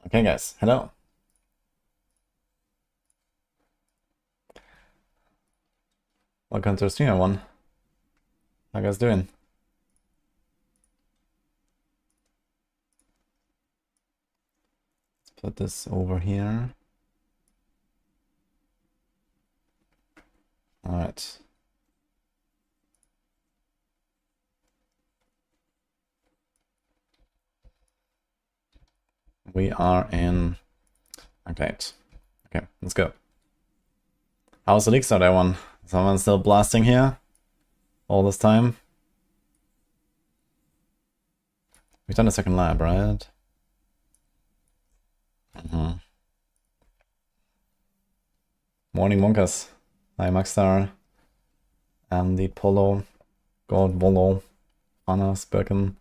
Okay, guys, hello. Welcome to the stream, everyone. How you guys doing? Let's put this over here. All right. We are in. Okay. Okay, let's go. How's the league start, everyone? Someone still blasting here all this time? We've done a second lab, right? Morning, Monkas. Hi, Maxstar. Andy, Polo, God, Volo, Anna, Birkin,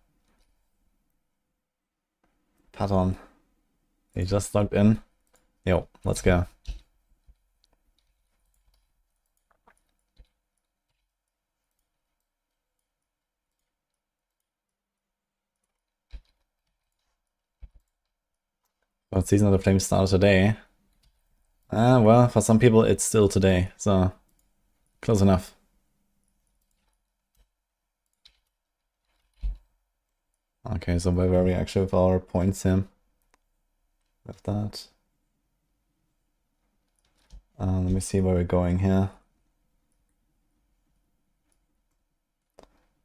Patton. He just logged in. Yo, let's go. But Season of the Flame started today. Well, for some people it's still today, so close enough. Okay, so where were we actually with our points here? With that. Let me see where we're going here.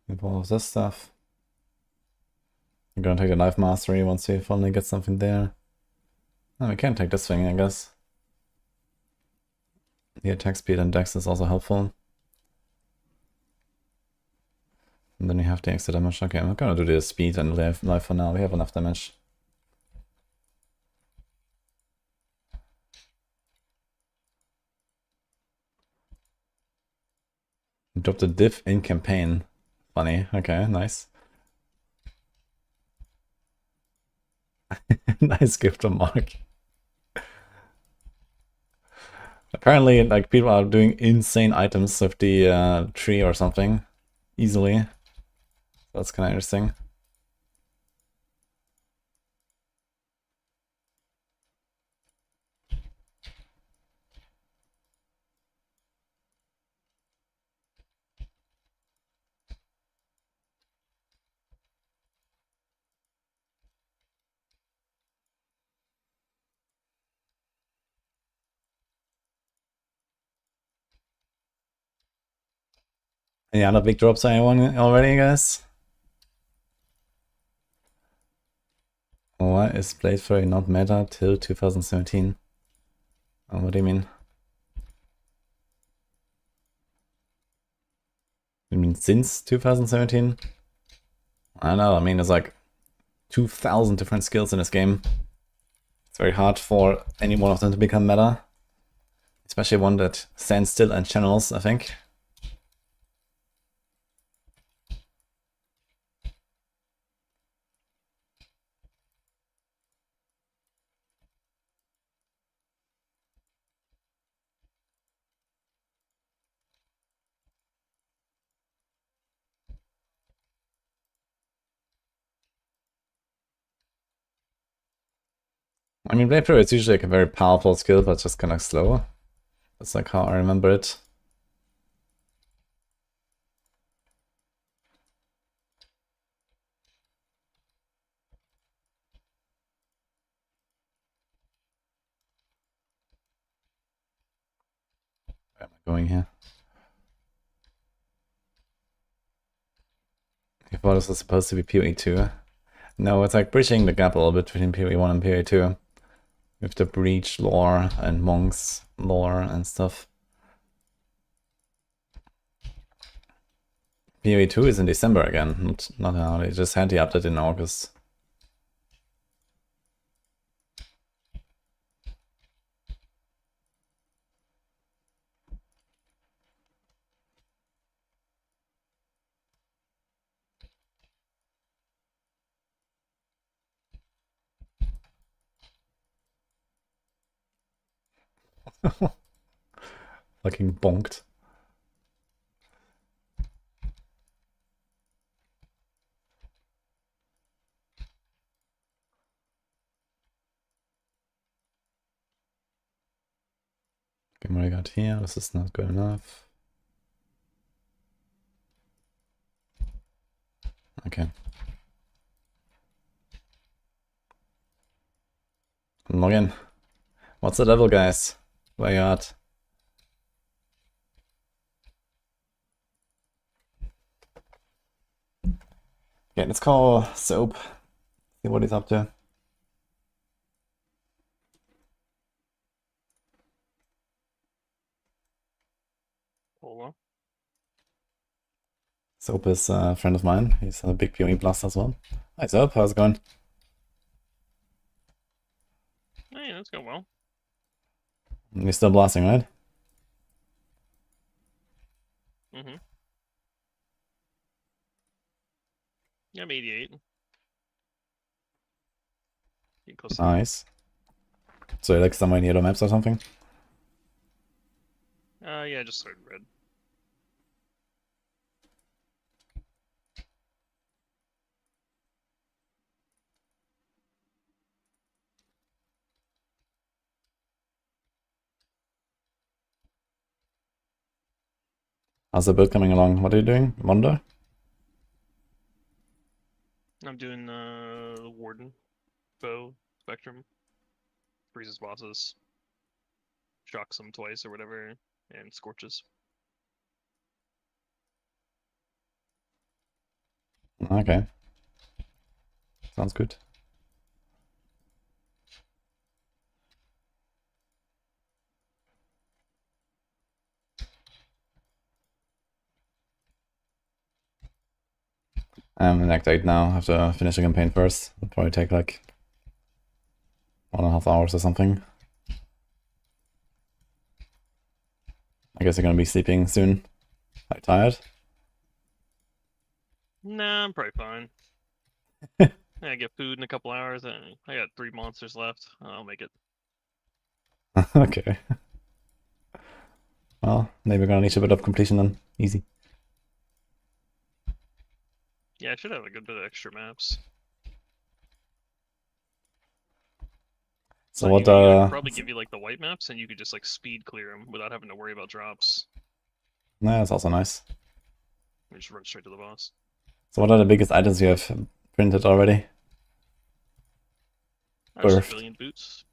With all of this stuff. I'm gonna take the Life Mastery once we finally get something there. Oh, we can take this thing, I guess. The attack speed and dex is also helpful. And then we have the extra damage. Okay, I'm not gonna do the speed and life for now. We have enough damage. Drop the diff in campaign. Funny. Okay, nice. Nice gift from Mark. Apparently, like, people are doing insane items with the tree or something easily. That's kind of interesting. Any other big drops anyone already, guys? Why is Blade Fairy not meta till 2017? What do you mean? You mean since 2017? I don't know, I mean, there's like 2,000 different skills in this game. It's very hard for any one of them to become meta. Especially one that stands still and channels, I think. I mean, Blade Fairy is usually like a very powerful skill, but just kind of slow. That's like how I remember it. Where am I going here? I thought this was supposed to be PoE 2. No, it's like bridging the gap a little bit between PoE 1 and PoE 2. With the Breach lore and Monks lore and stuff. PoE 2 is in December again, not now. They just had the update in August. Fucking bonked. Game what I got here. This is not good enough. Okay. Morgen. What's the level, guys? Where you at? Okay, let's call Soap. See what he's up to. Polo. Soap is a friend of mine. He's a big PoE blast as well. Hi Soap, how's it going? Hey, that's going well. You're still blasting, right? Mm-hmm. Yeah, I'm 88. Getting close to Nice. So you like somewhere in yellow maps or something? yeah, I just started red. How's the build coming along? What are you doing? Wonder? I'm doing the Warden, Bow, Spectrum, freezes bosses, shocks them twice or whatever, and scorches. Okay. Sounds good. I'm in Act 8 now. I have to finish the campaign first. It'll probably take like 1.5 hours or something. I guess you're gonna be sleeping soon. Are you tired? Nah, I'm probably fine. I get food in a couple hours, and I got 3 monsters left. I'll make it. Okay. Well, maybe we're gonna reach a bit of completion then. Easy. Yeah, I should have a good bit of extra maps. So Like, what I could probably give you like the white maps, and you could just like speed clear them without having to worry about drops. yeah, that's also nice. And just run straight to the boss. So what are the biggest items you have printed already? I was a Birthed. billion boots.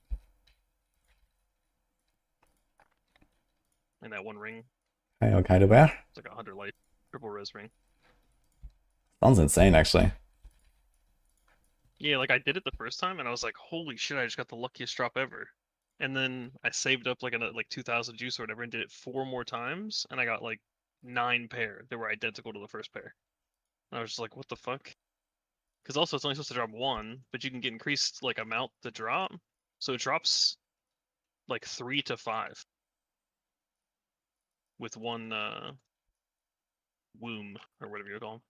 And that one ring. Hey, okay, to where? It's like 100 light. Triple res ring. Sounds insane, actually. Yeah, like I did it the first time, and I was like, "Holy shit! I just got the luckiest drop ever." And then I saved up like like 2,000 juice or whatever, and did it 4 more times, and I got like 9 pair that were identical to the first pair. And I was just like, "What the fuck?" Because also it's only supposed to drop 1, but you can get increased like amount to drop, so it drops like 3 to 5 with one womb or whatever you call them.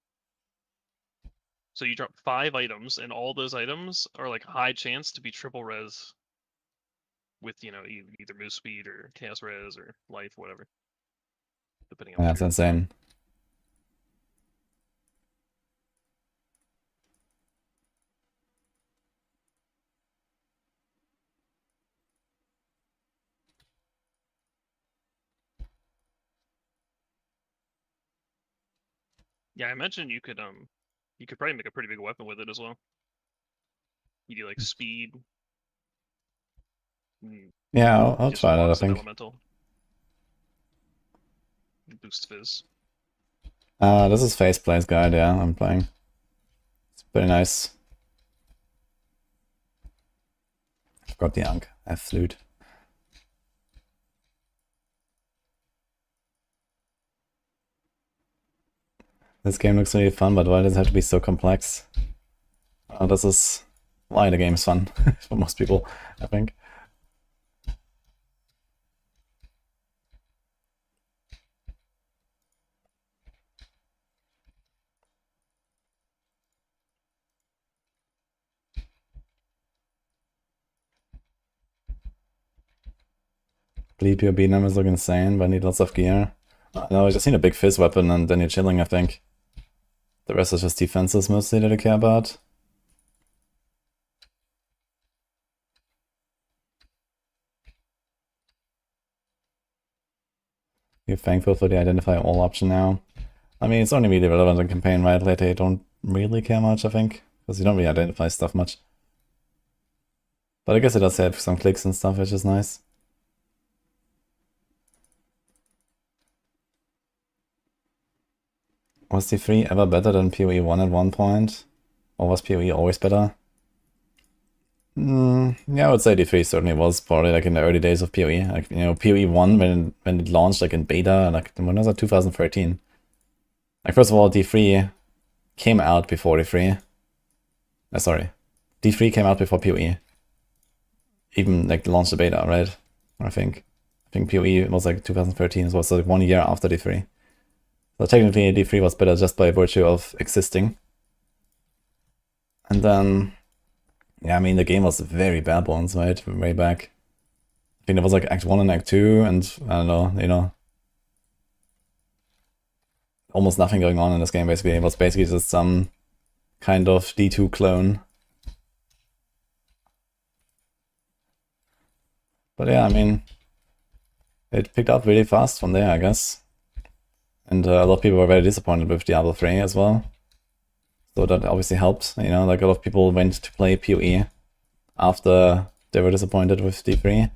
So you drop 5 items, and all those items are like high chance to be triple res with, either move speed or chaos res or life, whatever, depending on what That's you're. insane. Yeah, I imagine you could probably make a pretty big weapon with it as well. You do like speed, Yeah, I'll just try that, I rocks and think. elemental, boost fizz. This is Faceplays Guide, yeah, I'm playing. It's pretty nice. Forgot the Ankh. I have flute. This game looks really fun, but why does it have to be so complex? This is why the game is fun for most people, I think. Bleed your beat numbers look insane, but I need lots of gear. No, I just need a big fizz weapon and then you're chilling, I think. The rest is just defenses mostly that I care about. You're thankful for the identify all option now. I mean, it's only really relevant in campaign, right? Later you don't really care much, I think, because you don't really identify stuff much. But I guess it does have some clicks and stuff, which is nice. Was D3 ever better than PoE 1 at one point? Or was PoE always better? Yeah, I would say D3 certainly was, probably like in the early days of PoE. Like, you know, PoE 1 when it launched like in beta, like when was it, 2013? Like first of all, D3 came out before D3. Sorry. D3 came out before PoE. Even like launched the beta, right? I think PoE was like 2013, so it's like 1 year after D3. So technically D3 was better just by virtue of existing. And then, yeah, I mean, the game was very bare bones, right? Way back. I think there was like Act 1 and Act 2, and I don't know, you know, almost nothing going on in this game, basically. It was basically just some kind of D2 clone. But yeah, I mean, it picked up really fast from there, I guess. And a lot of people were very disappointed with Diablo 3 as well. So that obviously helped, you know, like a lot of people went to play PoE after they were disappointed with D3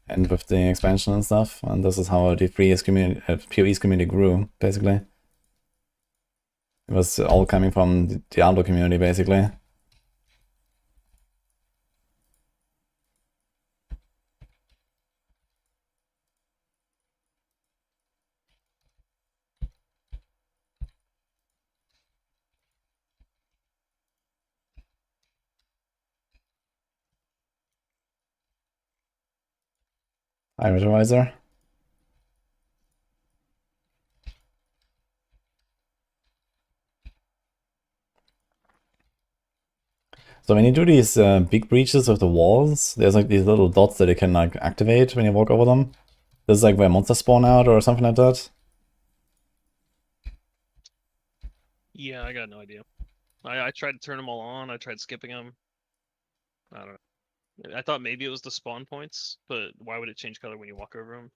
and with the expansion and stuff. And this is how D3's community, PoE's community grew, basically. It was all coming from the Diablo community, basically. Hi, Retrovisor. So when you do these big breaches of the walls, there's like these little dots that you can like activate when you walk over them. This is like where monsters spawn out or something like that. Yeah, I got no idea. I tried to turn them all on. I tried skipping them. I don't know. I thought maybe it was the spawn points, but why would it change color when you walk over them?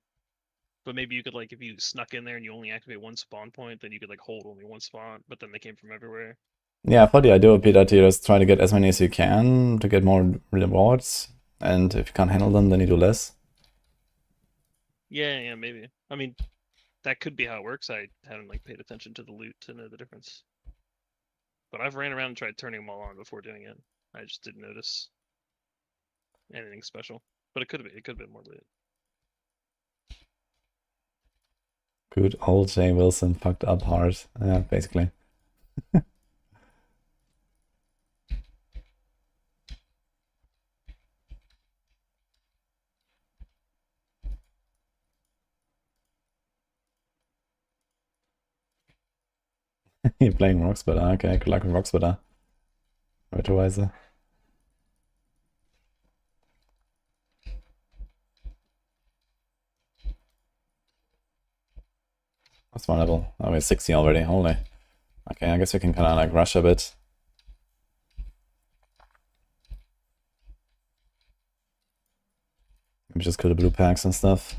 But maybe you could like, if you snuck in there and you only activate one spawn point, then you could like hold only one spot, but then they came from everywhere. Yeah, I thought the idea would be that you just try to get as many as you can to get more rewards. And if you can't handle them, then you do less. Yeah, maybe. I mean, that could be how it works. I haven't like paid attention to the loot to know the difference. But I've ran around and tried turning them all on before doing it. I just didn't notice anything special. But it could have been more loot. Good old Jay Wilson fucked up hard. Yeah, basically. You're playing Rocksplitter. Okay, good luck with Rocksplitter. Retrovisor. That's one level. Oh, we're 60 already. Holy. Okay, I guess we can kind of like rush a bit. Maybe just kill the blue packs and stuff.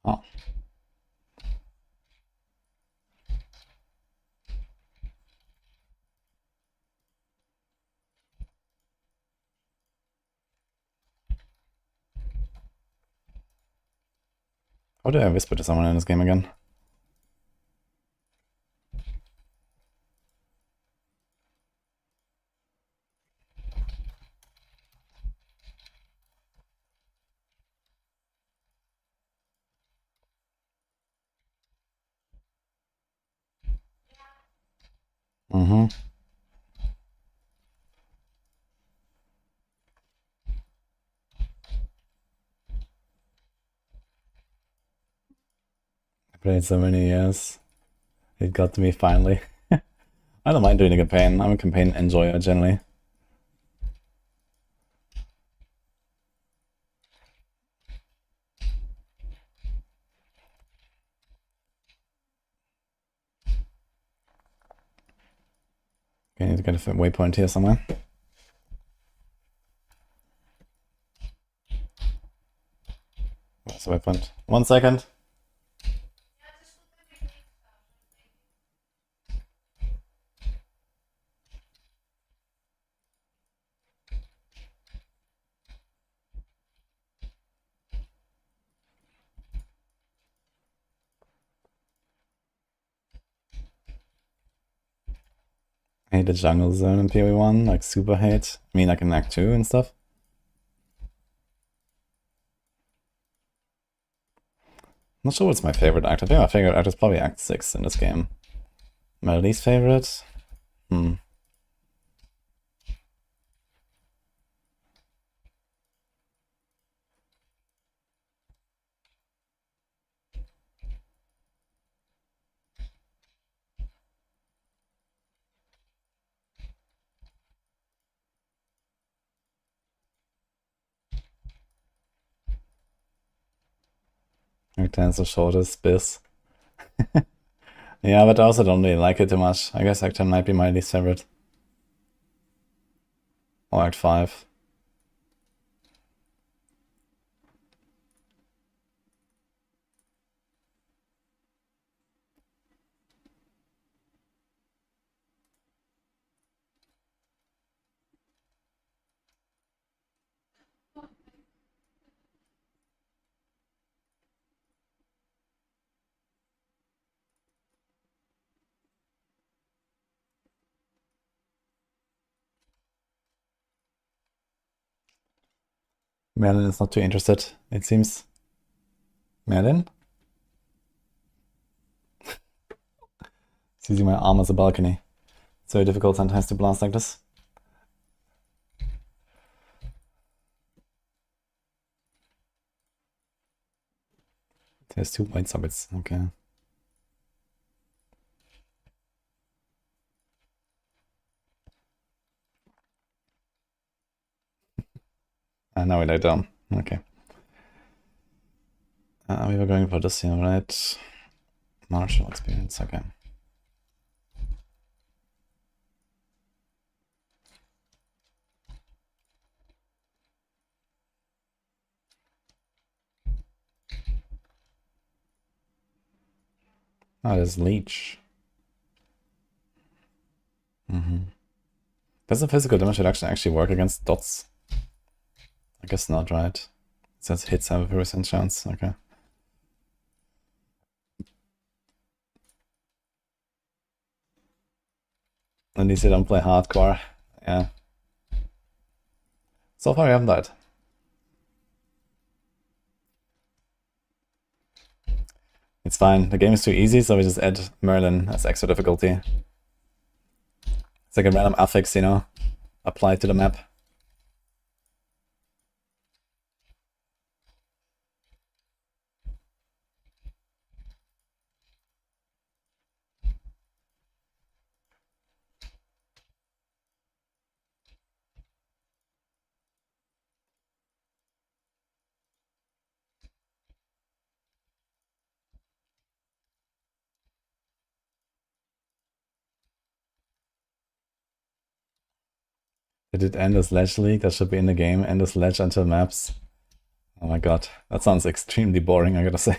Oh. How did I whisper to someone in this game again? Mm-hmm. Played so many years. It got to me finally. I don't mind doing a campaign. I'm a campaign enjoyer generally. Okay, I need to get a waypoint here somewhere. Where's the waypoint? 1 second. I hate the jungle zone in PoE1, like super hate. I mean, like in Act 2 and stuff. Not sure what's my favorite act. I think my favorite act is probably Act 6 in this game. My least favorite? Act 10 is the shortest, Biz. Yeah, but I also don't really like it too much. I guess Act 10 might be my least favorite. Or Act 5. Merlin is not too interested, it seems. Merlin? It's using my arm as a balcony. It's very difficult sometimes to blast like this. There's 2 white sockets, okay. And now we lay down. Okay. We were going for this here, right? Martial experience, okay. Oh, there's Leech. Does the physical damage reduction actually work against dots? I guess not, right? It says hits have a percent chance, okay. At least you don't play hardcore, yeah. So far we haven't died. It's fine, the game is too easy, so we just add Merlin as extra difficulty. It's like a random affix, you know, applied to the map. Did it end as Ledge League? That should be in the game. End as Ledge until maps. Oh my god, that sounds extremely boring, I gotta say.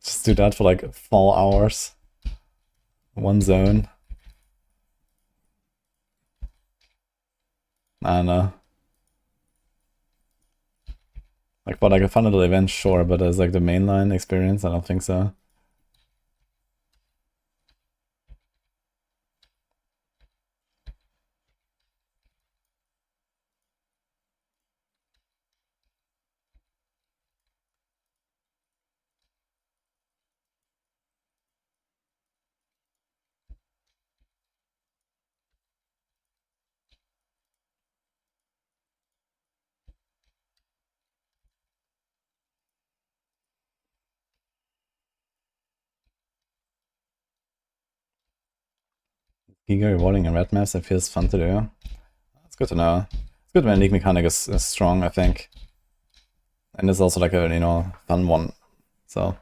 Just do that for like 4 hours. 1 zone. I don't know. Like, but like a fun little event, sure, but as like the mainline experience, I don't think so. Giga rewarding in red maps, it feels fun to do. It's good to know. It's good when league mechanic is strong, I think. And it's also like a, you know, fun one. So.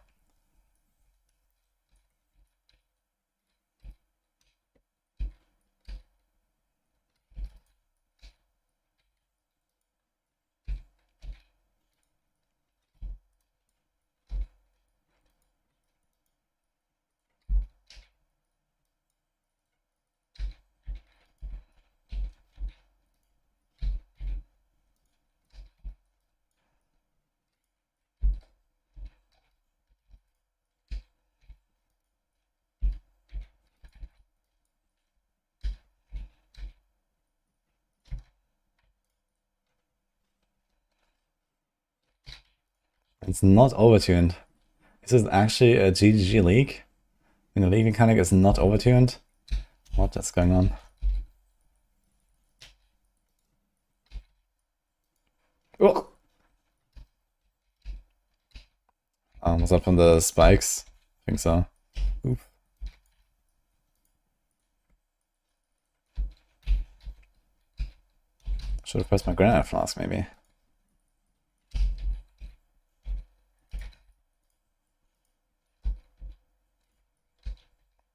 It's not overtuned. Is this actually a GGG league? And the league mechanic is not overtuned? What is going on? Oh! Was that from the spikes? I think so. Oof. Should have pressed my granite flask, maybe.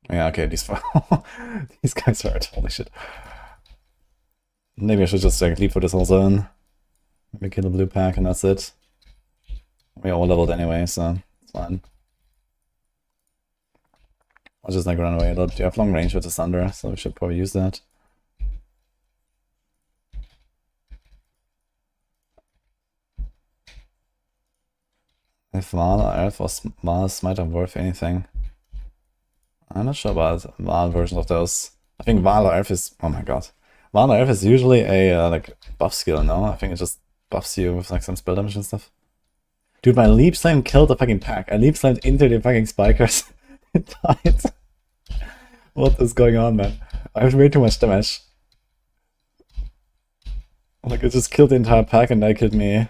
Yeah, okay, these these guys hurt. Holy shit. Maybe I should just leave for this whole zone. Maybe kill the blue pack and that's it. We're all leveled anyway, so it's fine. I'll just like run away a little bit. You have long range with the Thunder, so we should probably use that. If Val or Elf or Val Smite are worth anything. I'm not sure about Val versions of those. I think Val or Elf is... Oh my god. Val or Elf is usually a like buff skill, no? I think it just buffs you with like some spell damage and stuff. Dude, my Leap Slam killed the fucking pack. I Leap Slammed into the fucking spikers. It died. What is going on, man? I have way too much damage. Like, it just killed the entire pack and they killed me. I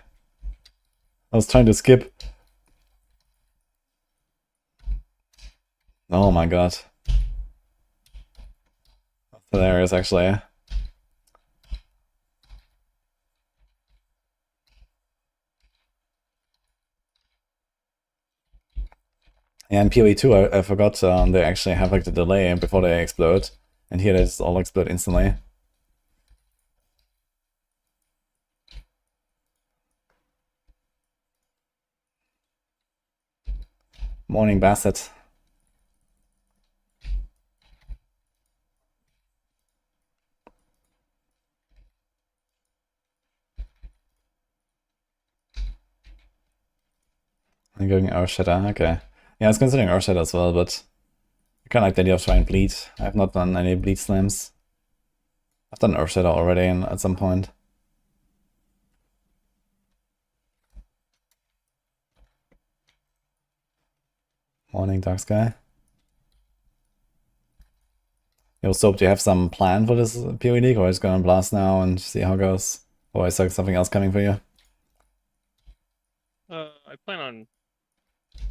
was trying to skip. Oh my god. That's hilarious, actually. Yeah, in PoE 2, I forgot they actually have like the delay before they explode. And here they just all explode instantly. Morning, Basset. I'm going Earthshatter, okay. Yeah, I was considering Earthshatter as well, but I kinda like the idea of trying Bleed. I have not done any Bleed slams. I've done Earthshatter already at some point. Morning, Dark Sky. Yo, Soap, do you have some plan for this PoE League, or is it gonna blast now and see how it goes? Or is there something else coming for you? I plan on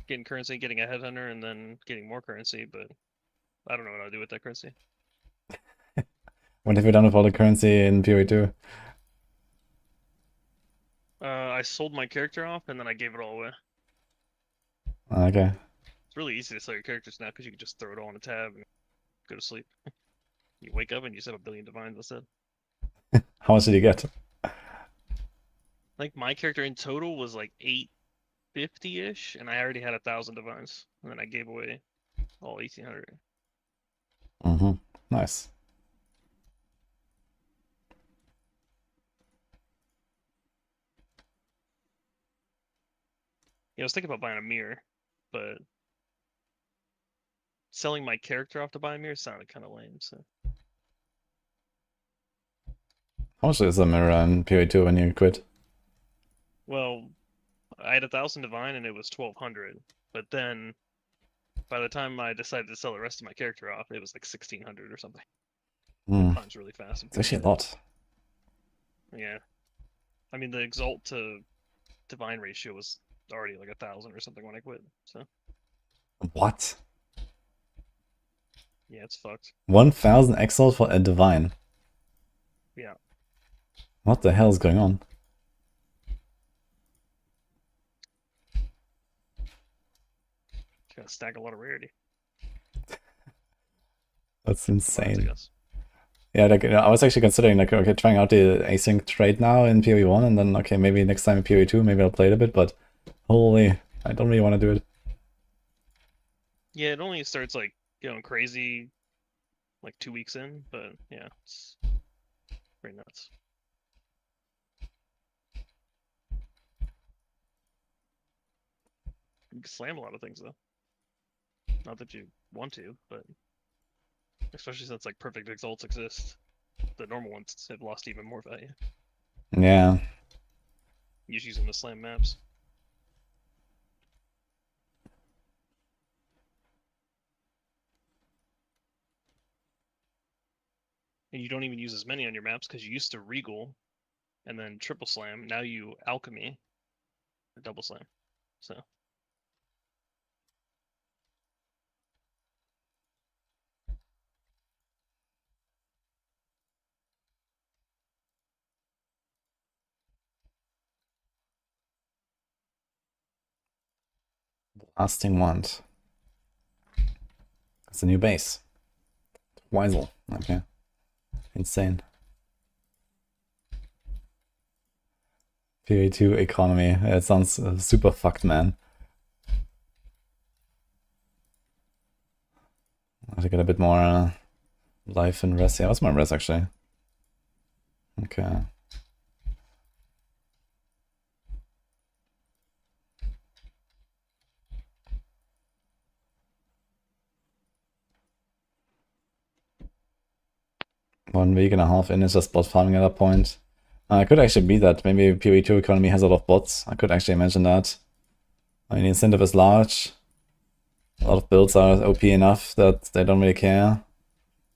getting currency, getting a headhunter, and then getting more currency, but I don't know what I'll do with that currency. What have you done with all the currency in PoE 2? I sold my character off and then I gave it all away. Okay. It's really easy to sell your characters now because you can just throw it all on a tab and go to sleep. You wake up and you just have a billion divines instead. How much did you get? Like my character in total was like 850-ish, and I already had 1,000 divines, and then I gave away all 1,800. Mm-hmm. Nice. Yeah, I was thinking about buying a mirror, but selling my character off to buy a mirror sounded kind of lame. So How much is a mirror in PoE 2 when you quit? well, I had 1,000 divine and it was 1,200, but then by the time I decided to sell the rest of my character off, it was like 1,600 or something. It climbs really fast in It's actually PoE. a lot. Yeah, I mean the exalt to divine ratio was already like 1,000 or something when I quit. So What? Yeah, it's fucked. 1,000 exiles for a divine. Yeah. What the hell is going on? Gotta stack a lot of rarity. That's Divines, I insane. guess. Yeah, like I was actually considering like okay, trying out the async trade now in PoE1, and then okay, maybe next time in PoE2, maybe I'll play it a bit. But holy, I don't really want to do it. Yeah, it only starts like going crazy like 2 weeks in, but yeah, it's pretty nuts. You can slam a lot of things though. Not that you want to, but especially since like perfect exalts exist, the normal ones have lost even more value. Yeah, You just use them to slam maps. And you don't even use as many on your maps because you used to regal and then triple slam. Now you alchemy or double slam. So lasting wand. It's a new base. Weisel. Okay, insane. PoE2 economy. It sounds super fucked, man. I have to get a bit more life and rest. Yeah, what's my rest actually? Okay. One week and a half in is just bot farming at that point. I could actually be that. Maybe PoE2 economy has a lot of bots. I could actually imagine that. I mean, the incentive is large. A lot of builds are OP enough that they don't really care.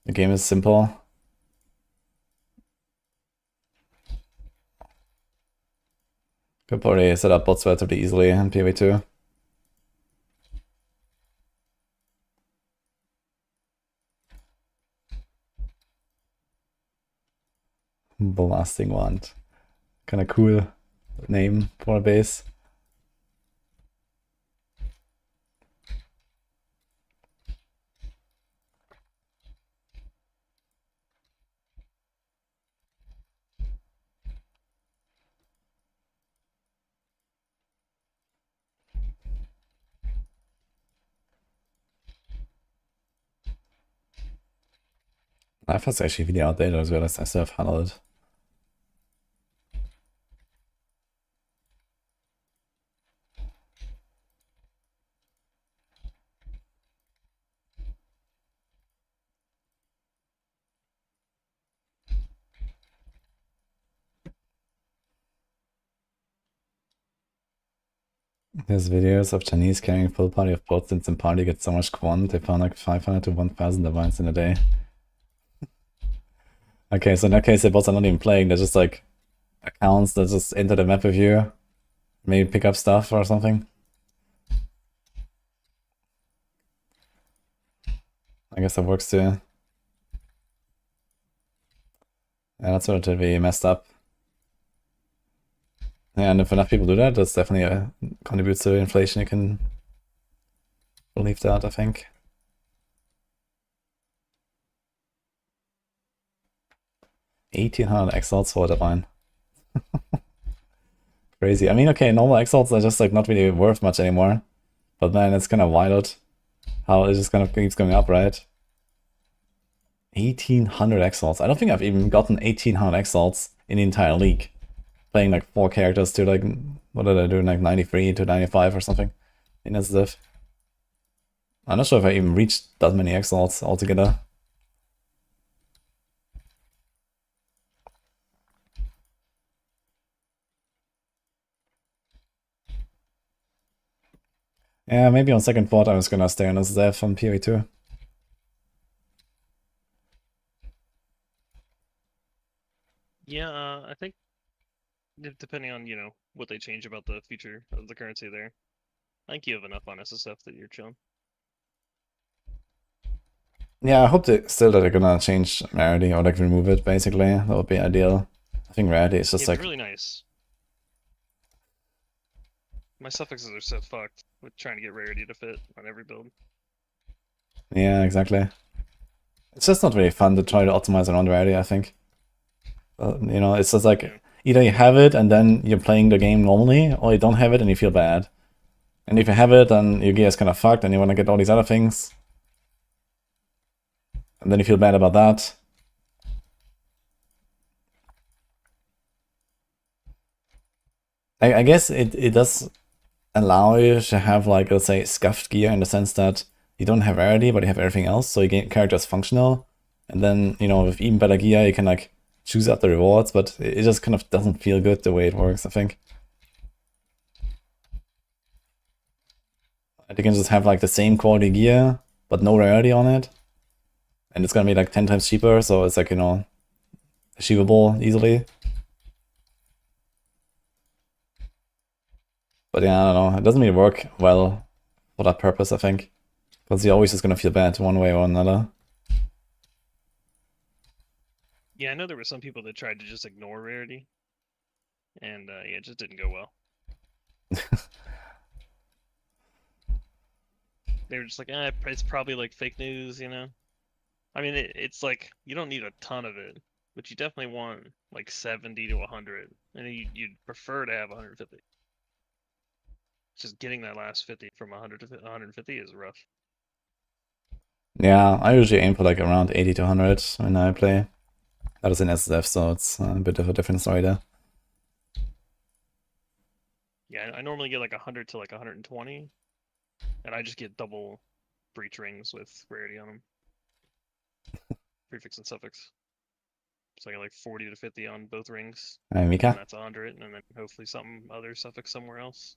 The game is simple. Could probably set up bots relatively easily in PoE2. Blasting Wand. Kinda cool name for a base. Life is actually really outdated as well as I still have handled it. There's videos of Chinese carrying full party of bots and some party gets so much quant, they found like 500 to 1,000 divines in a day. Okay, so in that case, the bots are not even playing, they're just like accounts that just enter the map with you. Maybe pick up stuff or something. I guess that works too. Yeah, that's relatively messed up. Yeah, and if enough people do that, that's definitely contributes to inflation. You can believe that, I think. $1,800 exalts for a divine. Crazy. I mean, okay, normal exalts are just like not really worth much anymore. But man, it's kind of wild how it just kind of keeps going up, right? 1,800 exalts. I don't think I've even gotten 1,800 exalts in the entire league. Playing like 4 characters to like, what did I do, like 93 to 95 or something in as div. I'm not sure if I even reached that many exalts altogether. Yeah, maybe on second thought I'm just gonna stay on as Zev from PoE2. yeah, I think depending on what they change about the future of the currency there, I think you have enough on SSF that you're chilling. Yeah, I hope still that they're gonna change Rarity or like remove it, basically. That would be ideal. I think Rarity is Yeah, just it'd be like, really nice. My suffixes are so fucked with trying to get rarity to fit on every build. yeah, exactly. It's just not really fun to try to optimize around Rarity, I think. You know, it's just like Yeah. either you have it and then you're playing the game normally, or you don't have it and you feel bad. And if you have it, then your gear is kind of fucked and you want to get all these other things. And then you feel bad about that. I guess it does allow you to have, like, let's say, scuffed gear in the sense that you don't have rarity, but you have everything else, so your character is functional. And then, you know, with even better gear, you can, like, choose out the rewards, but it just kind of doesn't feel good the way it works, I think. You can just have, like, the same quality gear, but no rarity on it. And it's gonna be, like, 10 times cheaper, so it's, like, you know, achievable easily. But yeah, I don't know. It doesn't really work well for that purpose, I think. Because you're always just gonna feel bad one way or another. Yeah, I know there were some people that tried to just ignore rarity, and yeah, it just didn't go well. They were just like, it's probably like fake news, you know? I mean, it's like, you don't need a ton of it, but you definitely want like 70 to 100, and you'd prefer to have 150. Just getting that last 50 from 100 to 150 is rough. Yeah, I usually aim for like around 80 to 100 when I play. That is in SSF, so it's a bit of a different story there. Yeah, I normally get like 100 to like 120, and I just get double breach rings with rarity on them. Prefix and suffix. So I get like 40 to 50 on both rings, and Mika? that's 100, and then hopefully something other suffix somewhere else.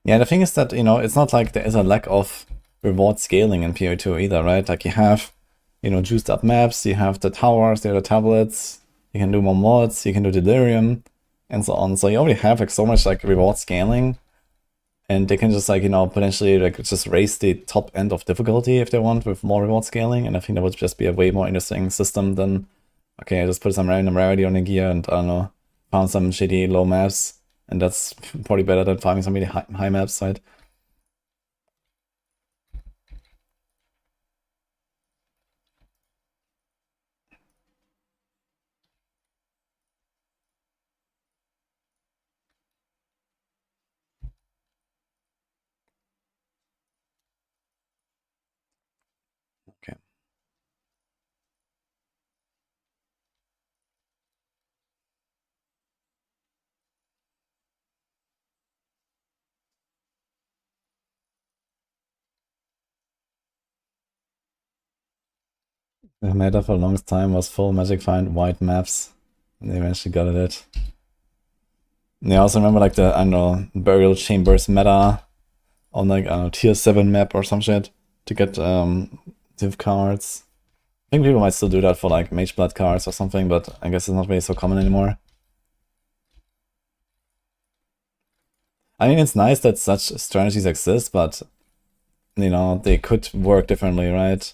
Yeah, the thing is that, you know, it's not like there is a lack of reward scaling in PO2 either, right? Like you have, you know, juiced up maps, you have the towers, there are the tablets, you can do more mods, you can do delirium, and so on. So you already have like so much like reward scaling, and they can just like, you know, potentially like just raise the top end of difficulty if they want with more reward scaling, and I think that would just be a way more interesting system than, okay, I just put some random rarity on the gear and I don't know, found some shitty low maps, and that's probably better than farming some really high maps, right? Okay. The meta for the longest time was full magic find white maps, and they eventually got it. And I also remember like the, I don't know, burial chambers meta on like, I don't know, tier 7 map or some shit to get div cards. I think people might still do that for like mage blood cards or something, but I guess it's not really so common anymore. I mean, it's nice that such strategies exist, but, you know, they could work differently, right?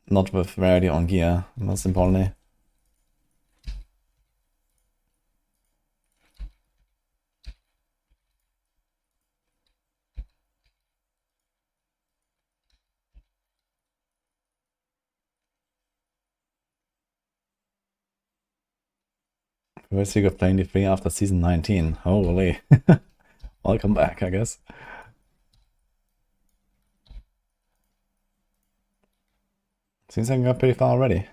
Not with rarity on gear, most importantly. Heartseeker playing the free after season 19. Holy. Welcome back, I guess. Seems like I got pretty far already.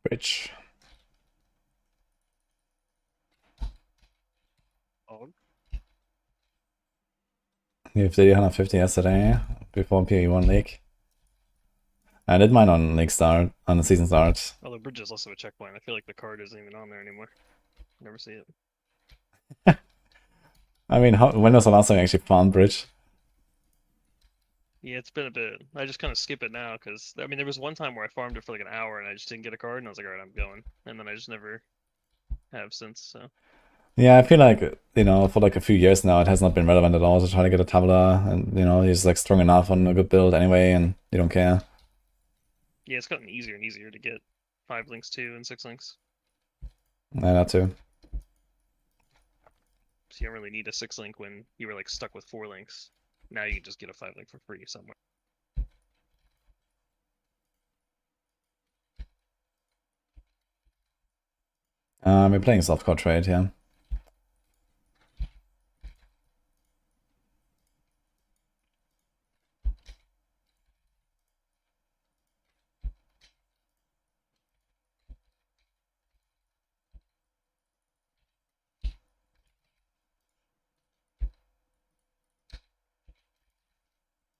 Bridge. Oh, You did 150 yesterday before PE1 league. I did mine on League Start, on the season start. Oh, the bridge is also a checkpoint. I feel like the card isn't even on there anymore. Never see it. I mean, when was the last time I actually farmed bridge? Yeah, it's been a bit. I just kind of skip it now because I mean, there was one time where I farmed it for like an hour and I just didn't get a card, and I was like, all right, I'm going, and then I just never have since. So Yeah, I feel like, for like a few years now, it has not been relevant at all to try to get a tabla, and, he's like strong enough on a good build anyway, and you don't care. yeah, it's gotten easier and easier to get 5 links too and 6 links. Yeah, that too. So you don't really need a 6 link when you were like stuck with 4 links. Now you can just get a 5 link for free somewhere. We're playing softcore trade, yeah.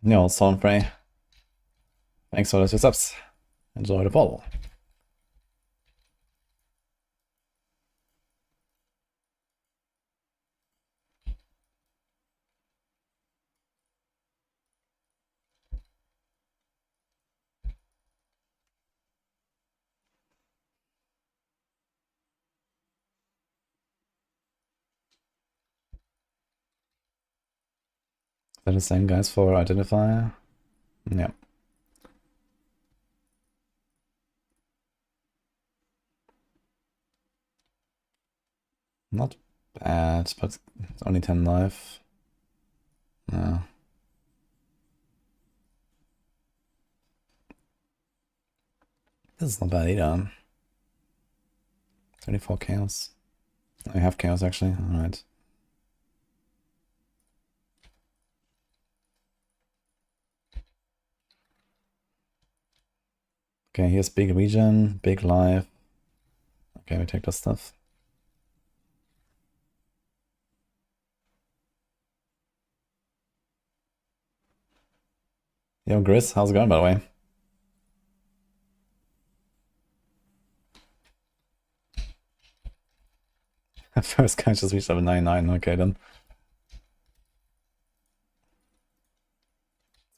Yo, Stormfrey. Thanks for the 2 subs. Enjoy the follow. Is that the same guys for Identifier? Yeah. Not bad, but it's only 10 life. No. This is not bad either. 24 chaos. I have chaos actually, alright. Okay, here's big region, big life. Okay, we take this stuff. Yo, Gris, how's it going, by the way? First guy just reached level 99, okay then. It's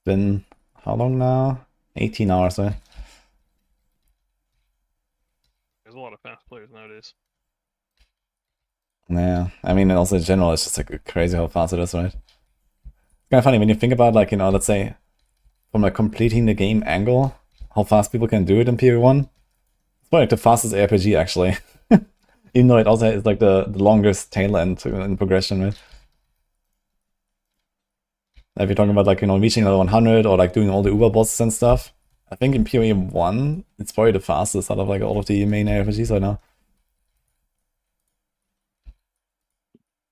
been how long now? 18 hours, right? There's a lot of fast players nowadays. Yeah, I mean, also in general, it's just like crazy how fast it is, right? It's kind of funny when you think about, like, let's say, from a completing the game angle, how fast people can do it in PoE1. It's probably like the fastest RPG, actually. Even though it also is like the longest tail end in progression, right? If you're talking about like, reaching level 100 or like doing all the Uber bosses and stuff, I think in PoE1, it's probably the fastest out of like all of the main RPGs right now.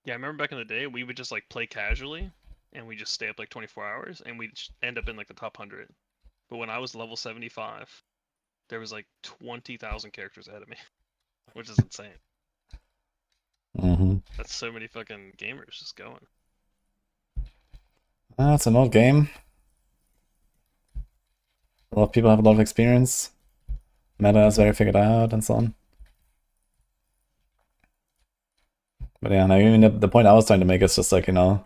Yeah, I remember back in the day, we would just like play casually, and we just stay up like 24 hours, and we'd end up in like the top 100. But when I was level 75, there was like 20,000 characters ahead of me, which is insane. That's so many fucking gamers just going. It's an old game. A lot of people have a lot of experience. Meta is very figured out and so on. But yeah, I mean, the point I was trying to make is just like, trying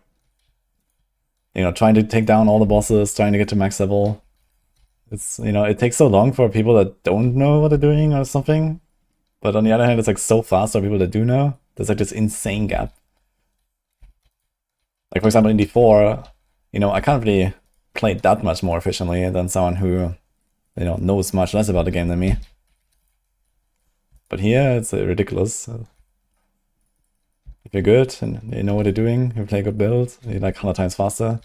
to take down all the bosses, trying to get to max level. It's, it takes so long for people that don't know what they're doing or something. But on the other hand, it's like so fast for people that do know. There's like this insane gap. Like, for example, in D4, I can't really play that much more efficiently than someone who, knows much less about the game than me. But here, it's ridiculous. If you're good and you know what you're doing, you play a good build, you're like 100 times faster.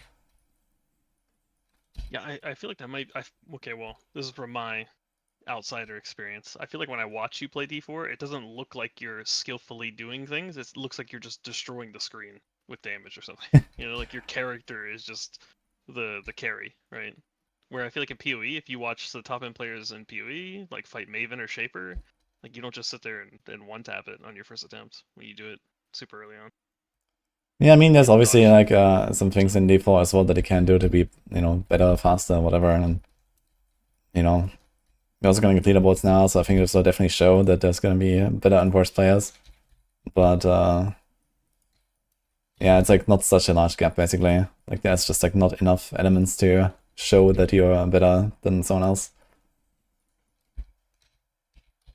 Yeah, I feel like that might. Okay, well, this is from my outsider experience. I feel like when I watch you play D4, it doesn't look like you're skillfully doing things. It looks like you're just destroying the screen with damage or something. Like your character is just the carry, right? Where I feel like in PoE, if you watch the top end players in PoE, like fight Maven or Shaper, like you don't just sit there and one tap it on your first attempt when you do it super early on. Yeah, I mean, there's You obviously dodge. like some things in D4 as well that you can do to be, better, faster, whatever. And you know, we're also going to get leaderboards now, so I think this will definitely show that there's going to be better and worse players. But yeah, it's like not such a large gap basically. Like there's just like not enough elements to show that you're better than someone else.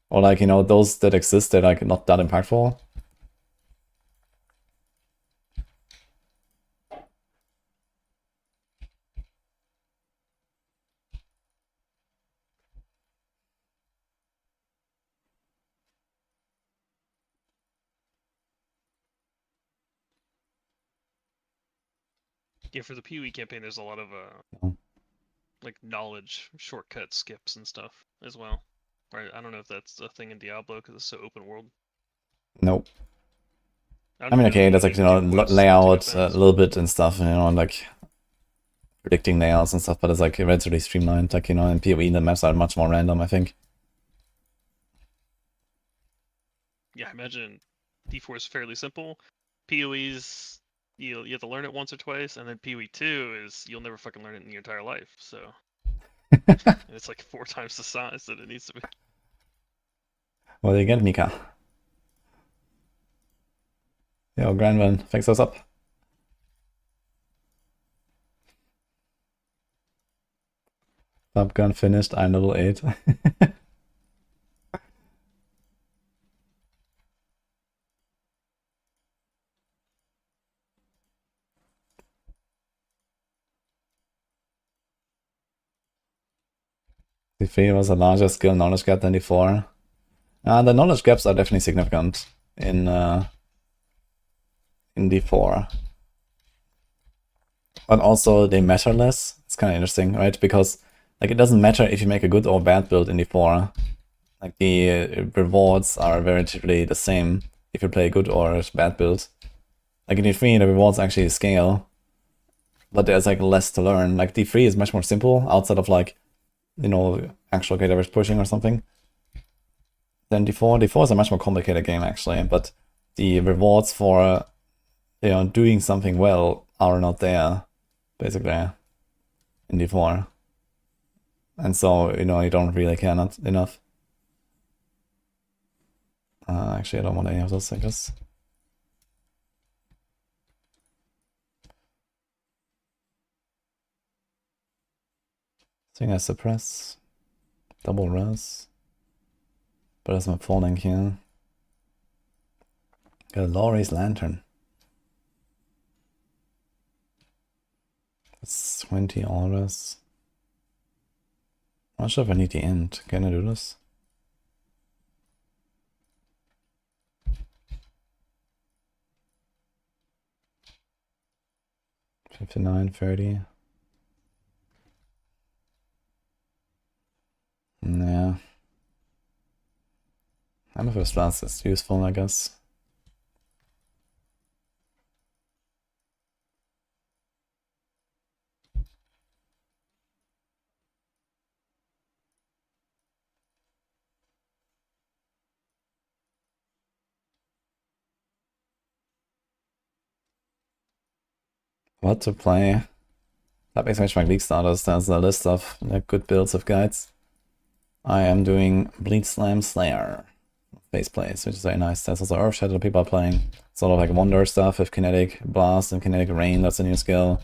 Or like, you know, those that exist, they're like not that impactful. Yeah, for the PoE campaign, there's a lot of Oh. like knowledge shortcut skips and stuff as well. Right? I don't know if that's a thing in Diablo because it's so open world. Nope. I don't I mean, even know okay, if you that's like, need you to know, do quests to go layout a fast. little bit and stuff, you know, and like predicting layouts and stuff, but it's like relatively streamlined. Like, you know, in PoE, the maps are much more random, I think. Yeah, I imagine D4 is fairly simple. PoE's you have to learn it once or twice, and then PoE 2 is you'll never fucking learn it in your entire life. So and it's like 4 times the size that it needs to be. Well, you get Mika. Yo, Granvin, thanks us up. Top gun finished, I'm level 8. D3 was a larger skill knowledge gap than D4. The knowledge gaps are definitely significant in D4. But also they matter less. It's kind of interesting, right? Because like it doesn't matter if you make a good or bad build in D4. Like the rewards are relatively the same if you play a good or a bad build. Like in D3, the rewards actually scale, but there's like less to learn. Like D3 is much more simple outside of like, you know, actual gate average pushing or something. Then D4. D4 is a much more complicated game actually, but the rewards for, you know, doing something well are not there, basically, in D4. And so, you know, you don't really care not enough. Actually, I don't want any of those, I guess. I think I suppress. Double res. But as I'm falling here. Got Laurie's Lantern. That's 20 auras. I'm not sure if I need the end. Can I do this? $59, 30. Yeah. I'm a first class is useful, I guess. What to play? That makes benchmark league starters. There's a list of good builds of guides. I am doing Bleed Slam Slayer base plays, which is very nice. There's also Earth Shadow people are playing. Sort of like Wonder stuff with Kinetic Blast and Kinetic Rain. That's a new skill.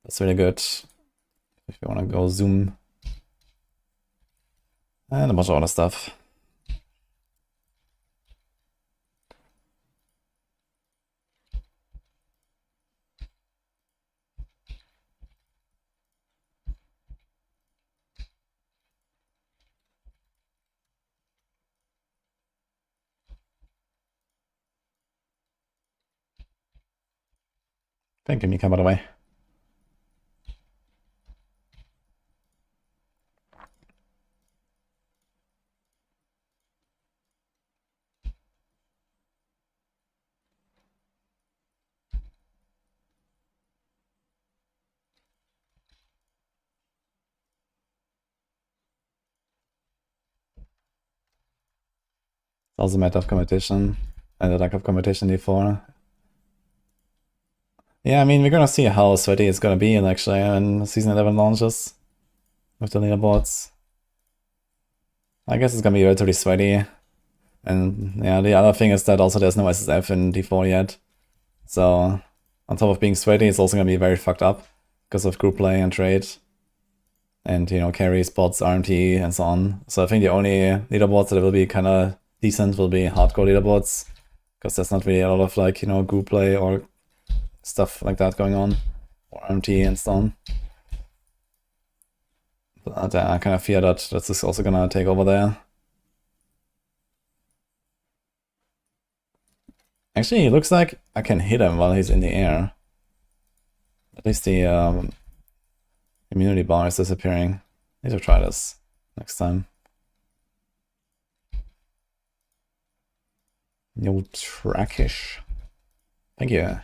That's really good. If you want to go zoom. And a bunch of other stuff. Thank you, Mika, by the way. It's also a matter of competition and the lack of competition before. Yeah, I mean, we're gonna see how sweaty it's gonna be actually when Season 11 launches with the leaderboards. I guess it's gonna be relatively sweaty. And yeah, the other thing is that also there's no SSF in D4 yet. So on top of being sweaty, it's also gonna be very fucked up because of group play and trade. And, you know, carry spots, RMT, and so on. So I think the only leaderboards that will be kind of decent will be hardcore leaderboards. Because there's not really a lot of, like, you know, group play or stuff like that going on. Or RMT and so on. But I kind of fear that this is also gonna take over there. Actually, it looks like I can hit him while he's in the air. At least the immunity bar is disappearing. I need to try this next time. Yo, trackish. Thank you.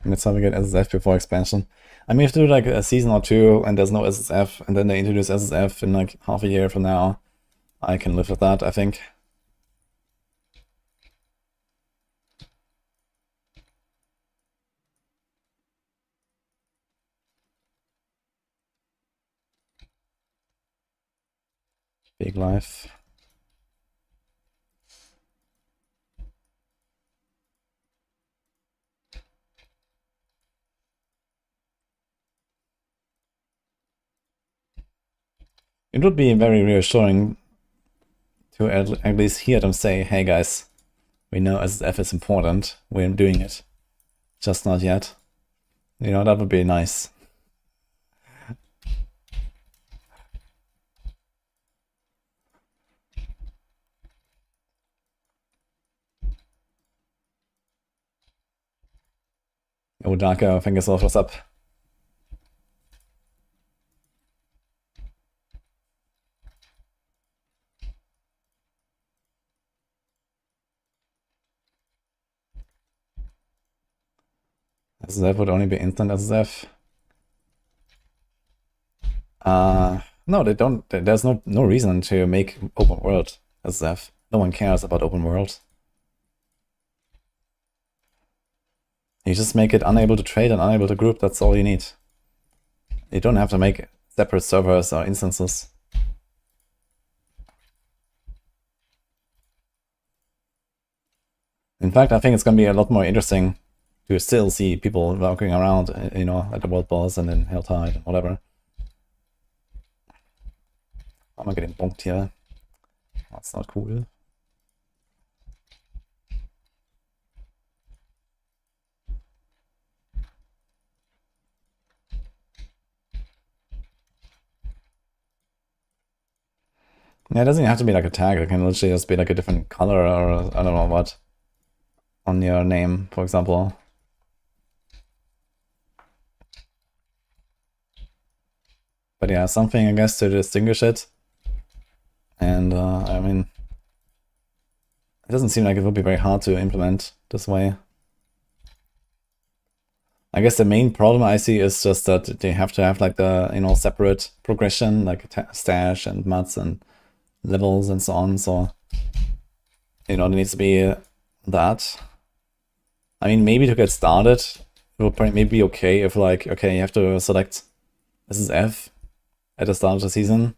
Let's have a get SSF before expansion. I mean, if they do like a season or two and there's no SSF, and then they introduce SSF in like half a year from now, I can live with that, I think. Big life. It would be very reassuring to at least hear them say, hey guys, we know SSF is important, we're doing it. Just not yet. You know, that would be nice. Oh, Darko, thank you so much, what's up? SSF would only be instant SSF. No, they don't. There's no reason to make open world SSF. No one cares about open world. You just make it unable to trade and unable to group, that's all you need. You don't have to make separate servers or instances. In fact, I think it's gonna be a lot more interesting to still see people walking around, you know, at the world boss and in Helltide and whatever. Am I getting bonked here? That's not cool. Yeah, it doesn't even have to be like a tag, it can literally just be like a different color or I don't know what on your name, for example. But yeah, something I guess to distinguish it. And I mean, it doesn't seem like it would be very hard to implement this way. I guess the main problem I see is just that they have to have like the, you know, separate progression, like stash and mats and levels and so on. So, you know, there needs to be that. I mean, maybe to get started, it would probably maybe be okay if like, okay, you have to select SSF at the start of the season.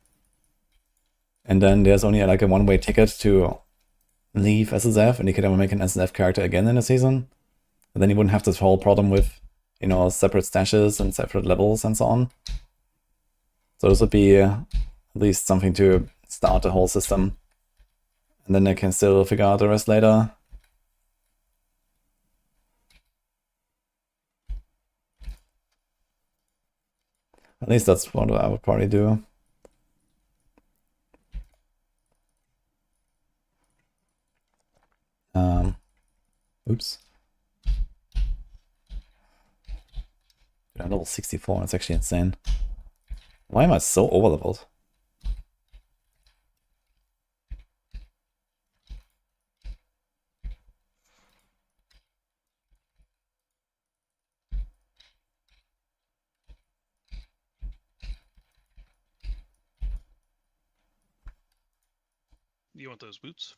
And then there's only like a one-way ticket to leave SSF, and you can never make an SSF character again in the season. And then you wouldn't have this whole problem with, you know, separate stashes and separate levels and so on. So this would be at least something to start the whole system. And then they can still figure out the rest later. At least that's what I would probably do. Oops. Dude, I'm level 64, that's actually insane. Why am I so overleveled? You want those boots?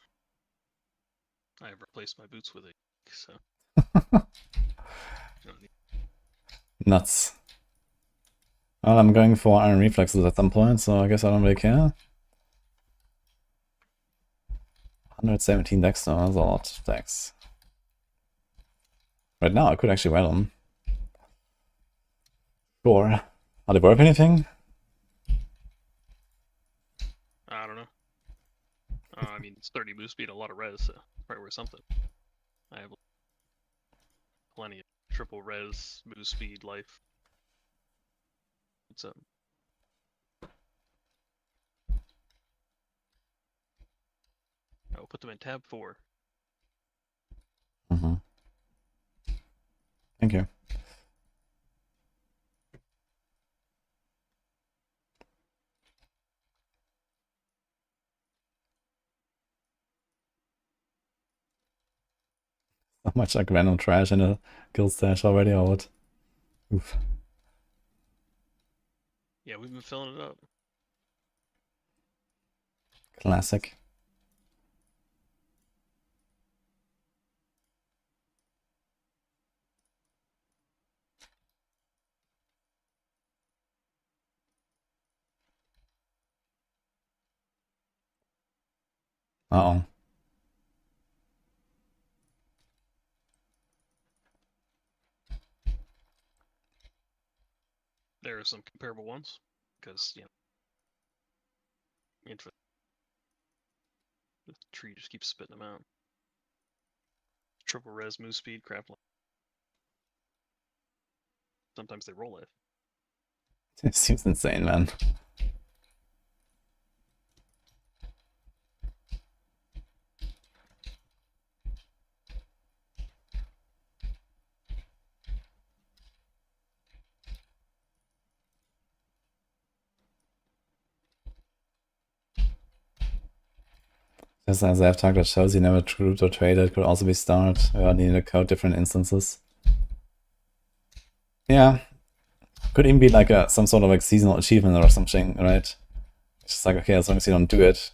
I have replaced my boots with a so. Nuts. Well, I'm going for Iron Reflexes at some point, so I guess I don't really care. 117 dex, so that's a lot of dex. Right now, I could actually wear them. Sure. Are they worth anything? I don't know. I mean, it's 30 move speed, a lot of res, so probably worth something. I have plenty of triple res, move speed, life. So I will put them in tab 4. Mm-hmm. Thank you. So much like random trash in a guild stash already, or what? Oof. Yeah, we've been filling it up. Classic. Uh-oh. There are some comparable ones, because, you know, the tree just keeps spitting them out. Triple res, move speed, crap. Sometimes they roll it. It seems insane, man. Just as I've talked, that shows you never trooped or traded could also be starred. We all need to code different instances. Yeah. Could even be like some sort of like seasonal achievement or something, right? It's just like, okay, as long as you don't do it,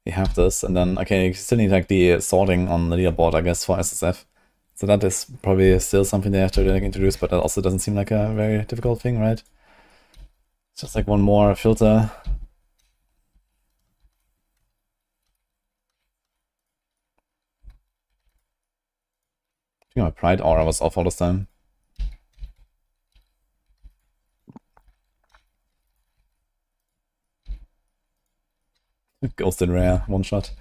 you have this, and then, okay, you still need like the sorting on the leaderboard, I guess, for SSF. So that is probably still something they have to like introduce, but that also doesn't seem like a very difficult thing, right? It's just like one more filter. I think my Pride aura was off all this time. Ghosted rare, one shot.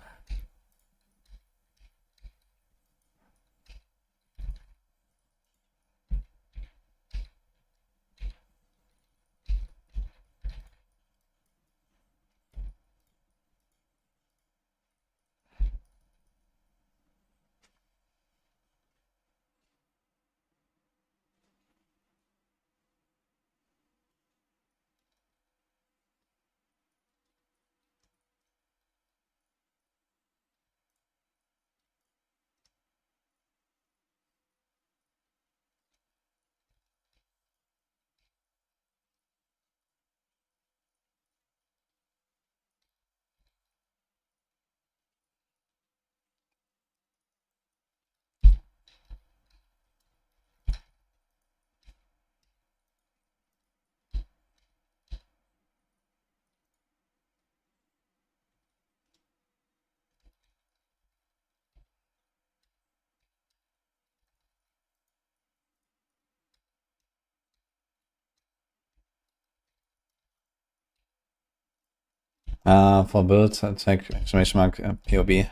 For build, check exclamation mark POB. These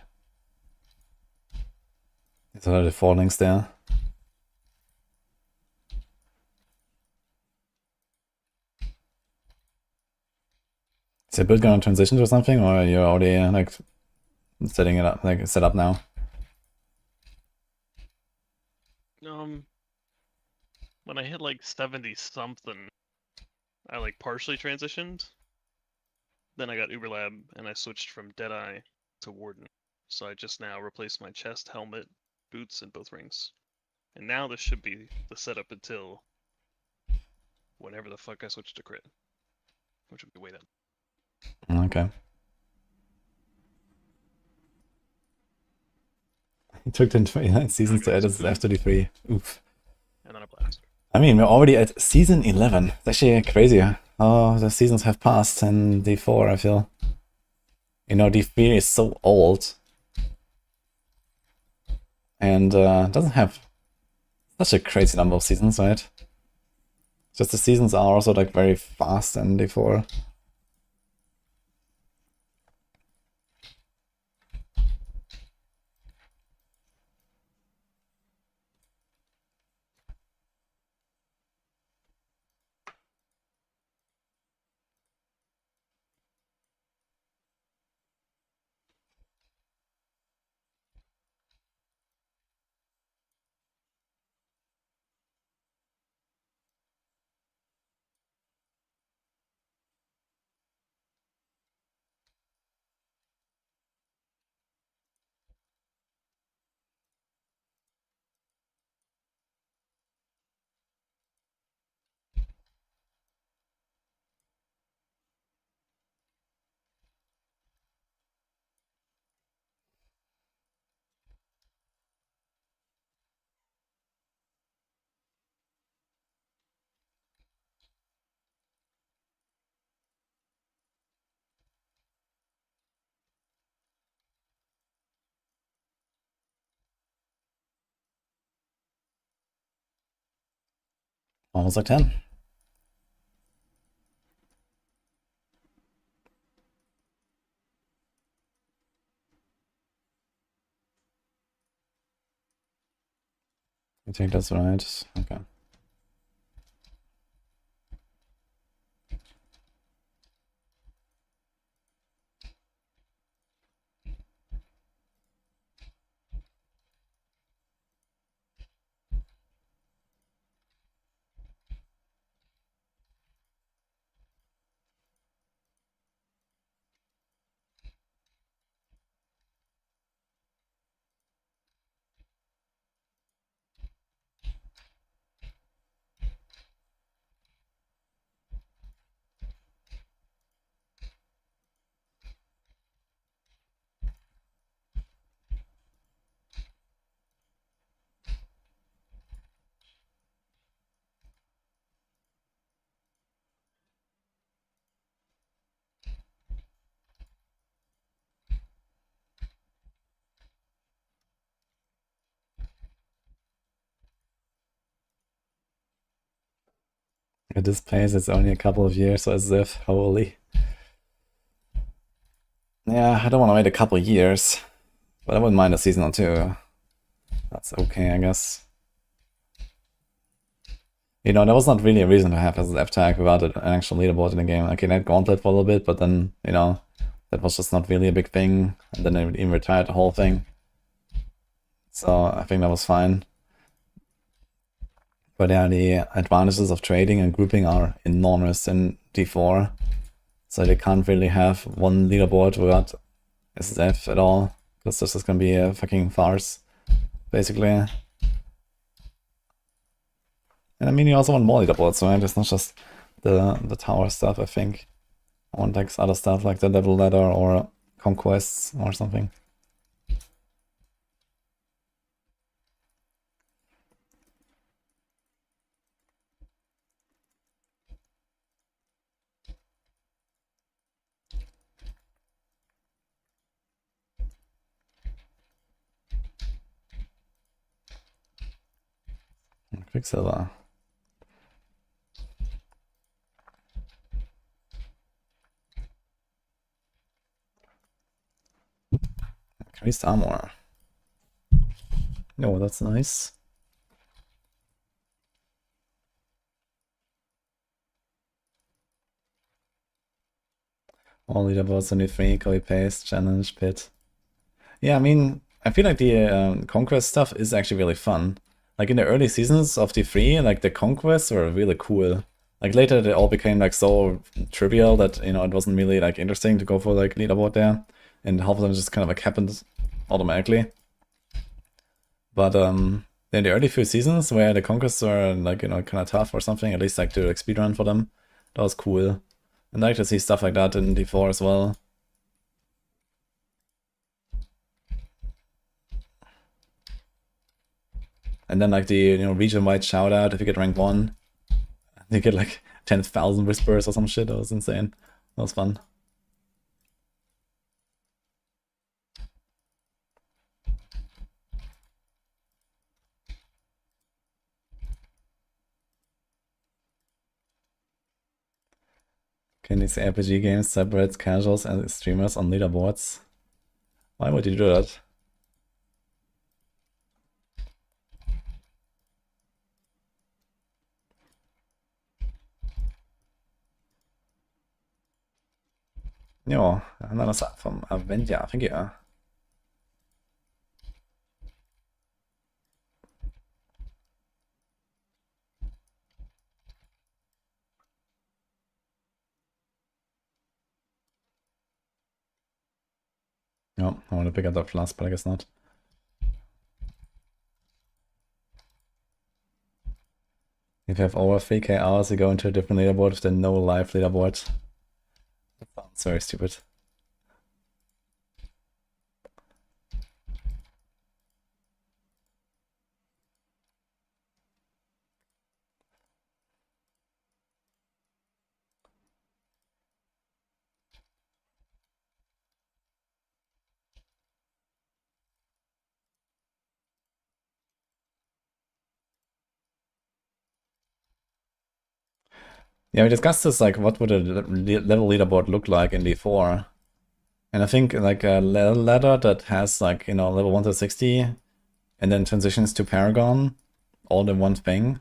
are the 4 links there. Is your build gonna transition to something, or you're already like setting it up, like set up now? When I hit like 70 something, I like partially transitioned. Then I got Uberlab and I switched from Deadeye to Warden. So I just now replaced my chest, helmet, boots, and both rings. And now this should be the setup until whenever the fuck I switch to crit. Which would be way down. Okay. It took 10 29 seasons to edit this F-33. Oof. And then a blast. I mean, we're already at season 11. It's actually crazy how the seasons have passed in D4, I feel. You know, D3 is so old. And doesn't have such a crazy number of seasons, right? Just the seasons are also like very fast in D4. Almost like 10. I think that's right. Okay. At this pace, it's only a couple of years as if, holy. Yeah, I don't want to wait a couple of years, but I wouldn't mind a season or two. That's okay, I guess. You know, there was not really a reason to have as an F-tag without an actual leaderboard in the game. Like, I had Gauntlet for a little bit, but then, you know, that was just not really a big thing. And then they even retired the whole thing. So I think that was fine. But yeah, the advantages of trading and grouping are enormous in D4. So they can't really have one leaderboard without SSF at all. Because this is gonna be a fucking farce, basically. And I mean, you also want more leaderboards, right? It's not just the tower stuff, I think. I want like other stuff like the level ladder or conquests or something. Quicksilver. Increased armor. Oh, that's nice. All leaderboards only 3, copy paste, challenge, pit. Yeah, I mean, I feel like the conquest stuff is actually really fun. Like in the early seasons of D3, like the conquests were really cool. Like later they all became like so trivial that, you know, it wasn't really like interesting to go for like leaderboard there. And half of them just kind of like happened automatically. But in the early few seasons where the conquests were like, you know, kind of tough or something, at least like to like speedrun for them, that was cool. And I like to see stuff like that in D4 as well. And then like the region-wide shout out if you get rank 1. You get like 10,000 whispers or some shit. That was insane. That was fun. Can these RPG games separate casuals and streamers on leaderboards? Why would you do that? Ja, another side from Avenger, thank you. No, I want to pick up that plus, but I guess not. If you have over 3k hours, you go into a different leaderboard with the no live leaderboard. That sounds very stupid. Yeah, we discussed this, like, what would a level leaderboard look like in D4? And I think, like, a ladder that has, like, level 1 to 60, and then transitions to Paragon, all in one thing,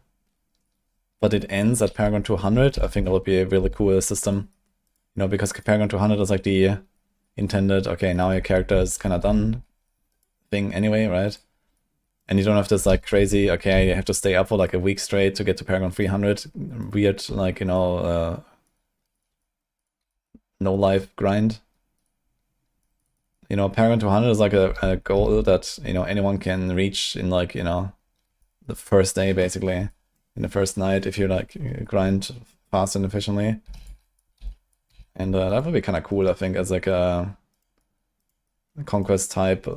but it ends at Paragon 200, I think that would be a really cool system. Because Paragon 200 is, like, the intended, okay, now your character is kind of done thing anyway, right? And you don't have this, like, crazy, okay, you have to stay up for, like, a week straight to get to Paragon 300, weird, like, no life grind. Paragon 200 is, like, a goal that, anyone can reach in, like, the first day, basically. In the first night, if you, like, grind fast and efficiently. And that would be kind of cool, I think, as, like, a conquest-type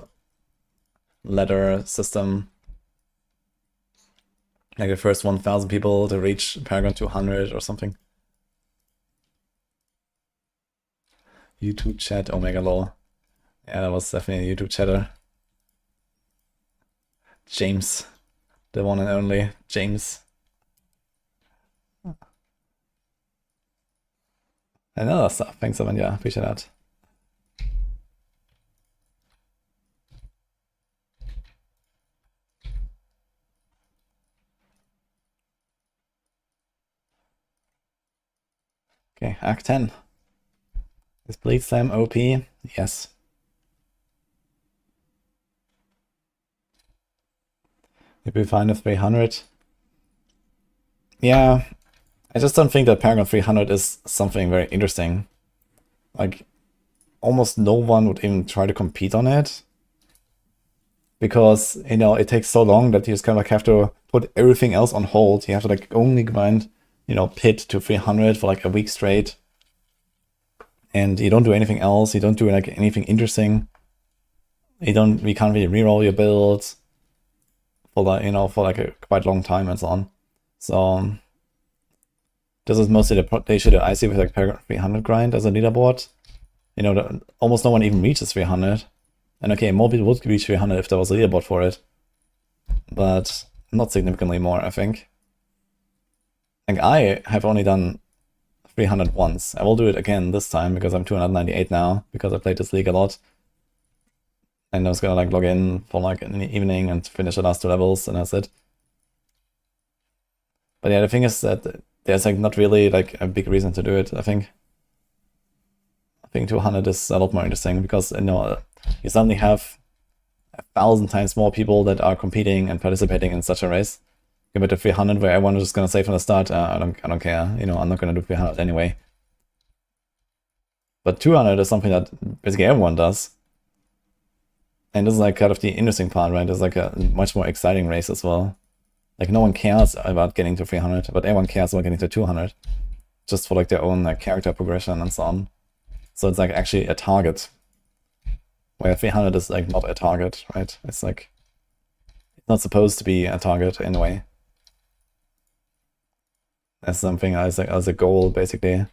ladder system. Like the first 1,000 people to reach Paragon 200 or something. YouTube chat, Omega lol. Yeah, that was definitely a YouTube chatter. James. The one and only James. And other stuff. Thanks, Evan. Yeah, appreciate that. Okay, Act 10. Is Bleed Slam OP? Yes. If we find a 300. Yeah, I just don't think that Paragon 300 is something very interesting. Like, almost no one would even try to compete on it. Because, it takes so long that you just kind of like have to put everything else on hold. You have to like only grind, pit to 300 for like a week straight. And you don't do anything else. You don't do like anything interesting. We can't really reroll your builds for like, for like a quite long time and so on. So this is mostly the issue that I see with like Paragon 300 grind as a leaderboard. Almost no one even reaches 300. And okay, more people would reach 300 if there was a leaderboard for it. But not significantly more, I think. Like, I have only done 300 once. I will do it again this time because I'm 298 now, because I played this league a lot. And I was gonna like log in for like in the evening and finish the last 2 levels, and that's it. But yeah, the thing is that there's like not really like a big reason to do it, I think. I think 200 is a lot more interesting because, you suddenly have 1,000 times more people that are competing and participating in such a race compared to 300, where everyone is just gonna say from the start, I don't care, I'm not gonna do 300 anyway. But 200 is something that basically everyone does. And this is like kind of the interesting part, right? It's like a much more exciting race as well. Like, no one cares about getting to 300, but everyone cares about getting to 200. Just for like their own like character progression and so on. So it's like actually a target. Where 300 is like not a target, right? It's like, not supposed to be a target in a way. That's something as a goal, basically.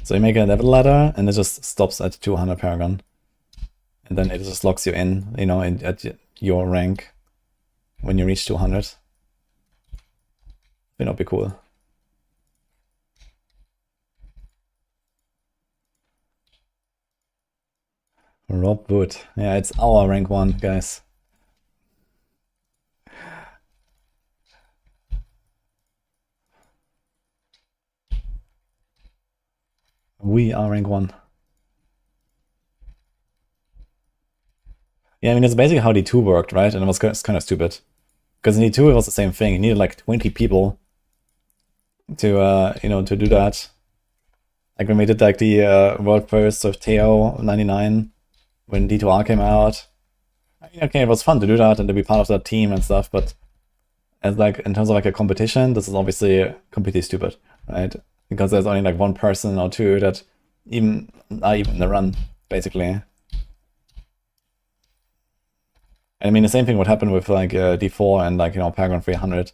So you make a level ladder, and it just stops at 200 Paragon. And then it just locks you in, you know, at your rank when you reach 200. That'd be cool. Rob Wood. Yeah, it's our rank 1, guys. We are rank 1. Yeah, I mean, it's basically how D2 worked, right? And it was kind of stupid. Because in D2 it was the same thing. You needed like 20 people to, you know, to do that. Like when we did like the world first of Teo 99, when D2R came out. I mean, okay, it was fun to do that and to be part of that team and stuff, but as like in terms of like a competition, this is obviously completely stupid, right? Because there's only like one person or two that are even in the run, basically. And I mean, the same thing would happen with like D4 and like, you know, Paragon 300,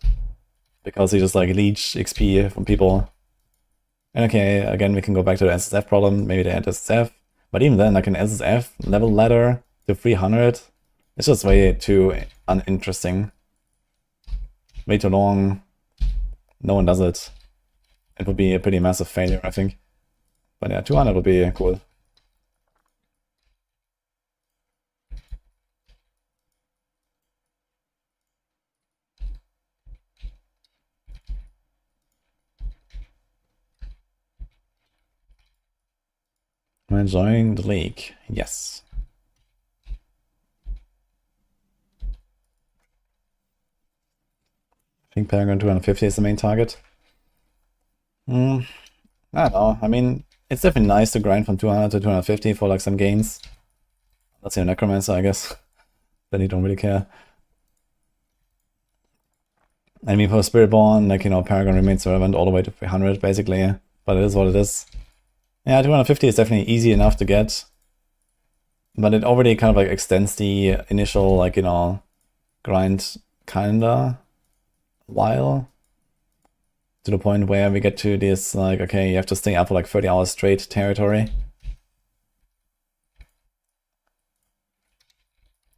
because you just like leech XP from people. And okay, again, we can go back to the SSF problem. Maybe they had SSF, but even then, like an SSF level ladder to 300, it's just way too uninteresting. Way too long. No one does it. It would be a pretty massive failure, I think. But yeah, 200 would be cool. I'm enjoying the league. Yes. I think Paragon 250 is the main target. I don't know. I mean, it's definitely nice to grind from 200 to 250 for like some games. That's your Necromancer, I guess. Then you don't really care. I mean, for Spiritborn, like, you know, Paragon remains relevant all the way to 300, basically. But it is what it is. Yeah, 250 is definitely easy enough to get. But it already kind of like extends the initial, like, you know, grind kinda while. To the point where we get to this, like, okay, you have to stay up for like 30 hours straight territory.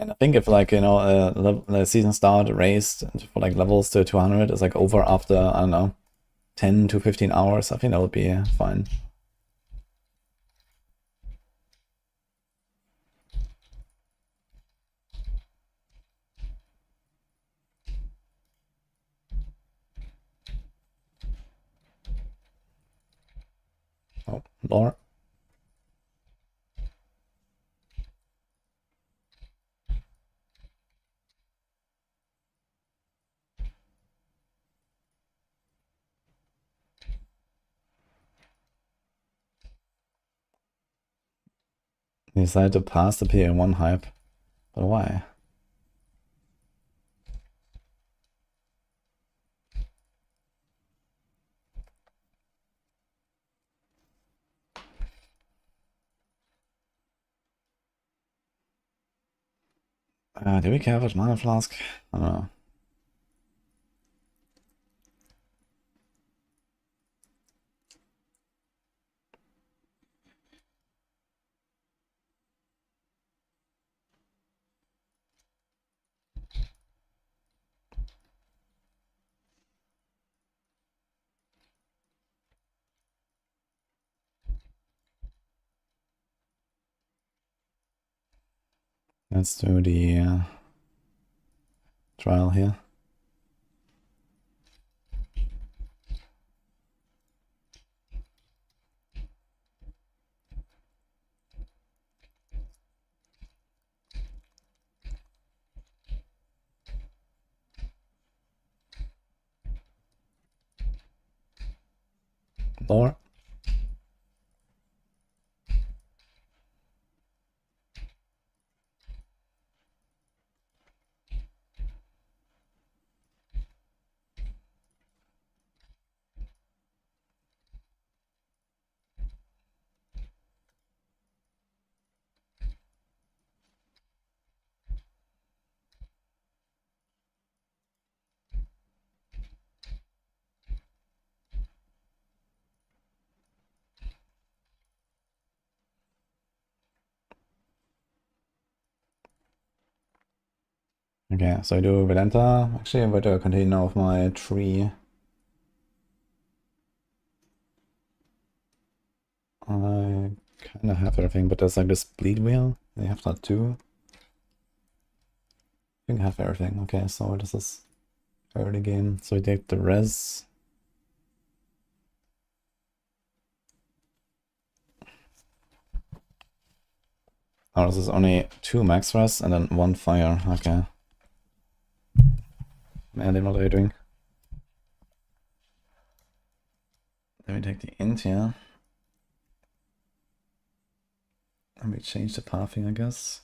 And I think if like, you know, the season start raised for like levels to 200 is like over after, I don't know, 10 to 15 hours, I think that would be fine. Oh, lore. You decided to pass the PA1 hype, but why? Do we care about Mana Flask? I don't know. Let's do the trial here. Lore. Okay, so I do Vedanta. Actually, I'm going to continue now with my tree. I kind of have everything, but there's like this bleed wheel. They have that too. I think I have everything. Okay, so this is early game. So we take the res. Oh, this is only 2 max res and then 1 fire. Okay. Man, what are you doing? Then we take the int here. And we change the pathing, I guess.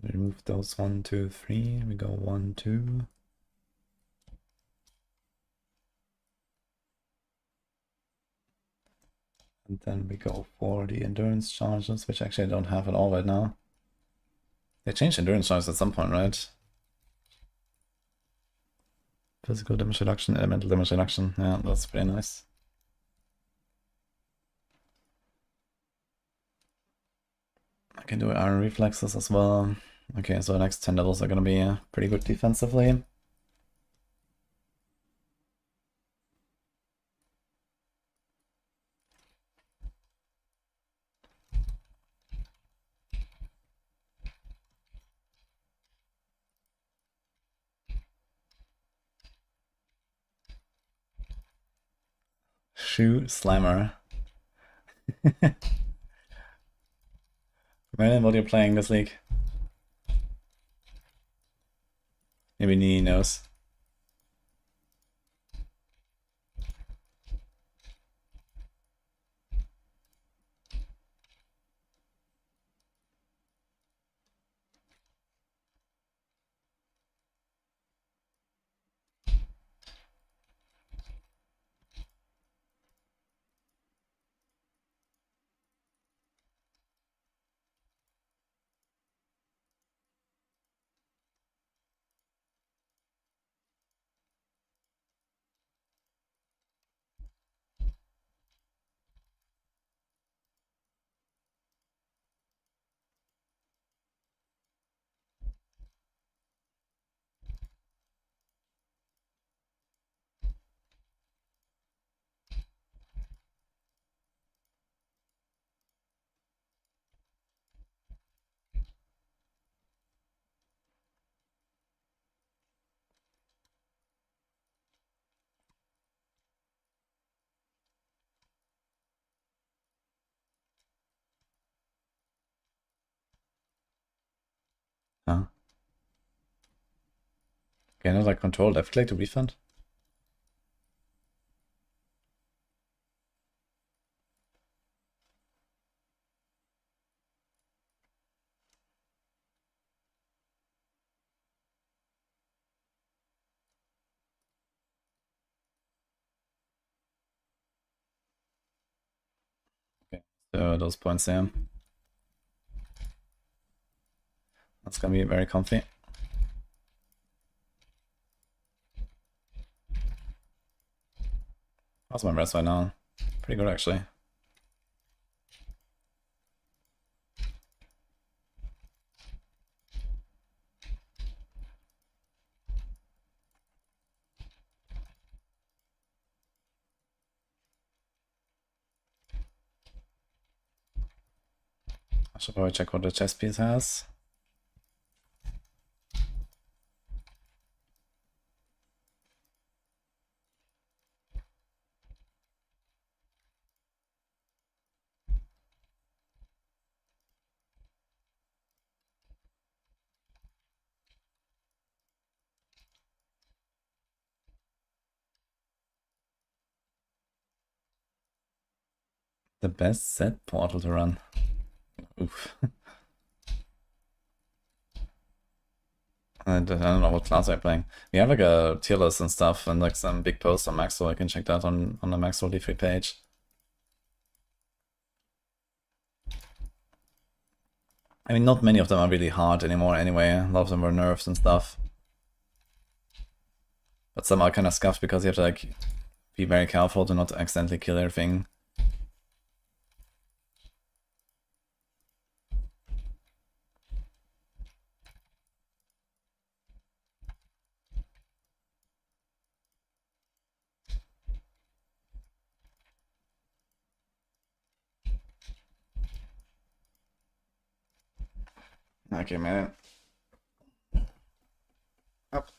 We remove those 1, 2, 3. We go 1, 2. And then we go for the endurance charges, which actually I don't have at all right now. They changed endurance charges at some point, right? Physical damage reduction, elemental damage reduction. Yeah, that's pretty nice. I can do iron reflexes as well. Okay, so the next 10 levels are gonna be pretty good defensively. Shoe Slammer. Man, what are you playing this league? Maybe Nini knows. Huh? Can I like control left click to refund? Okay, so those points there. That's gonna be very comfy. How's my rest right now? Pretty good actually. I should probably check what the chess piece has. The best set portal to run. Oof. I don't know what class I'm playing. We have like a tier list and stuff and like some big posts on Maxwell. I can check that on the Maxwell D3 page. I mean, not many of them are really hard anymore anyway. A lot of them were nerfs and stuff. But some are kind of scuffed because you have to like be very careful to not accidentally kill everything. Okay, man. Up.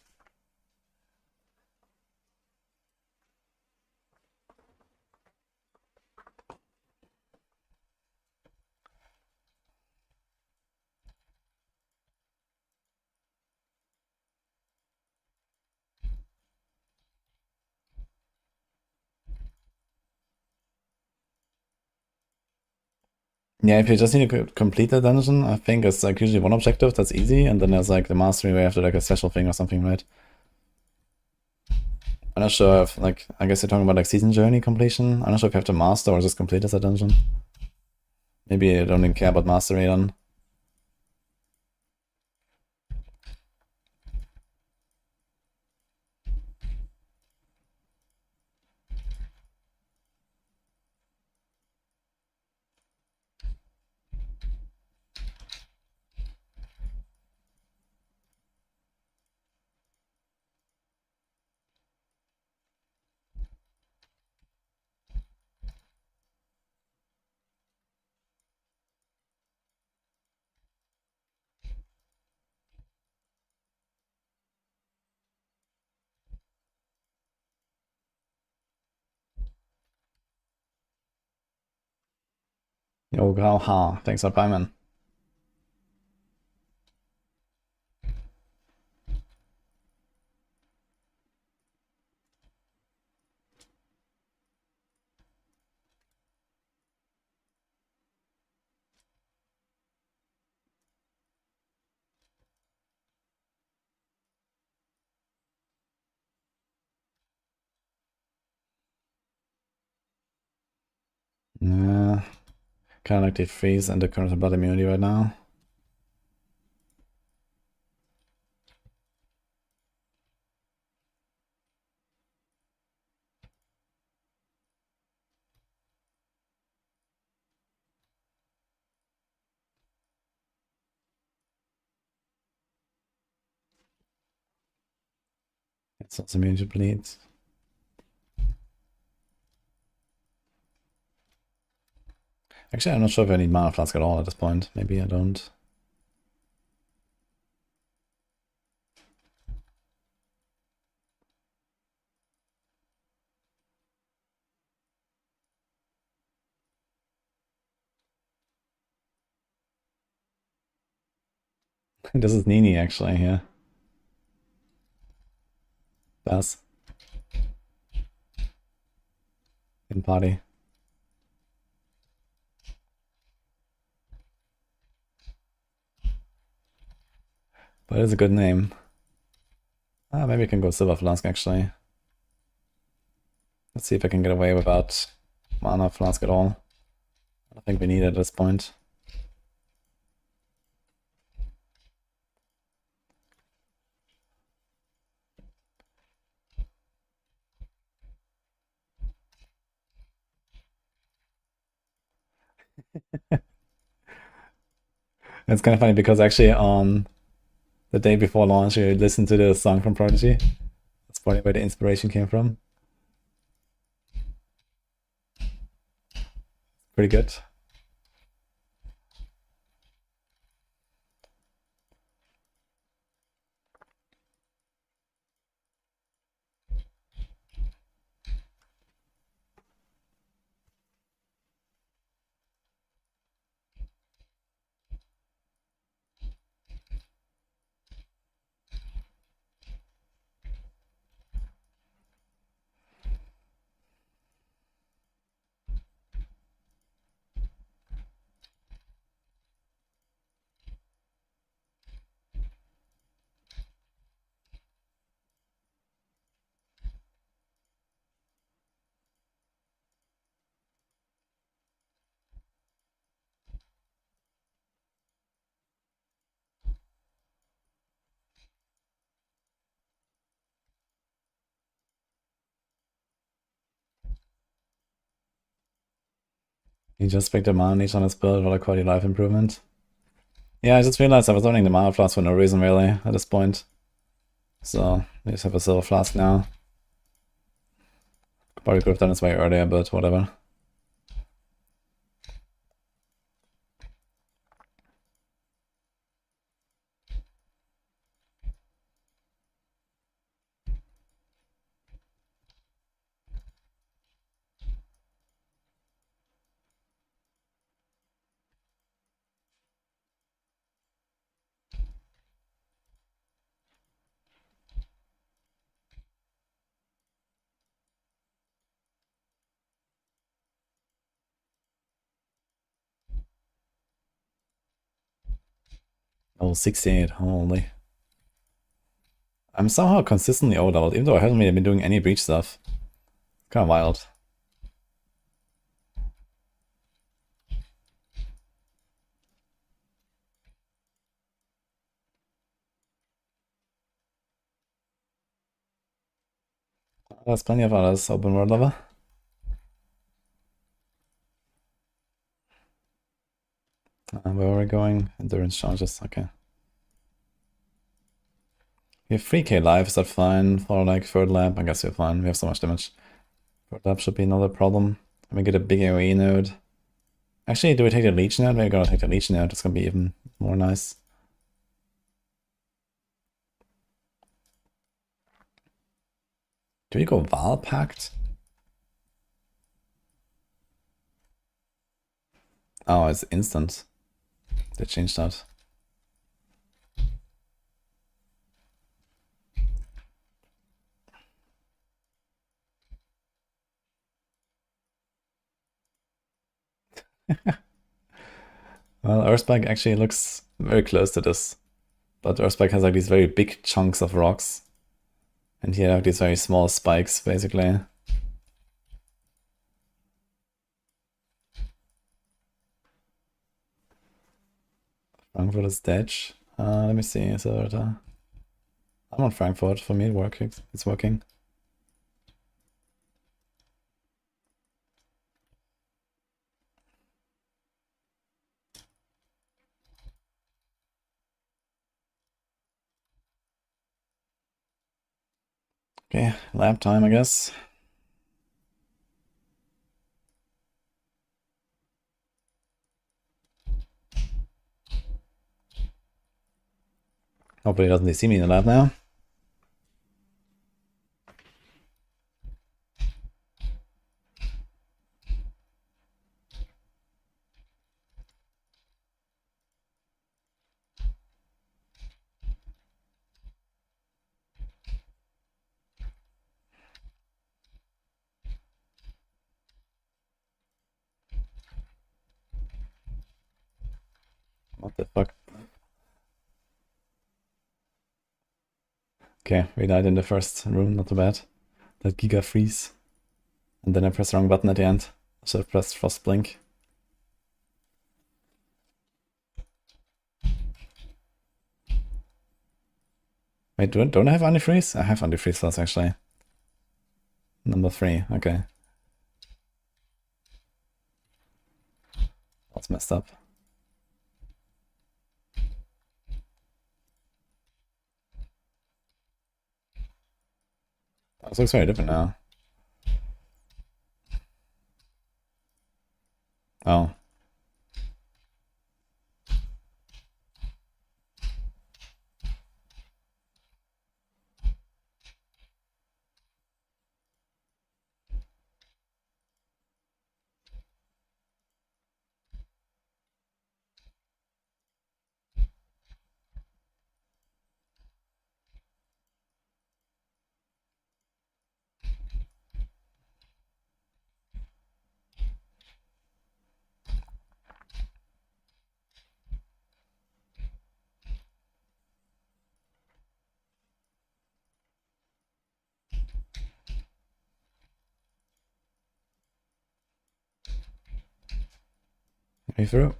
Yeah, if you just need to complete the dungeon, I think it's like usually one objective that's easy, and then there's like the mastery where you have to like a special thing or something, right? I'm not sure if, like, I guess you're talking about like season journey completion. I'm not sure if you have to master or just complete as a dungeon. Maybe you don't even care about mastery then. Yo, Grau Ha. Thanks for Payman. Yeah. Kind of like the freeze and the current blood immunity right now. It's also immune to bleed. Actually, I'm not sure if I need mana flask at all at this point. Maybe I don't. This is Nini actually here. Bass. In party. But it's a good name. Ah, maybe I can go Silver Flask actually. Let's see if I can get away without mana flask at all. I don't think we need it at this point. It's kind of funny because actually on the day before launch, we listened to the song from Prodigy. That's probably where the inspiration came from. Pretty good. He just picked a mana niche on his build for a quality life improvement. Yeah, I just realized I was running the mana flask for no reason really at this point. So we just have a silver flask now. Probably could have done this way earlier, but whatever. Oh, 68, holy. I'm somehow consistently overleveled, even though I haven't really been doing any breach stuff. Kind of wild. There's plenty of others open world level. Where are we going? Endurance charges, okay. We have 3k life, is that fine? For like third lap, I guess we're fine. We have so much damage. Third lap should be another problem. Let me get a big AoE node. Actually, do we take the leech node? Maybe we're gonna take the leech node, it's gonna be even more nice. Do we go Val Pact? Oh, it's instant. They changed that. Well, Earthspike actually looks very close to this. But Earthspike has like these very big chunks of rocks. And here have these very small spikes, basically. Frankfurt is dead. Let me see. So I'm on Frankfurt. For me, it's working. Okay, lap time, I guess. Hopefully, doesn't he see me in the lab now? What the fuck? Okay, we died in the first room, not too bad. That Giga freeze. And then I pressed the wrong button at the end. I should have pressed Frost Blink. Wait, don't I have antifreeze? I have antifreeze plus actually. Number 3, okay. That's messed up. This looks very different now. Oh. Are through?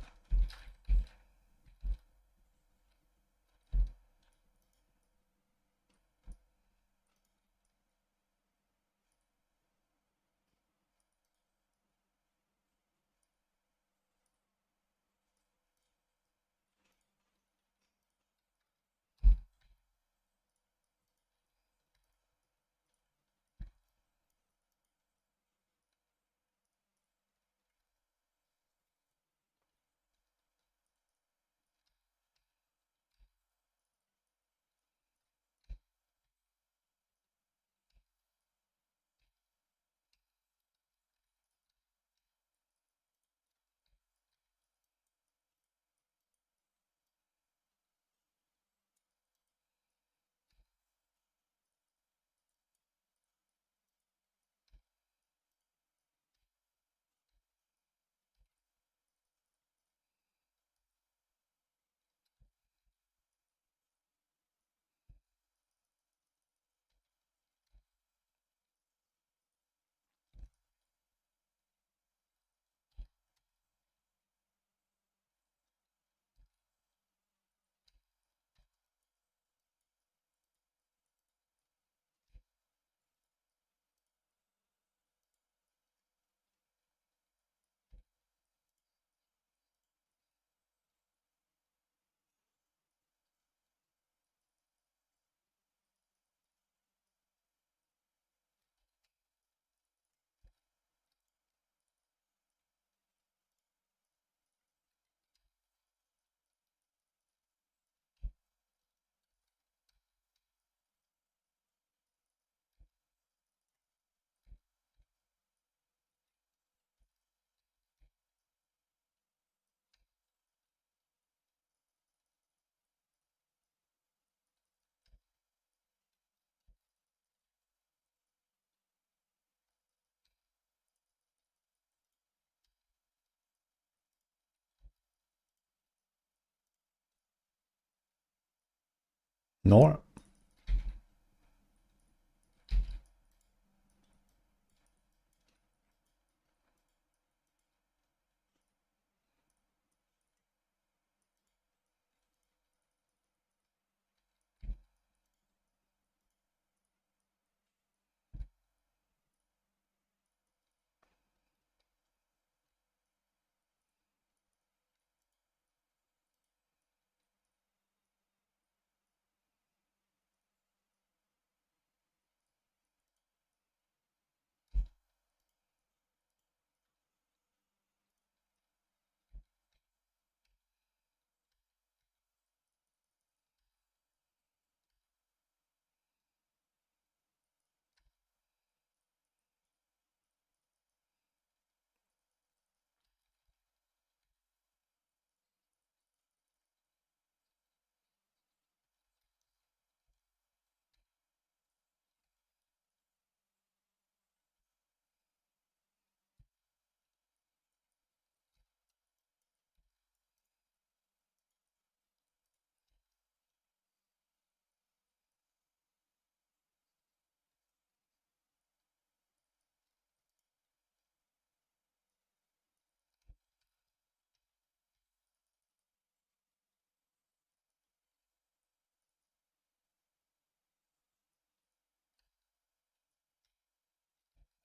Nor.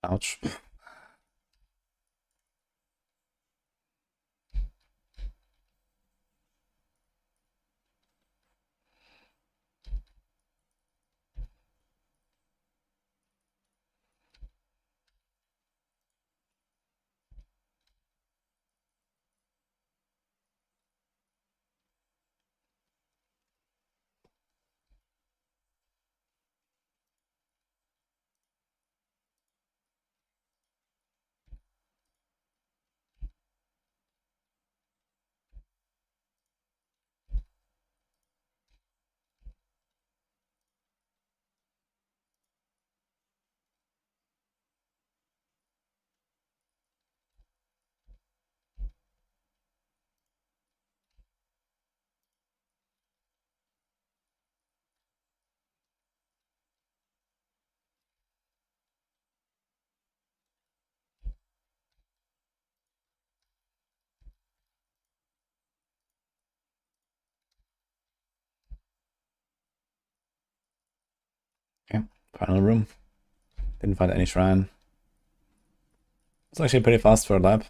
Ouch. Okay, final room. Didn't find any shrine. It's actually pretty fast for a lab.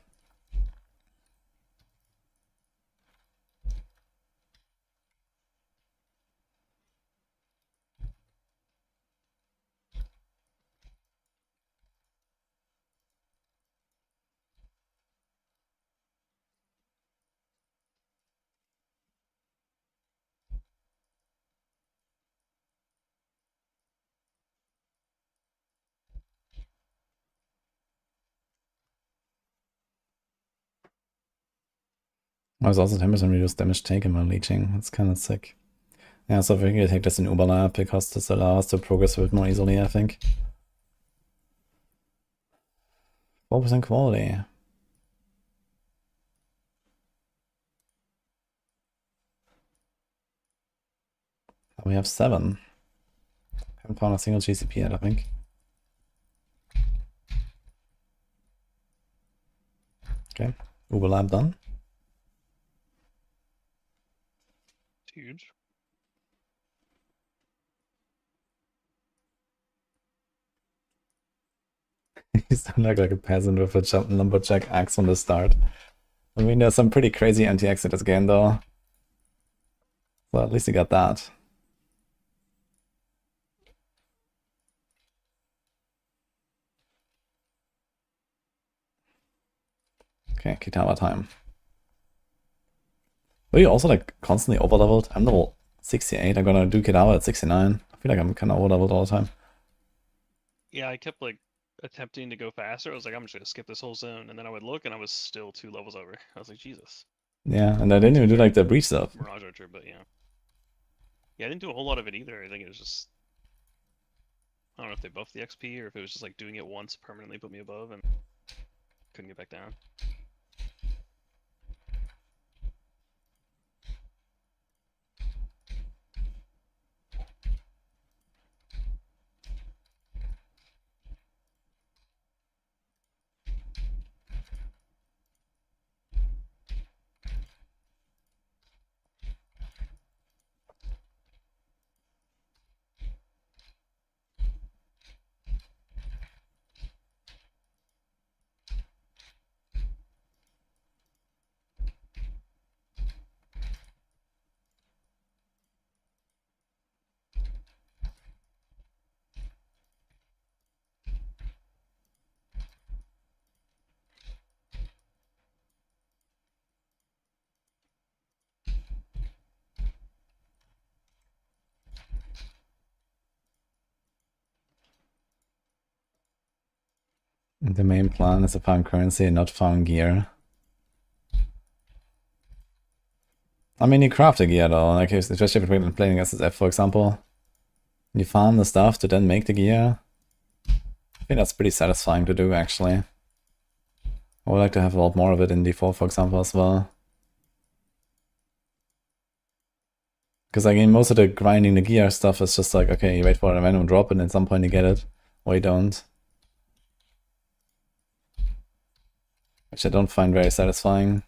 I was also 10% reduced damage taken while leeching. That's kind of sick. Yeah, so I think I take this in Uberlab because this allows us to progress a bit more easily, I think. 4% quality. We have 7. Haven't found a single GCP yet, I think. Okay, Uberlab done. Huge. He's done like a peasant with a lumberjack axe on the start. I mean, there's some pretty crazy anti-axe in this game, though. So at least he got that. Okay, Kitava time. Were you also like constantly overleveled? I'm level 68. I'm gonna do Kitava at 69. I feel like I'm kind of overleveled all the time. Yeah, I kept like attempting to go faster. I was like, I'm just gonna skip this whole zone, and then I would look, and I was still 2 levels over. I was like, Jesus. Yeah, and I didn't even do like the breach stuff. Mirage Archer, but yeah. Yeah, I didn't do a whole lot of it either. I think it was just, I don't know if they buffed the XP or if it was just like doing it once permanently put me above and couldn't get back down. The main plan is to farm currency and not farm gear. I mean, you craft a gear though, like especially if you're playing against this F, for example. You farm the stuff to then make the gear. I think that's pretty satisfying to do, actually. I would like to have a lot more of it in D4, for example, as well. Because like in most of the grinding the gear stuff is just like, okay, you wait for a random drop and at some point you get it, or you don't. Which I don't find very satisfying.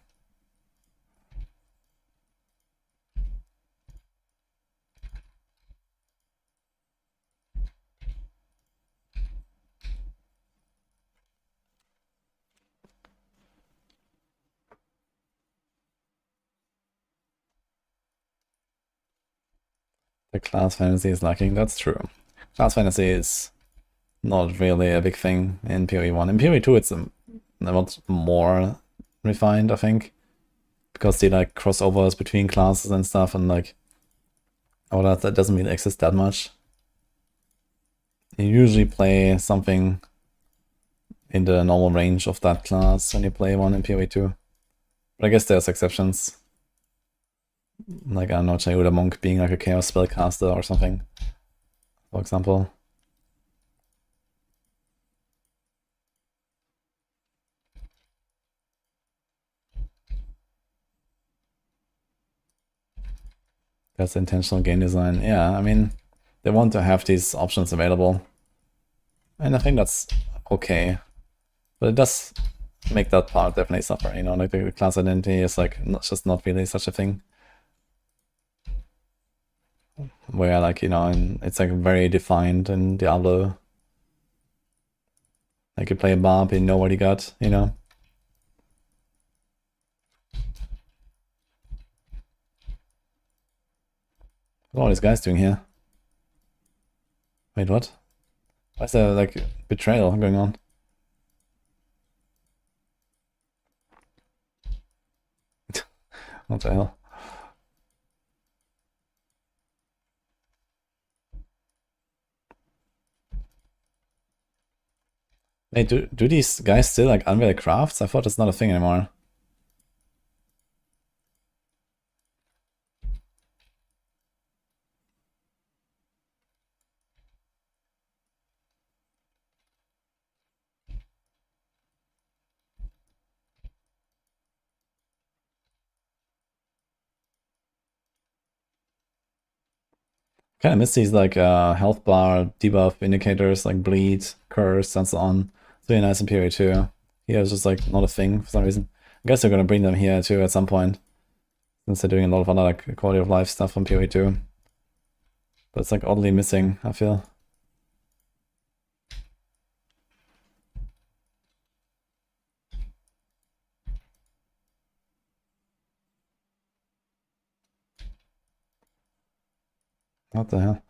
The class fantasy is lacking, that's true. Class fantasy is not really a big thing in PoE1. In PoE2 it's a lot more refined, I think. Because they like crossovers between classes and stuff, and like all that doesn't really exist that much. You usually play something in the normal range of that class when you play one in PoE2. But I guess there's exceptions. Like, I don't know, Chayuda Monk being like a Chaos Spellcaster or something, for example. That's intentional game design. Yeah, I mean, they want to have these options available. And I think that's okay. But it does make that part definitely suffer, you know, like the class identity is like just not really such a thing. Where like, you know, it's like very defined in Diablo. Like you play a Barb, you know what you got, you know? What are all these guys doing here? Wait, what? Why is there like betrayal going on? What the hell? Hey, do these guys still like unveil crafts? I thought it's not a thing anymore. Kind of miss these like health bar debuff indicators like bleed, curse, and so on. It's really nice in PoE too. Here it's just like not a thing for some reason. I guess they're gonna bring them here too at some point, since they're doing a lot of other like quality of life stuff on PoE too. But it's like oddly missing, I feel. What the hell?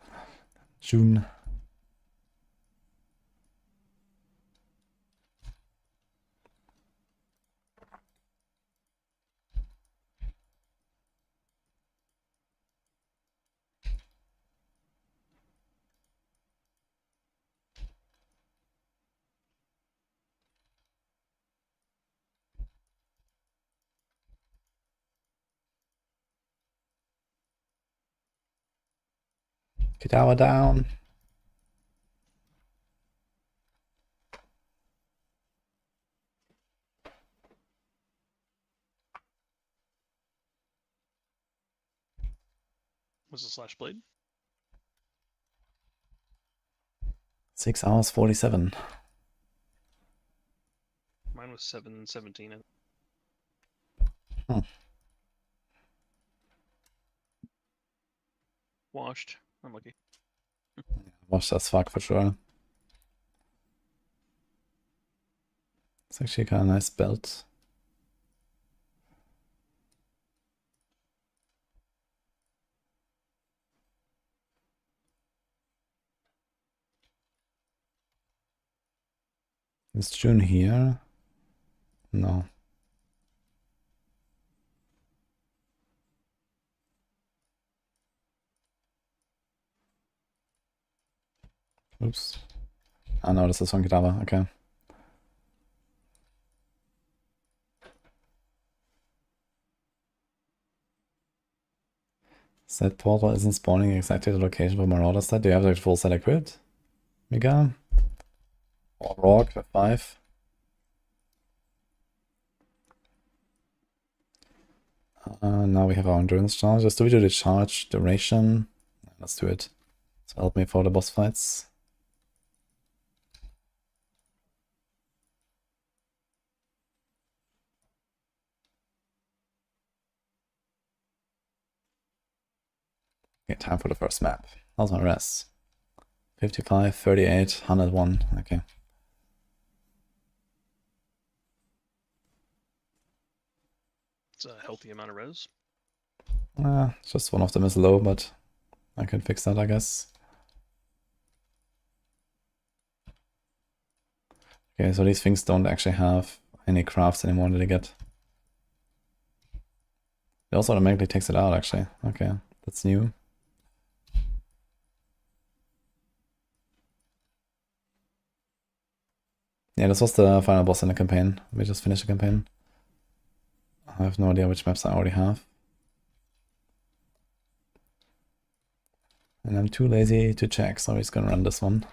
June. Kitawa down. Was it slash blade? 6 hours 47. Mine was 7:17. Hmm. Washed. Unlucky. Washed as fuck for sure. It's actually kind of nice belt. Is June here? No. Oops. Ah no, this is von Kitawa, okay. Set portal isn't spawning exactly the location for Marauder set. Do you have the full set equipped? Mega? Or Rock for 5? Now we have our endurance charges. Do we do the charge duration? Let's do it. So help me for the boss fights. Okay, time for the first map. How's my rest? 55, 38, 101. Okay. It's a healthy amount of res. Just one of them is low, but I can fix that, I guess. Okay, so these things don't actually have any crafts anymore that they get. It also automatically takes it out, actually. Okay, that's new. Yeah, this was the final boss in the campaign. We just finished the campaign. I have no idea which maps I already have. And I'm too lazy to check, so I'm just gonna run this one.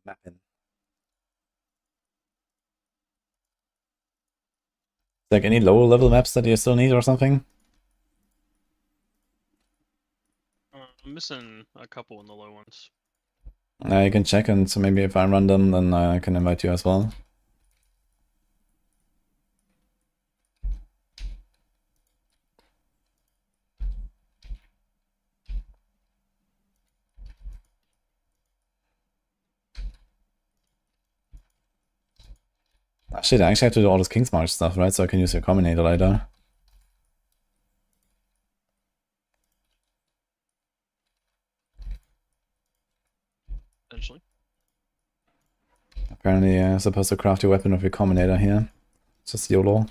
Mapping. Like any lower level maps that you still need or something? I'm missing a couple in the low ones. You can check, and so maybe if I run them, then I can invite you as well. Shit, I actually have to do all this King's March stuff, right? So I can use your Combinator later. Potentially. Apparently, I'm supposed to craft your weapon with your Combinator here. Just YOLO.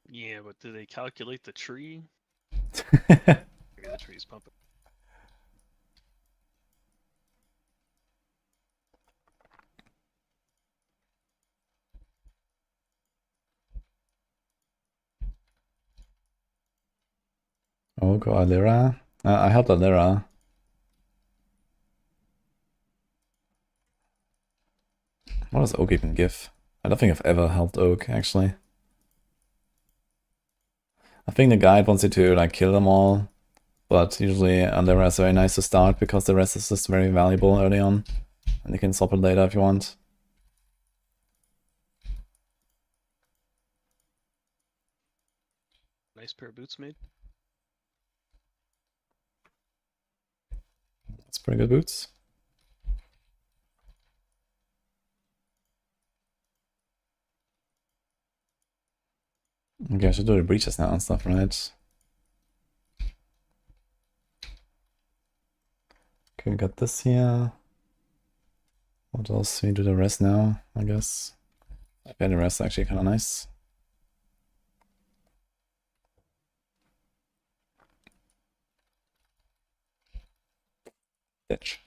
Yeah, but do they calculate the tree? Maybe the tree's pumping. Oh, go Alira. I helped Alira. What does Oak even give? I don't think I've ever helped Oak, actually. I think the guide wants you to like kill them all, but usually Alira is very nice to start because the rest is just very valuable early on. And you can swap it later if you want. Nice pair of boots made. That's pretty good boots. Okay, I should do the breaches now and stuff, right? Okay, we got this here. What else? We do the rest now, I guess. Okay, the rest actually kind of nice. Ditch.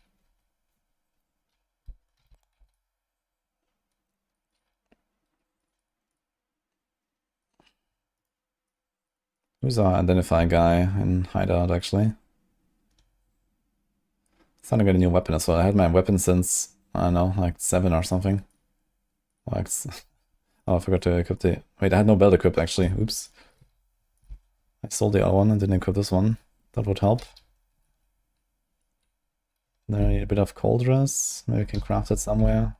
Who's our identify guy in hideout, actually? It's time to get a new weapon as well. I had my weapon since, I don't know, like 7 or something. Like, oh, I forgot to equip the... Wait, I had no belt equipped, actually. Oops. I sold the other one and didn't equip this one. That would help. Then I need a bit of cold dress. Maybe we can craft it somewhere.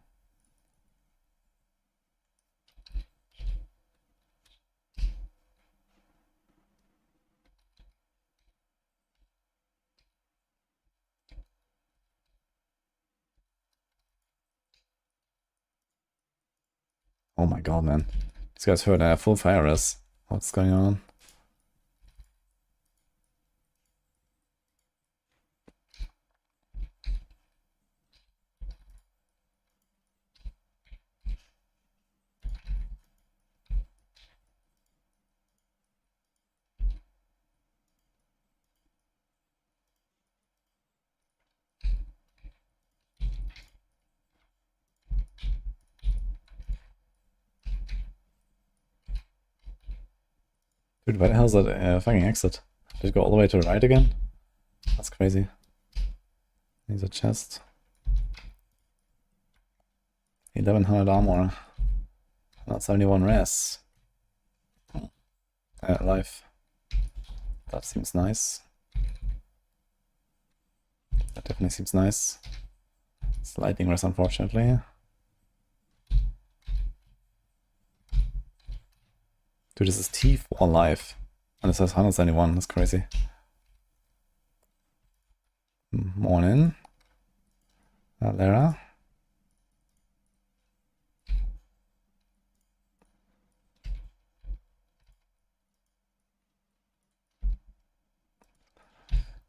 Oh my god, man. These guys heard I have full fire res. What's going on? Dude, why the hell is that fucking exit? Did it go all the way to the right again? That's crazy. Needs a chest. 1100 armor. Not 71 res. Life. That seems nice. That definitely seems nice. It's lightning res, unfortunately. Dude, this is T4 life. And it says 171. That's crazy. Morning. Lara.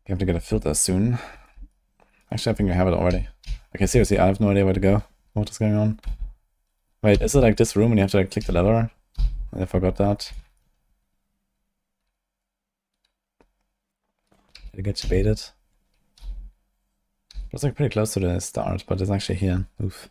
You have to get a filter soon. Actually, I think I have it already. Okay, seriously, I have no idea where to go. What is going on? Wait, is it like this room and you have to like click the lever? I forgot that. Did I get you baited? It was like pretty close to the start, but it's actually here. Oof.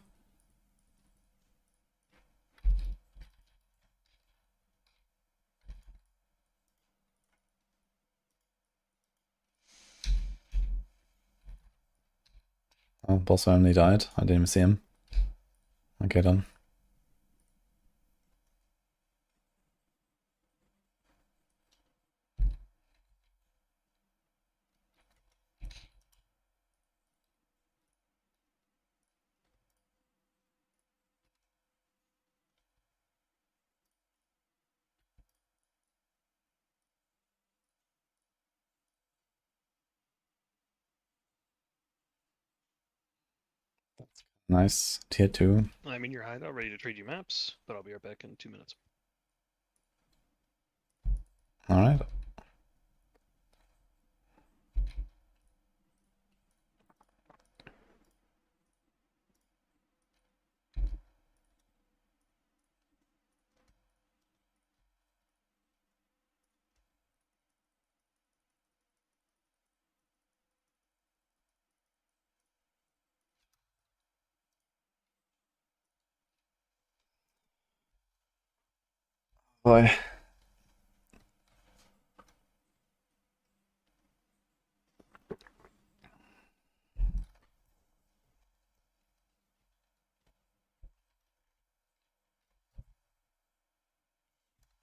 Oh, boss family died. I didn't even see him. Okay, then. Nice. Tier 2. I'm in your hideout, ready to trade you maps, but I'll be right back in 2 minutes. Alright. Boy.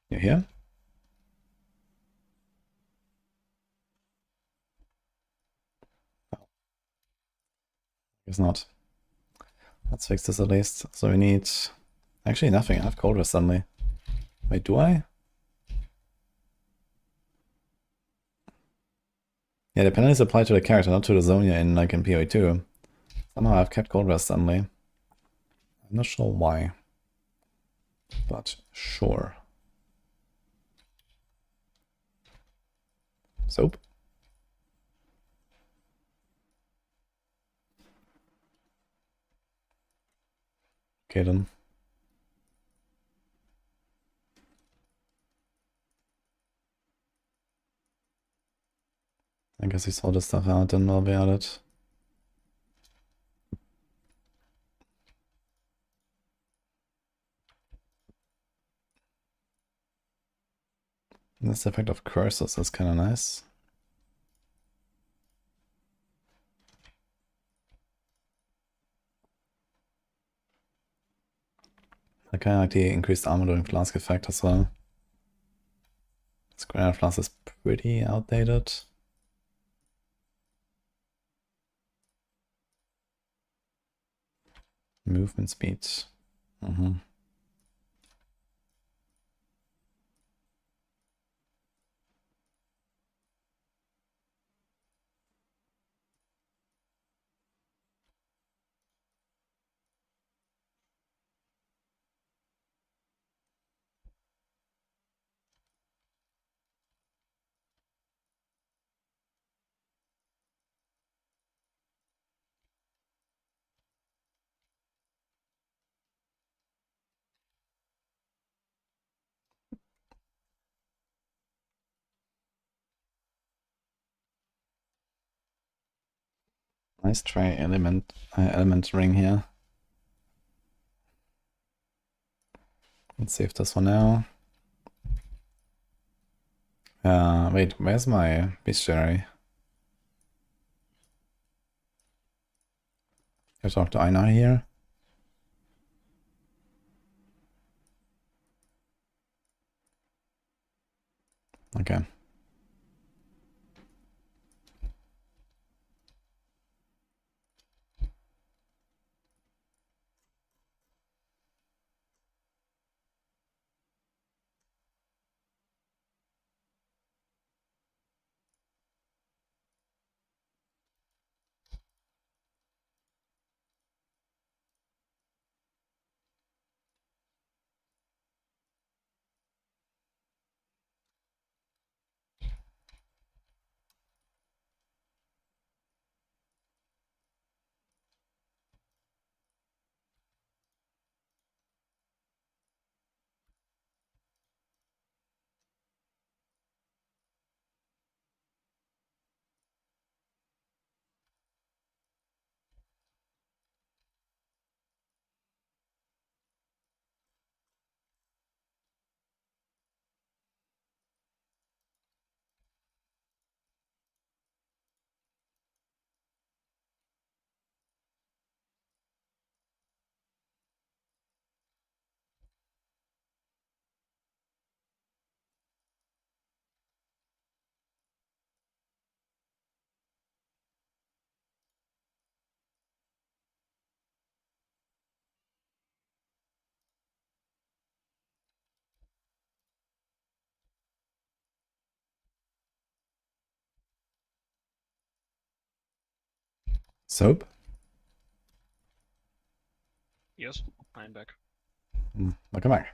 You here? Guess not. Let's fix this at least. So we need... Actually nothing. I have cold rest suddenly. Wait, do I? Yeah, the penalties apply to the character, not to the zone you're in, like in PoE 2. Somehow I've kept cold rest suddenly. I'm not sure why. But sure. Soap. Okay then. I guess he saw this stuff out and while we at it. This effect of curses is kind of nice. I kind of like the increased armor during flask effect as well. Square flask is pretty outdated. Movement speed. Nice try element ring here. Let's save this one now. Wait, where's my bestiary? I talk to Einar here. Okay. Soap? Yes, I am back. Welcome back.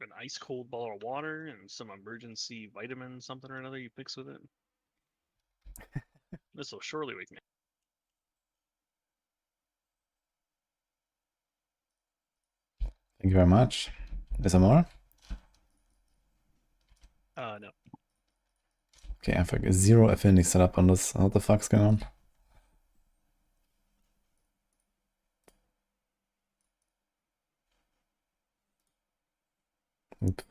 An ice cold bottle of water and some emergency vitamin something or another you mix with it. This will surely wake me. Thank you very much. Is there more? No. Okay, I have like zero affinity set up on this. What the fuck's going on? Oop.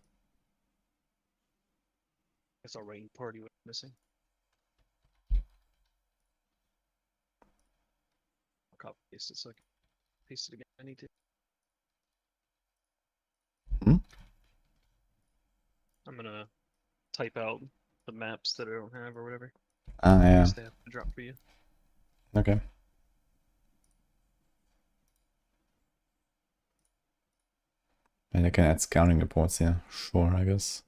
It's our rain party was missing. I'll copy paste it so I can paste it again. I need to. Hmm? I'm gonna type out the maps that I don't have or whatever. Ah, In yeah. case they have to drop for you. Okay. And I can add scouting reports, yeah. Sure, I guess.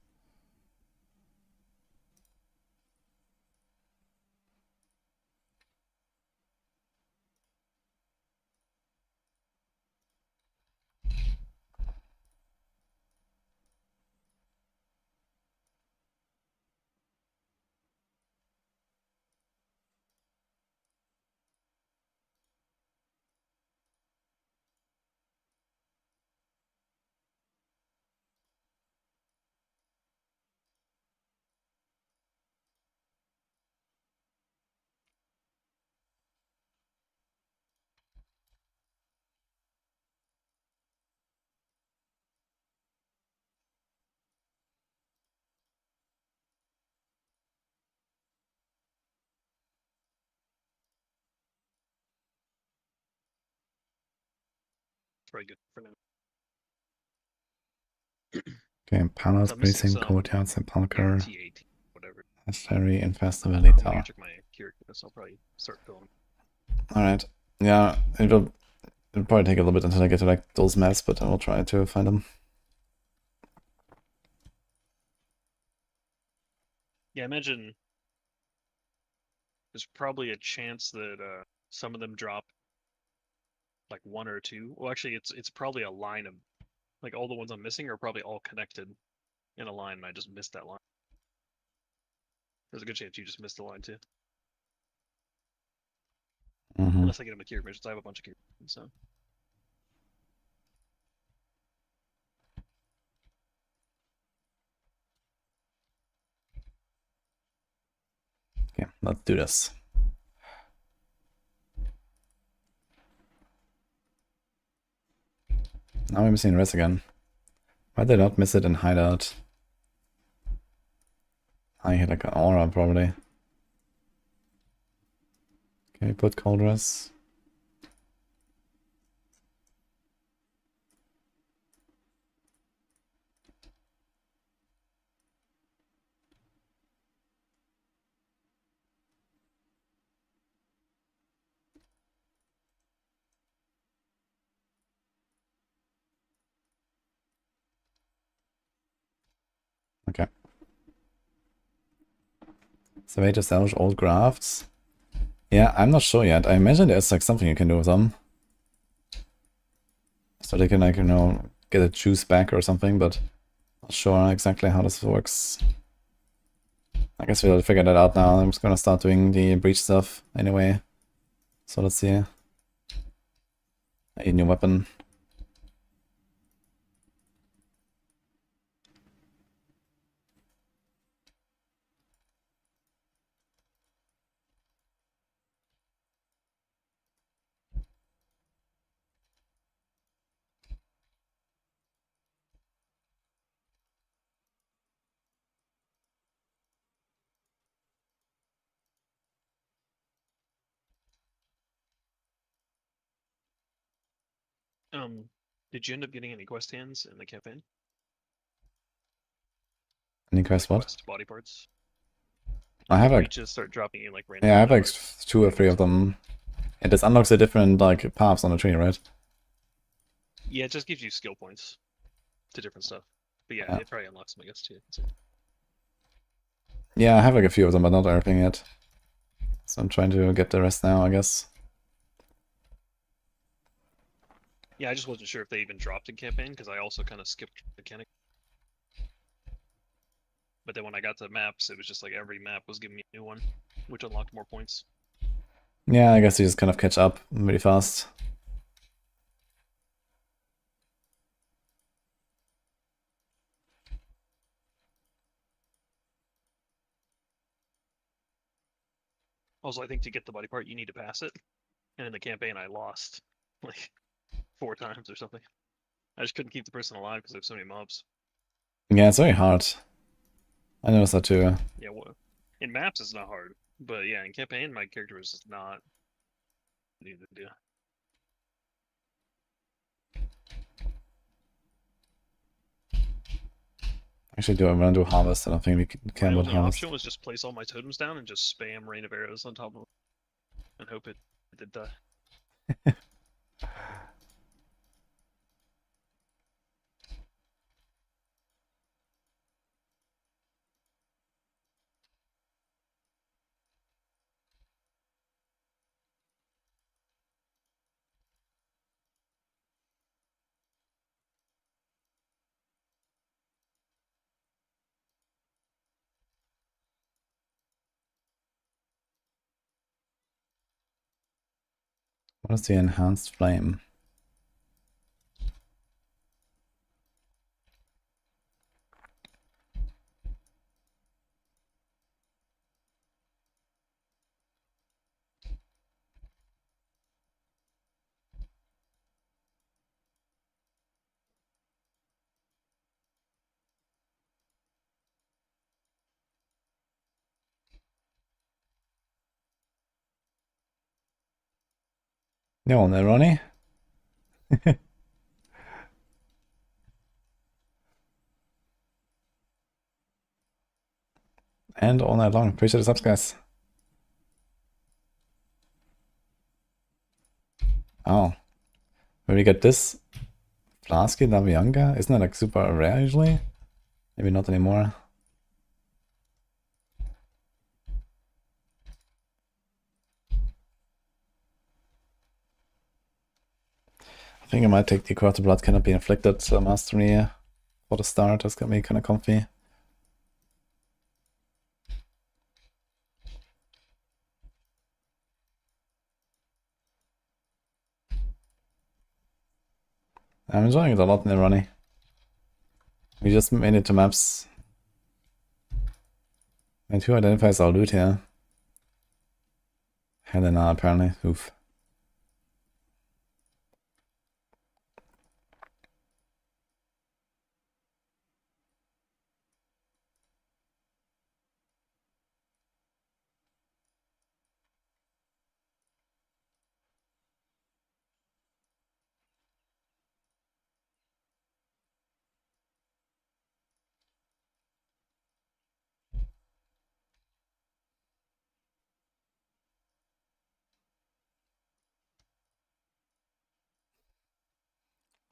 It's probably good for now. Okay, Panos, So I'm missing Precinct, some Courtyard, Sepulcher, T18, whatever. Estuary, Infested I gotta Tower. check my cure, so I'll probably start filling. Alright. Yeah, it'll probably take a little bit until I get to like those maps, but I will try to find them. Yeah, I imagine there's probably a chance that some of them drop like one or two. Well, actually, it's probably a line of like all the ones I'm missing are probably all connected in a line, and I just missed that line. There's a good chance you just missed the line too. Unless I get them with cure missions, I have a bunch of cure missions, so. Okay, let's do this. Now we're missing res again. Why did I not miss it in hideout? I hit like an aura probably. Can we put cold res? Okay. So way to salvage old grafts. Yeah, I'm not sure yet. I imagine there's like something you can do with them. So they can like, you know, get a juice back or something, but not sure exactly how this works. I guess we'll figure that out now. I'm just gonna start doing the breach stuff anyway. So let's see. A new weapon. Did you end up getting any quest hands in the campaign? Any quest Like what? quest body parts? I Like have the like, breaches start dropping you like random yeah, I have body like parts. 2 or 3 of them. And this unlocks the different like paths on the tree, right? Yeah, it just gives you skill points to different stuff. But yeah, Yeah. it probably unlocks them, I guess, too. So, Yeah, I have like a few of them, but not everything yet. So I'm trying to get the rest now, I guess. yeah, I just wasn't sure if they even dropped in campaign because I also kind of skipped mechanic. But then when I got to maps, it was just like every map was giving me a new one, which unlocked more points. Yeah, I guess you just kind of catch up really fast. Also, I think to get the body part, you need to pass it. And in the campaign, I lost like 4 times or something. I just couldn't keep the person alive because there's so many mobs. Yeah, it's very hard. I noticed that too. Yeah, well, in maps it's not hard, but yeah, in campaign my character was just not easy to do. Actually, do I want to do harvest? I don't think we My can about only harvest. option was just place all my totems down and just spam rain of arrows on top of them and hope it did die. What is the enhanced flame? No, no, Ronnie. And all night long. Appreciate the subs, guys. Oh. When we get this Flasky Lavianga, isn't that like super rare usually? Maybe not anymore. I think I might take the Quarter Blood Cannot Be Inflicted mastery for the start. That's gonna be kind of comfy. I'm enjoying it a lot in the running. We just made it to maps. And who identifies our loot here? Helena, apparently. Oof.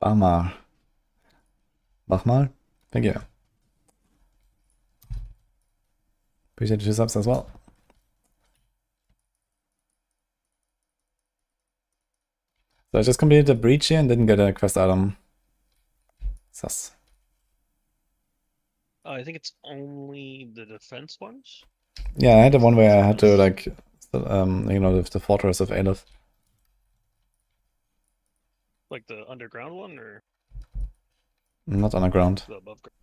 Bachmar. Bachmar? Thank you. Appreciate the 2 subs as well. So I just completed the breach here and didn't get a quest item. Sus. I think it's only the defense ones. Yeah, I had the one where I had to like, you know, the fortress of Aleph. Like the underground one or Not underground. the above ground?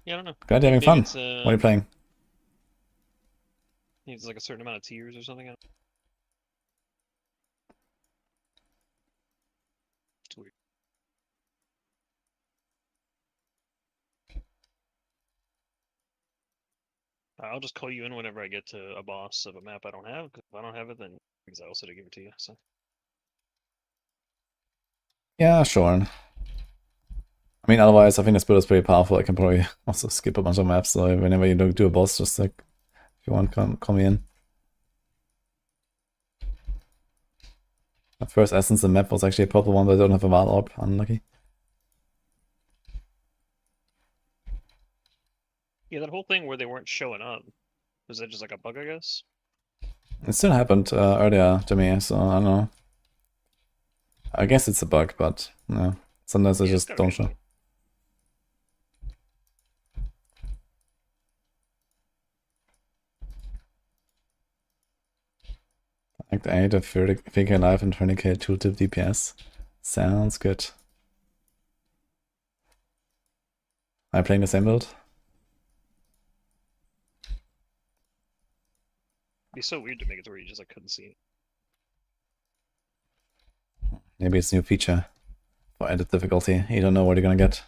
Yeah, I don't know. Glad I you're think having maybe fun. it's What are you playing? it's like a certain amount of tiers or something. It's weird. I'll just call you in whenever I get to a boss of a map I don't have. Cause if I don't have it, then Exile said to give it to you. So Yeah, sure. I mean, otherwise, I think this build is pretty powerful. I can probably also skip a bunch of maps. So whenever you do a boss, just like, if you want, call me in. My first essence in map was actually a purple one, but I don't have a Val Orb. Unlucky. yeah, that whole thing where they weren't showing up, was that just like a bug? I guess. It still happened earlier to me, so I don't know. I guess it's a bug, but no. Sometimes they Yeah, it's just gotta don't be a show. bug. Act 8 of 30k life and 20k tooltip DPS. Sounds good. Am I playing the same build? It'd be so weird to make it to where you just like couldn't see it. Maybe it's a new feature for added difficulty. You don't know what you're gonna get.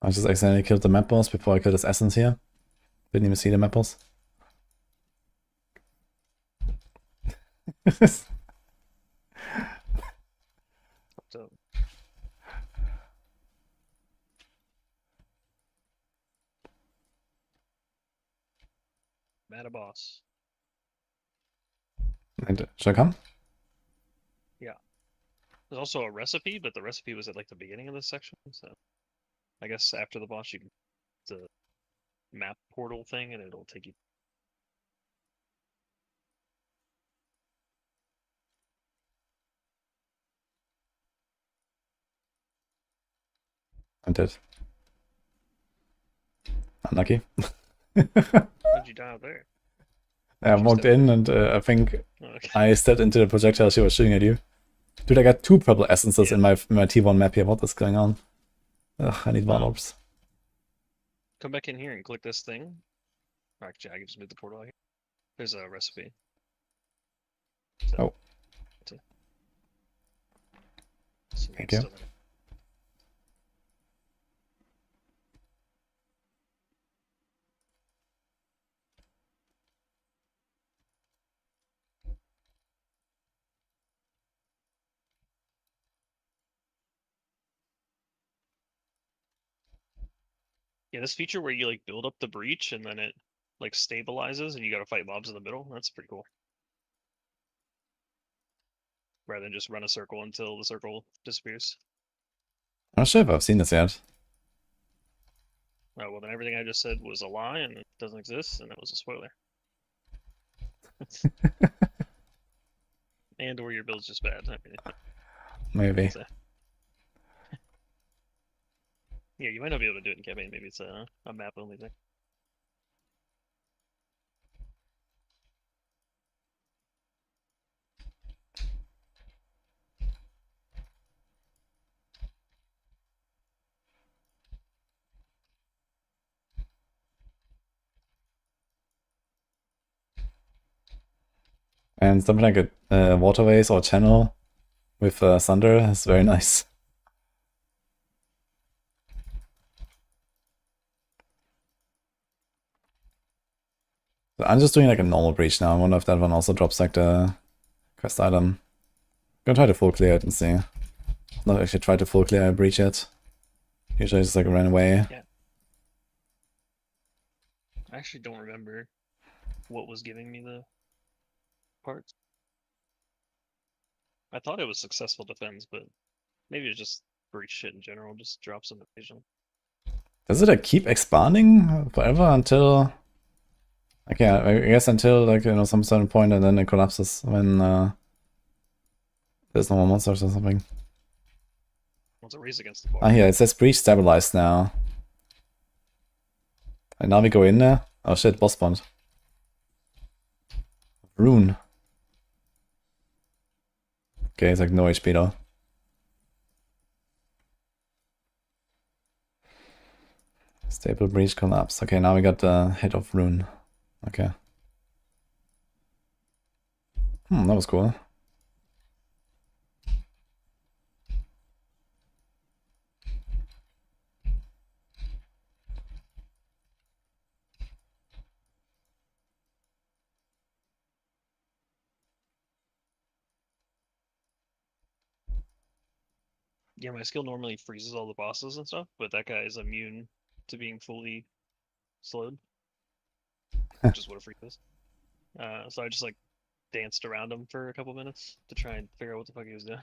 I just accidentally killed the map boss before I killed his essence here. Didn't even see the map boss. So mad a boss. And, should I come? Yeah. There's also a recipe, but the recipe was at like the beginning of this section. So I guess after the boss, you can the map portal thing, and it'll take you. I did. Unlucky. How'd you die out there? I walked in and I think Okay. I stepped into the projectile she was shooting at you. Dude, I got 2 purple essences Yeah. in my T1 map here. What is going on? Ugh, I need Wow. Val Orbs. Come back in here and click this thing. Actually, I can just move the portal out here. There's a recipe. So, Oh. so Thank you. Yeah, this feature where you like build up the breach and then it like stabilizes and you gotta fight mobs in the middle, that's pretty cool. Rather than just run a circle until the circle disappears. I'm not sure if I've seen this yet. Oh, well then everything I just said was a lie and it doesn't exist, and that was a spoiler. And or your build's just bad. I mean, Maybe. yeah, you might not be able to do it in campaign. Maybe it's a map only thing. And something like a waterways or channel with thunder is very nice. So I'm just doing like a normal breach now. I wonder if that one also drops like the quest item. Gonna try to full clear it and see. Not actually try to full clear a breach yet. Usually I just like run away. Yeah. I actually don't remember what was giving me the parts. I thought it was successful defense, but maybe it's just breach shit in general, just drops some evasion. Does it like keep expanding forever until... Like, yeah, I guess until like, you know, some certain point and then it collapses when there's no more monsters or something. What's a race against the bar? Ah, here, it says breach stabilized now. And now we go in there. Oh shit, boss spawned. Rune. Okay, it's like no HP though. Stable breach collapse. Okay, now we got the hit of Rune. Okay. That was cool. Yeah, my skill normally freezes all the bosses and stuff, but that guy is immune to being fully slowed, which is what a freeze is. So I just like danced around him for a couple minutes to try and figure out what the fuck he was doing.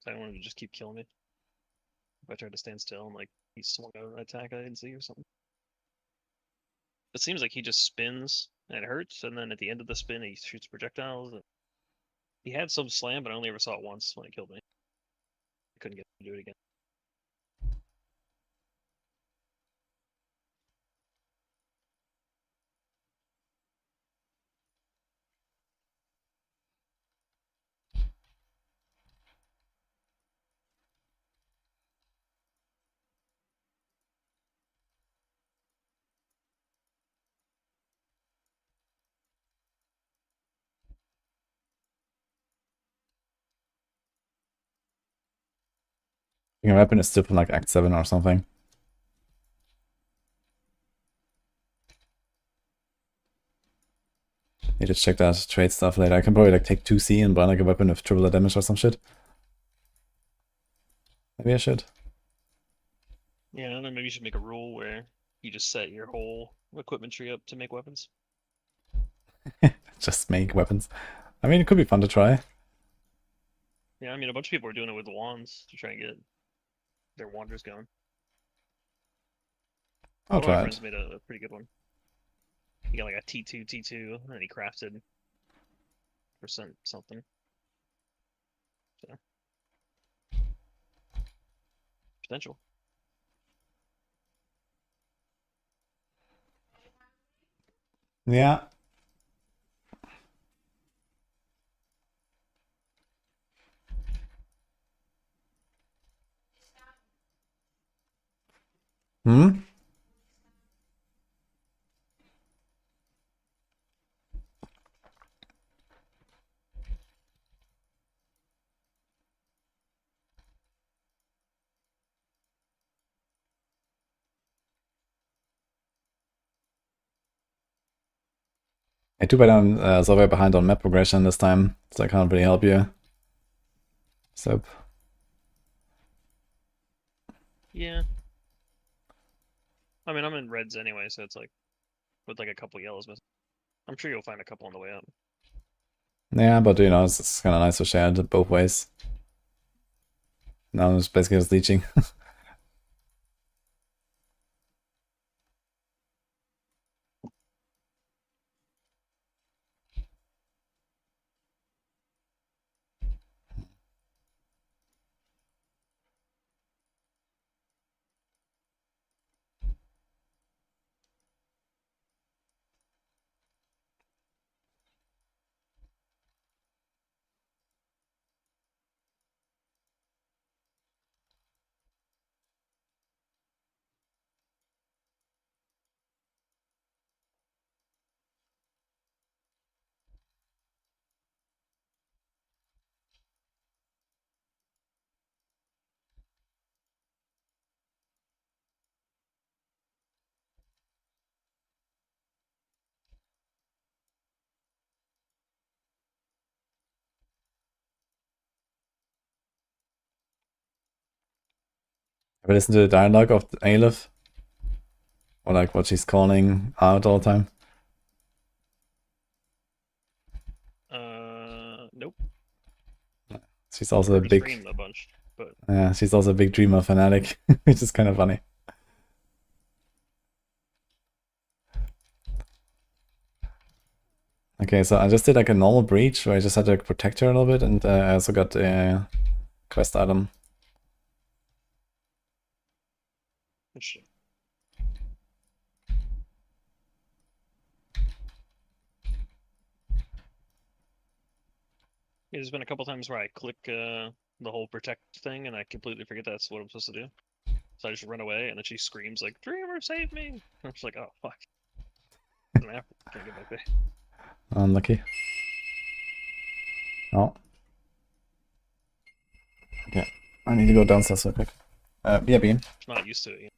I didn't want him to just keep killing me. If I tried to stand still and like he swung out an attack I didn't see or something. It seems like he just spins and it hurts, and then at the end of the spin he shoots projectiles. And he had some slam, but I only ever saw it once when it killed me. I couldn't get him to do it again. Your weapon is still from like Act 7 or something. Need to check that trade stuff later. I can probably like take 2C and buy like a weapon with triple the damage or some shit. Maybe I should. Yeah, and then maybe you should make a rule where you just set your whole equipment tree up to make weapons. Just make weapons. I mean, it could be fun to try. Yeah, I mean, a bunch of people are doing it with wands to try and get their wanders going. I'll One of my try friends it. made a pretty good one. He got like a T2, and he crafted percent something. So, potential. Yeah. Hmm? Hey, too bad I'm so way behind on map progression this time, so I can't really help you. So, Yeah. I mean, I'm in reds anyway, so it's like with like a couple yellows missing. I'm sure you'll find a couple on the way up. yeah, but you know, it's kind of nice to share it both ways. Now it's basically just leeching. Have you listened to the dialogue of Aleph? Or like what she's calling out all the time? Nope. She's also a Heard her big, scream a bunch, but yeah, she's also a big Dreamer fanatic, which is kind of funny. Okay, so I just did like a normal breach where I just had to protect her a little bit, and I also got a quest item. interesting. Yeah, there's been a couple times where I click the whole protect thing and I completely forget that's what I'm supposed to do. So I just run away and then she screams like, "Dreamer, save me!" I'm just like, "Oh fuck!" Can't get back there. Unlucky. Oh. Okay. I need to go downstairs real quick. Yeah, Bean. I'm not used to it.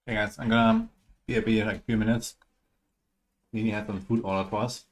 Hey guys, I'm gonna be in like a few minutes. Nini had some food ordered for us.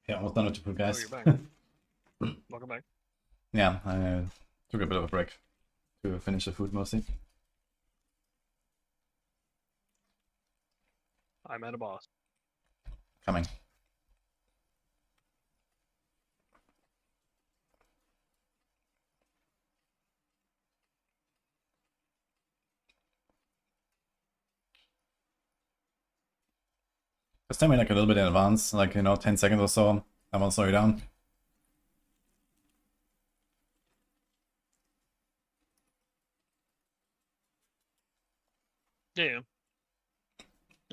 Yeah, almost done with the food, Oh, guys. you're back. Welcome back. Yeah, I took a bit of a break to finish the food mostly. I'm at a boss. Coming. Just tell me like a little bit in advance, like, 10 seconds or so. I won't slow you down. Yeah.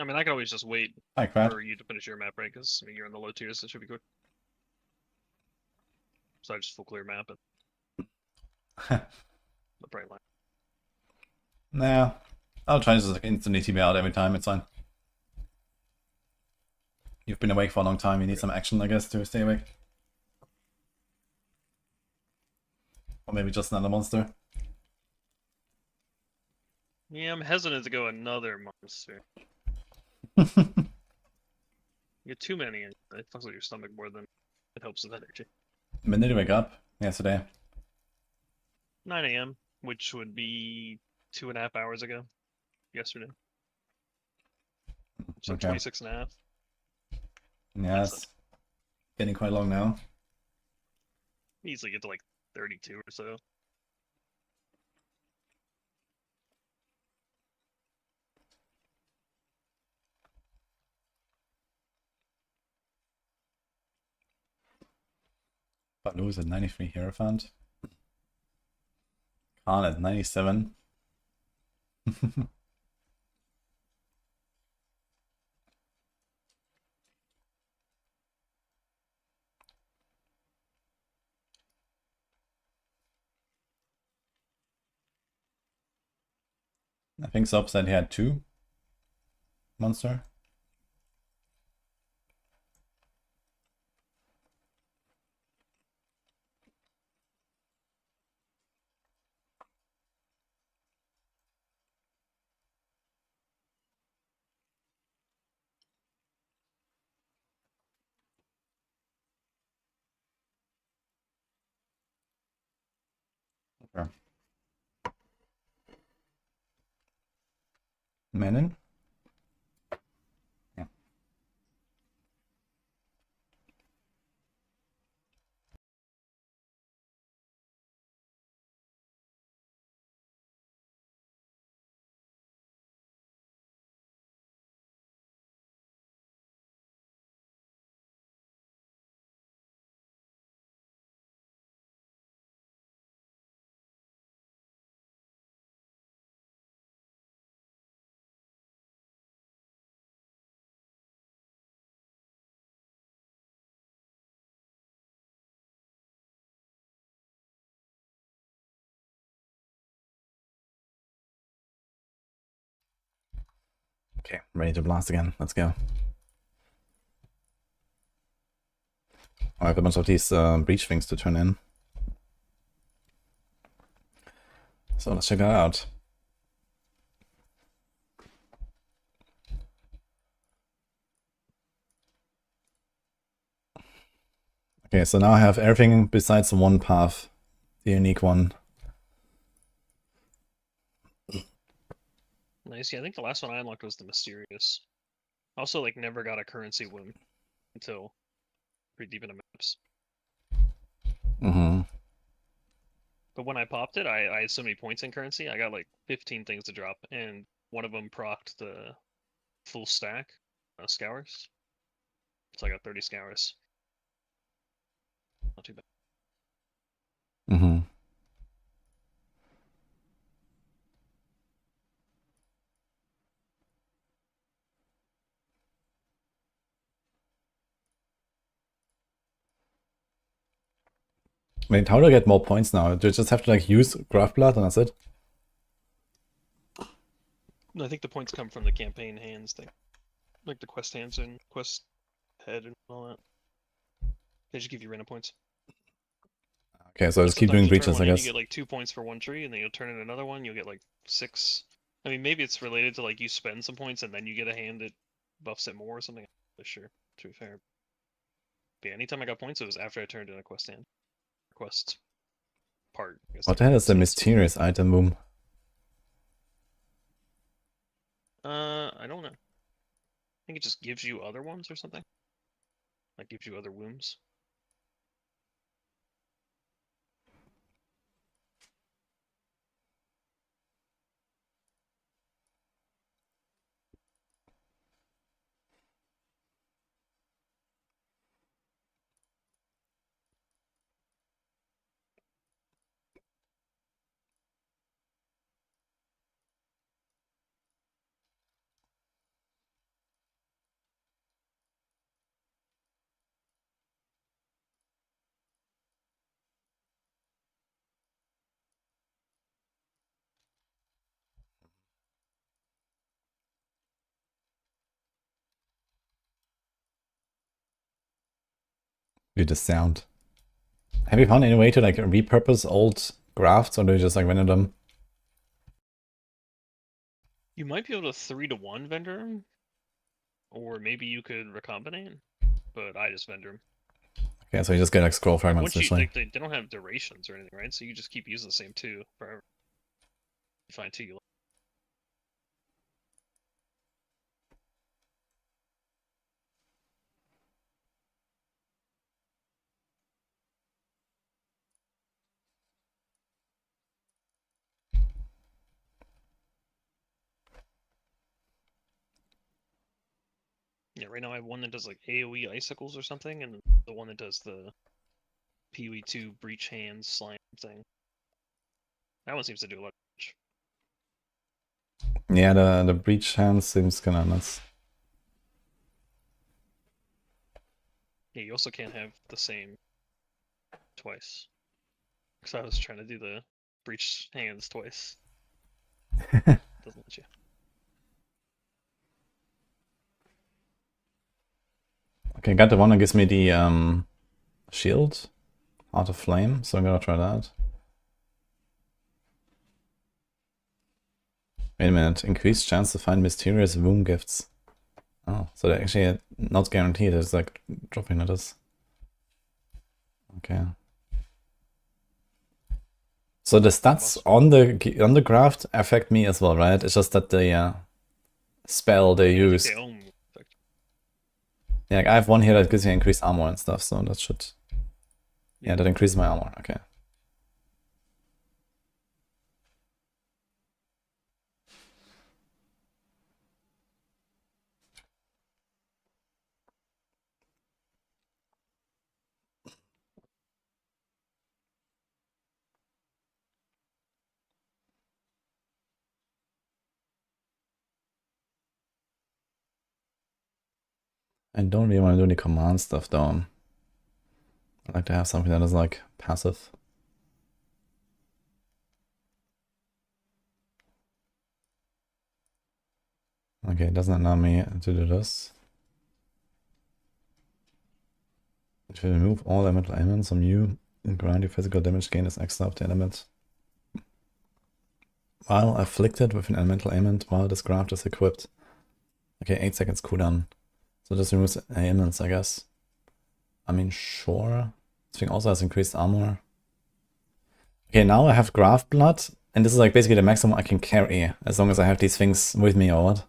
I mean, I can always just wait Hi, Crad. for you to finish your map, right? Because I mean, you're in the low tiers, so it should be quick. So I just full clear map and the bright line. Nah, I'll try to just like instantly TB out every time, it's fine. You've been awake for a long time, you need some action, I guess, to stay awake. Or maybe just another monster. Yeah, I'm hesitant to go another monster. You get too many, and it fucks with your stomach more than it helps with energy. When did you wake up? Yesterday. 9 a.m., which would be 2.5 hours ago. Yesterday. So Okay. 26.5. Yeah, it's getting quite long now. Easily get to like 32 or so. Baloo's at 93 Hierophant. Khan at 97. I think Sob said he had 2 monster. Okay. Menon? Yeah. Okay, ready to blast again. Let's go. I have a bunch of these breach things to turn in. So let's check that out. Okay, so now I have everything besides one path, the unique one. Nice. Yeah, I think the last one I unlocked was the Mysterious. Also, like, never got a currency win until pretty deep into maps. Mm-hmm. But when I popped it, I had so many points in currency. I got like 15 things to drop, and one of them procced the full stack scours. So I got 30 scours. Not too bad. Mm-hmm. Wait, how do I get more points now? Do I just have to like use Graph Blood and that's it? I think the points come from the campaign hands thing. Like the quest hands and quest head and all that. They just give you random points. Okay, so I Like just keep sometimes doing you turn breaches, one I in, you guess. get like 2 points for one tree, and then you'll turn in another one, you'll get like 6. I mean, maybe it's related to like you spend some points and then you get a hand that buffs it more or something. I'm not sure, to be fair. Yeah, anytime I got points, it was after I turned in a quest part. I guess What they the hell call is the it. mysterious item boom? I don't know. I think it just gives you other ones or something. Like gives you other wombs. Dude, the sound. Have you found any way to like repurpose old grafts, or do you just like render them? You might be able to 3-to-1 vendor them, or maybe you could recombinate, but I just vendor them. Okay, so you just get like scroll fragments Once you initially. they don't have durations or anything, right? So you just keep using the same two forever. You find two you like. Yeah, right now I have one that does like AoE icicles or something, and the one that does the PoE2 breach hands slime thing. That one seems to do a lot. Yeah, the breach hand seems kinda nuts. Yeah, you also can't have the same twice. Because I was trying to do the breach hands twice. Doesn't let you. Okay, got the one that gives me the shield, Heart of Flame, so I'm gonna try that. Wait a minute, increased chance to find mysterious womb gifts. Oh, so they're actually not guaranteed, it's like dropping at us. Okay. So the stats on the graft affect me as well, right? It's just that the spell they use. They own effect. Yeah, like I have one here that gives me increased armor and stuff, so that should. Yeah, that increases my armor. Okay. I don't really want to do any command stuff though. I like to have something that is like passive. Okay, it doesn't allow me to do this. If you remove all elemental elements from you, and grant your physical damage gain is extra of the element. While afflicted with an elemental element while this graft is equipped. Okay, 8 seconds cooldown. So this removes elements, I guess. I mean, sure. This thing also has increased armor. Okay, now I have graft blood, and this is like basically the maximum I can carry, as long as I have these things with me or what.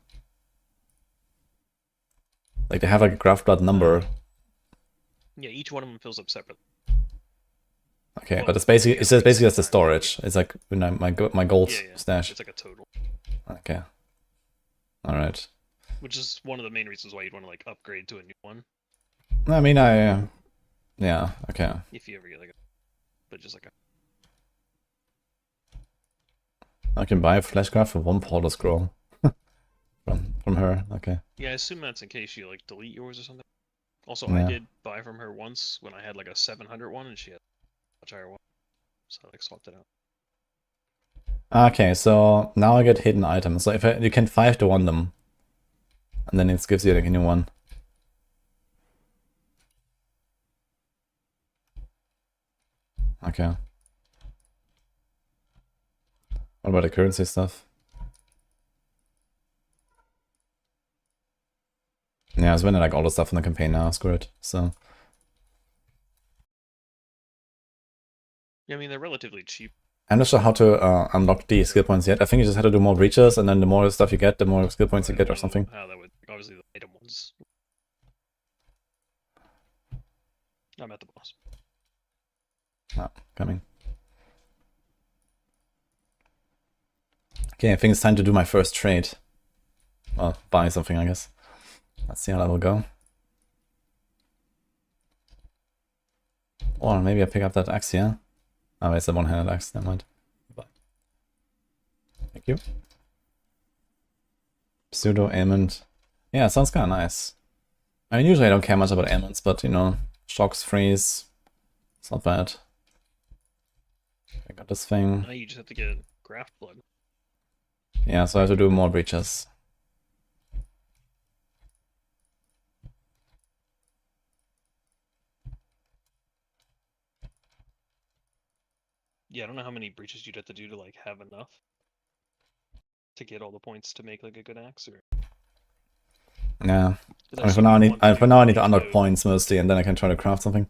Like they have like a graft blood number. Yeah, each one of them fills up separately. Okay, Well, but it's basically yeah, it's like just basically six just the times, storage. It's like my gold yeah, stash. it's like a total. Okay. All right. Which is one of the main reasons why you'd want to like upgrade to a new one. I mean, yeah, okay. If you ever get like a, but just like a. I can buy a flashcraft for 1 portal scroll from her. Okay. Yeah, I assume that's in case you like delete yours or something. Also, Yeah. I did buy from her once when I had like a 700 one, and she had a much higher one, so I like swapped it out. Okay, so now I get hidden items. So if you can 5-to-1 them, and then it gives you like a new one. Okay. What about the currency stuff? Yeah, I was winning like all the stuff in the campaign now. Screw it. So Yeah, I mean, they're relatively cheap. I'm not sure how to unlock the skill points yet. I think you just have to do more breaches, and then the more stuff you get, the more skill points you I get, or don't know something. how that would. Obviously, the item ones. I'm at the boss. Ah, coming. Okay, I think it's time to do my first trade. Well, buy something, I guess. Let's see how that will go. Or maybe I pick up that axe here. Oh, it's a one-handed axe, never mind. Thank you. Pseudo ailment. Yeah, sounds kind of nice. I mean, usually I don't care much about ailments, but you know, shocks, freeze, it's not bad. I got this thing. Now you just have to get graft blood. Yeah, so I have to do more breaches. Yeah, I don't know how many breaches you'd have to do to like have enough to get all the points to make like a good axe. Or Yeah. 'cause I mean, for now I need to unlock points mostly, and then I can try to craft something.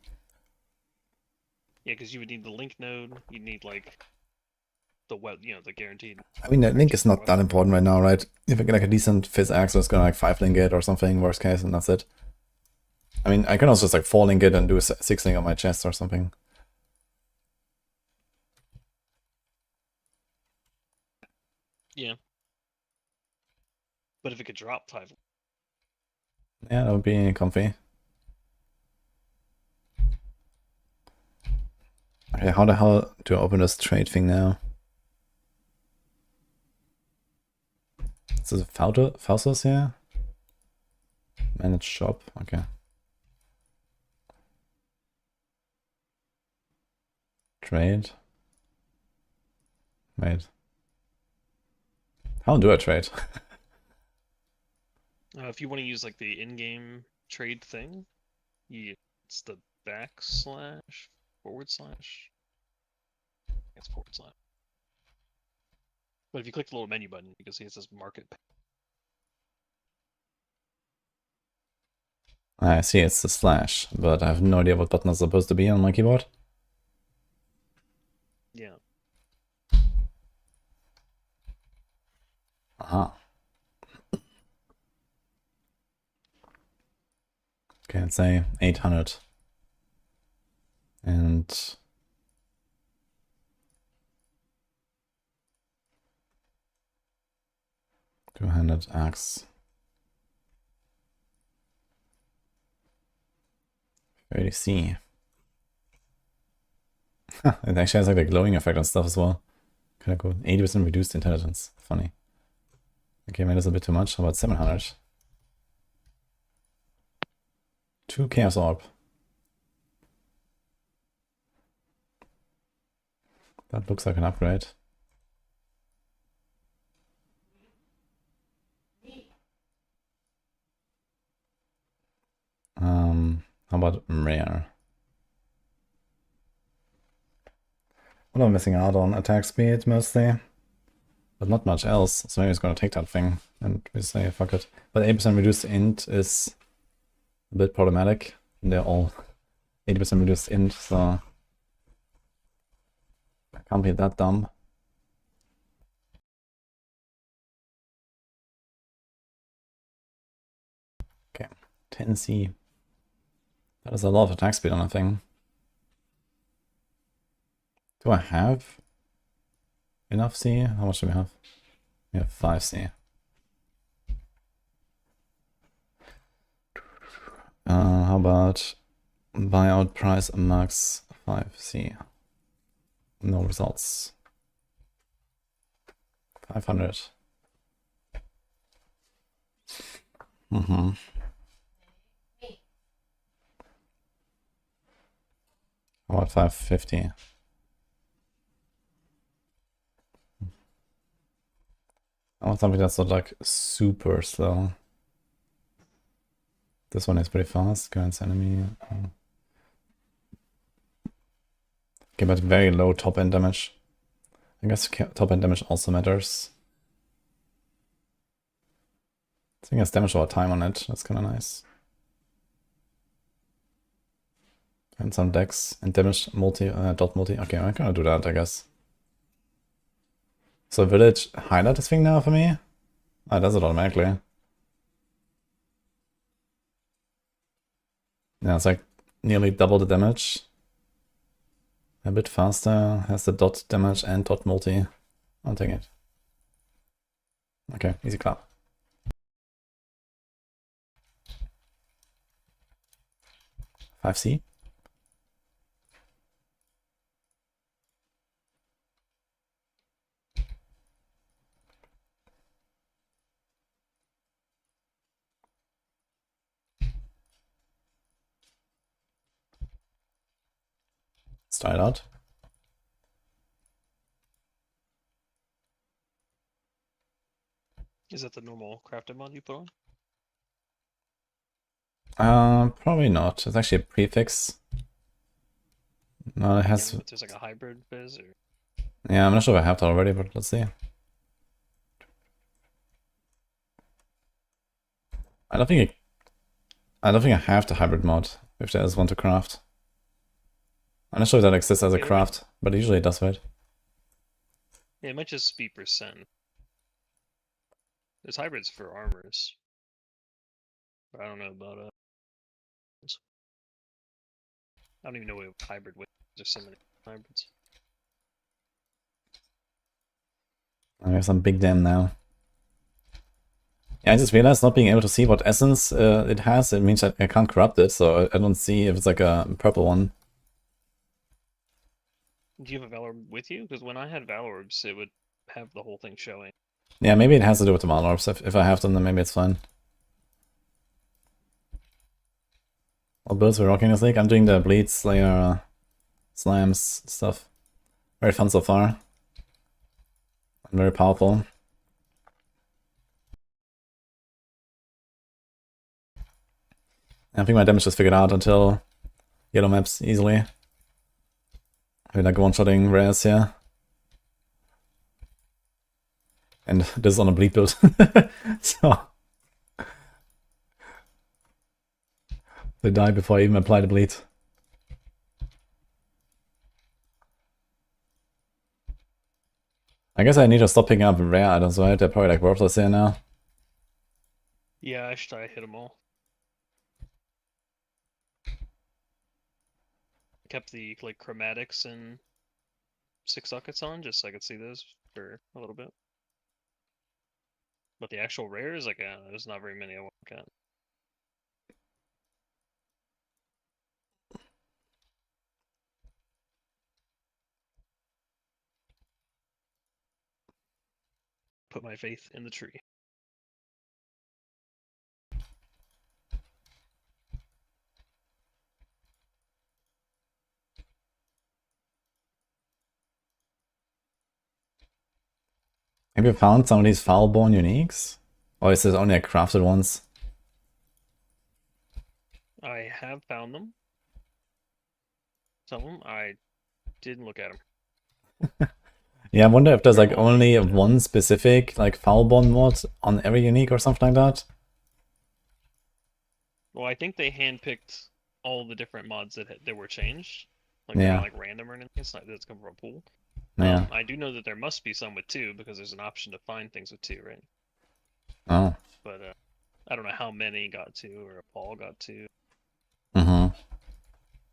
Yeah, because you would need the link node. You'd need like the the guaranteed. I mean, the link is not that important right now, right? If I get like a decent fizz axe, it's gonna like 5-link it or something, worst case, and that's it. I mean, I can also just like 4-link it and do a 6-link on my chest or something. Yeah. But if it could drop 5. Yeah, that would be comfy. Okay, how the hell do I open this trade thing now? Is this a Fausos here? Manage shop, okay. Trade. Wait. How do I trade? If you want to use like the in-game trade thing, it's the backslash forward slash. It's forward slash. But if you click the little menu button, you can see it says market. I see it's the slash, but I have no idea what button is supposed to be on my keyboard. Yeah. Aha. Okay, let's say 800. And two-handed axe. 30C. It actually has like a glowing effect on stuff as well. Kind of cool. 80% reduced intelligence. Funny. Okay, maybe that's a bit too much. How about 700? 2 Chaos Orb. That looks like an upgrade. How about rare? What am I missing out on? Attack speed mostly. But not much else, so maybe it's gonna take that thing and we say fuck it. But 80% reduced int is a bit problematic. They're all 80% reduced int, so I can't be that dumb. Okay, 10C. That is a lot of attack speed on a thing. Do I have enough C? How much do we have? We have 5C. How about buyout price max 5C? No results. 500. Mm-hmm. How about 550? I want something that's not like super slow. This one is pretty fast. Current enemy. Okay, but very low top end damage. I guess top end damage also matters. I think it's damage over time on it. That's kind of nice. And some decks and damage multi, dot multi. Okay, I'm gonna do that, I guess. So village highlight this thing now for me? Oh, it does it automatically. Yeah, it's like nearly double the damage. A bit faster, has the dot damage and dot multi. I'll take it. Okay, easy clap. Five C. Let's try it out. Is that the normal crafted mod you put on? Probably not. It's actually a prefix. No, it has. Yeah, but there's like a hybrid biz, or Yeah, I'm not sure if I have that already, but let's see. I don't think I have the hybrid mod if there is one to craft. I'm not sure if that exists as a craft, but usually it does, right? yeah, it might just be percent. There's hybrids for armors, but I don't know about I don't even know what hybrid with. There's so many hybrids. I have some big dam now. Yeah, I just realized not being able to see what essence it has. It means I can't corrupt it, so I don't see if it's like a purple one. Do you have a Valor with you? Because when I had Valorbs, it would have the whole thing showing. Yeah, maybe it has to do with the Valorbs. If I have them, then maybe it's fine. What builds we're rocking this league? I'm doing the Bleed Slayer slams stuff. Very fun so far. And very powerful. I think my damage is figured out until yellow maps easily. I like one-shotting rares here. And this is on a bleed build. So they die before I even apply the bleed. I guess I need to stop picking up rare items, right? They're probably like worthless here now. Yeah, I should try to hit them all. I kept the like chromatics and 6 sockets on just so I could see those for a little bit. But the actual rares, like, there's not very many I look at. Put my faith in the tree. Have you found some of these foul-born uniques? Or is this only a crafted ones? I have found them. Some of them, I didn't look at them. Yeah, I wonder if there's like They're all only good. one specific like foul-born mod on every unique or something like that. Well, I think they handpicked all the different mods that were changed. Like, they're Yeah. not like random or anything. It's not that it's come from a pool. Yeah. I do know that there must be some with 2 because there's an option to find things with 2, right? Oh. But I don't know how many got 2 or if all got 2. Mm-hmm.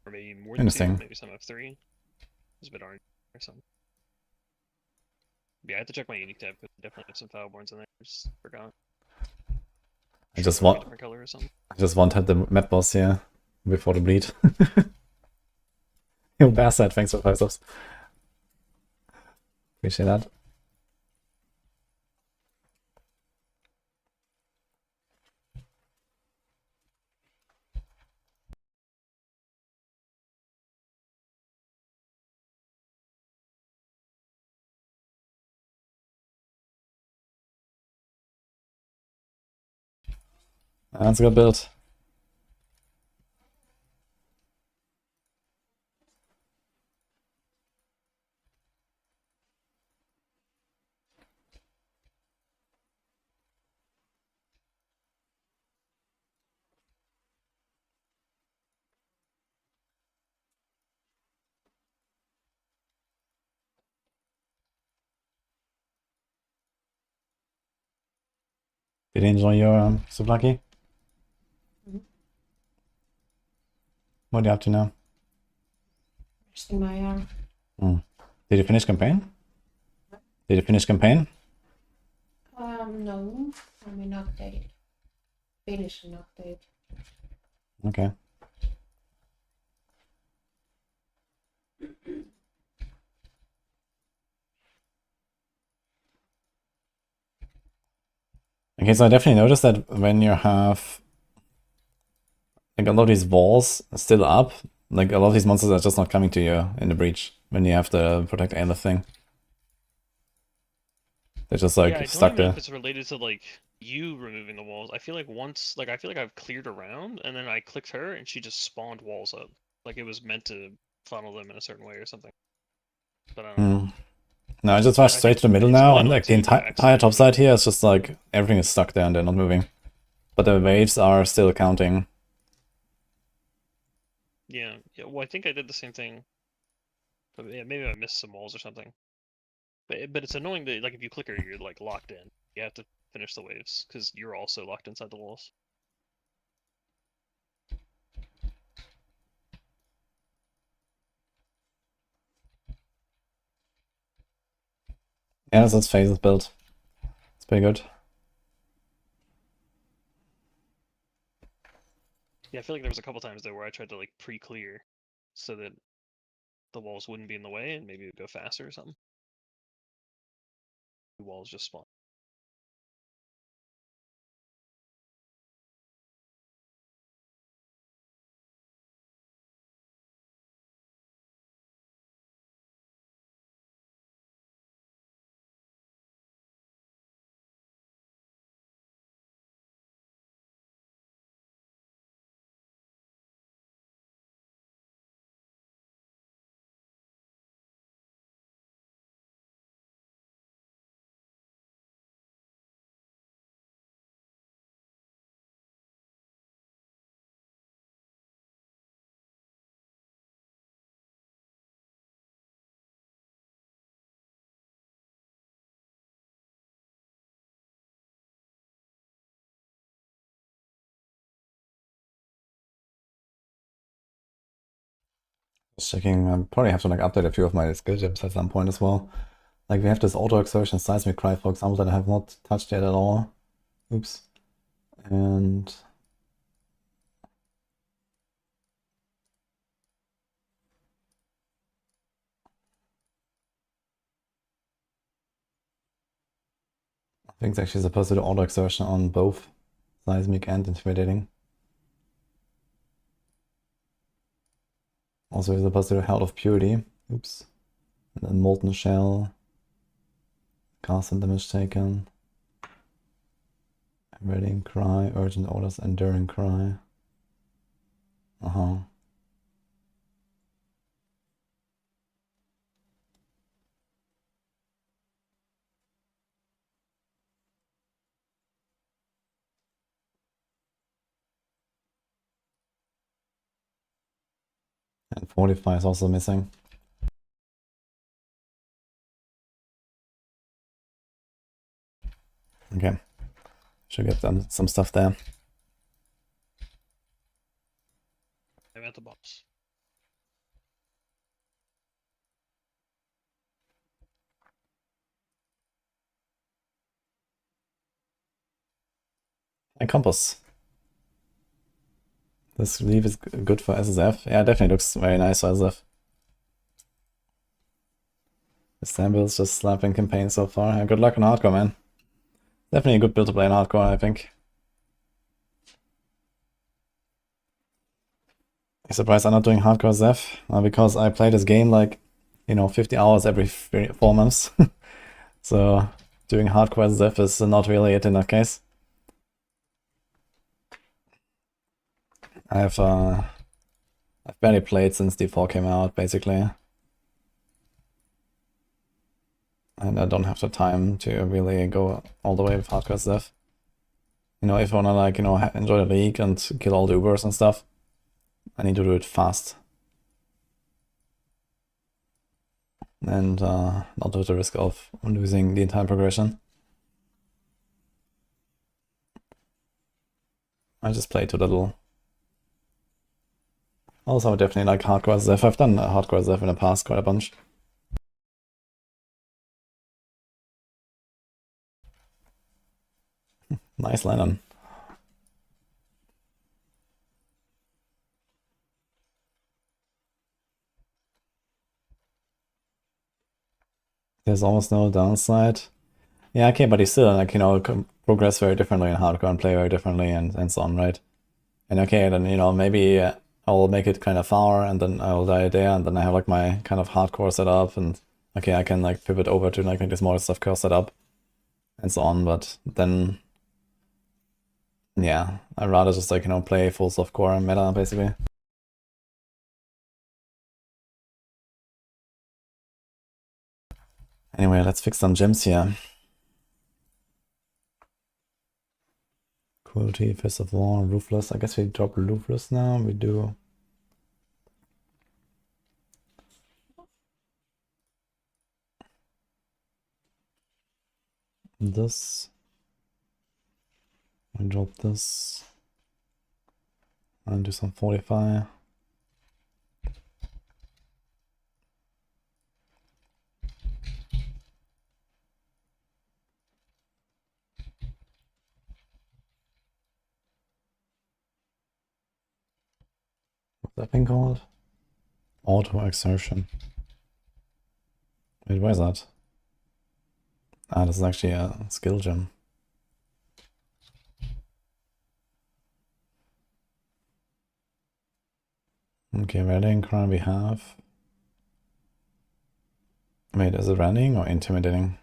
Or maybe more than 2. Interesting. Maybe some have 3. It's a bit orange or something. Yeah, I have to check my unique tab because I definitely have some Foulborns in there. I just forgot. I Sure just they're like a want different color or something. I just wanted the map boss here before the bleed. Yo, Bastard, thanks for 5 subs. Appreciate that. That's a good build. Did you enjoy your Souvlaki? Mhm. What are you up to now? Resting my arm. Did you finish campaign? Did you finish campaign? No, I'm in update. Finish an update. Okay. Okay, so I definitely noticed that when you have like a lot of these walls still up, like a lot of these monsters are just not coming to you in the breach when you have the protect Aleph thing. They're just Yeah, like I don't stuck even know there. if it's related to like you removing the walls. I feel like once, like I feel like I've cleared around, and then I clicked her, and she just spawned walls up. Like it was meant to funnel them in a certain way or something. But I don't know. No, I just I rushed straight think to the middle it's now, really and annoying like the too if I entire top accidentally. side here is just like everything is stuck there and they're not moving. But the waves are still counting. Yeah, yeah. Well, I think I did the same thing. But yeah, maybe I missed some walls or something. But it's annoying that like if you click her, you're like locked in. You have to finish the waves because you're also locked inside the walls. Yeah, that's phases built. It's pretty good. Yeah, I feel like there was a couple times there where I tried to like pre-clear so that the walls wouldn't be in the way and maybe it would go faster or something. The walls just spawn. Just checking, I probably have to like update a few of my skill gems at some point as well. Like we have this auto exertion seismic cry, for example, that I have not touched yet at all. Oops. And I think it's actually supposed to do auto exertion on both seismic and intimidating. Also, we're supposed to do Held of Purity. Oops. And then Molten Shell. Cast and damage taken. Readying Cry. Urgent Orders. Enduring Cry. Uh-huh. And 45 is also missing. Okay. Should get them some stuff there. I'm at the boss. And Compass. This sleeve is good for SSF. Yeah, it definitely looks very nice for SSF. Istanbul's just slapping campaign so far. Yeah, good luck on hardcore, man. Definitely a good build to play in hardcore, I think. I'm surprised I'm not doing hardcore Zeph, because I play this game like, 50 hours every 4 months. So doing hardcore Zeph is not really it in that case. I've barely played since D4 came out, basically. And I don't have the time to really go all the way with hardcore Zeph. If I wanna like, enjoy the league and kill all the Ubers and stuff, I need to do it fast. And not with the risk of losing the entire progression. I just play too little. Also, I definitely like hardcore Zeph. I've done hardcore Zeph in the past quite a bunch. Nice Lennon. There's almost no downside. Yeah, okay, but you still, like, you know, progress very differently in hardcore and play very differently and so on, right? And okay, then, you know, maybe I'll make it kind of far and then I'll die there and then I have like my kind of hardcore setup and okay, I can like pivot over to like this more softcore setup and so on, but then yeah, I'd rather just like, you know, play full softcore meta basically. Anyway, let's fix some gems here. Cruelty, Fist of War, Ruthless. I guess we drop Ruthless now. We do this. I drop this. And do some Fortify. What's that thing called? Auto Exertion. Wait, where is that? Ah, this is actually a skill gem. Okay, rallying cry we have. Wait, is it rallying or intimidating?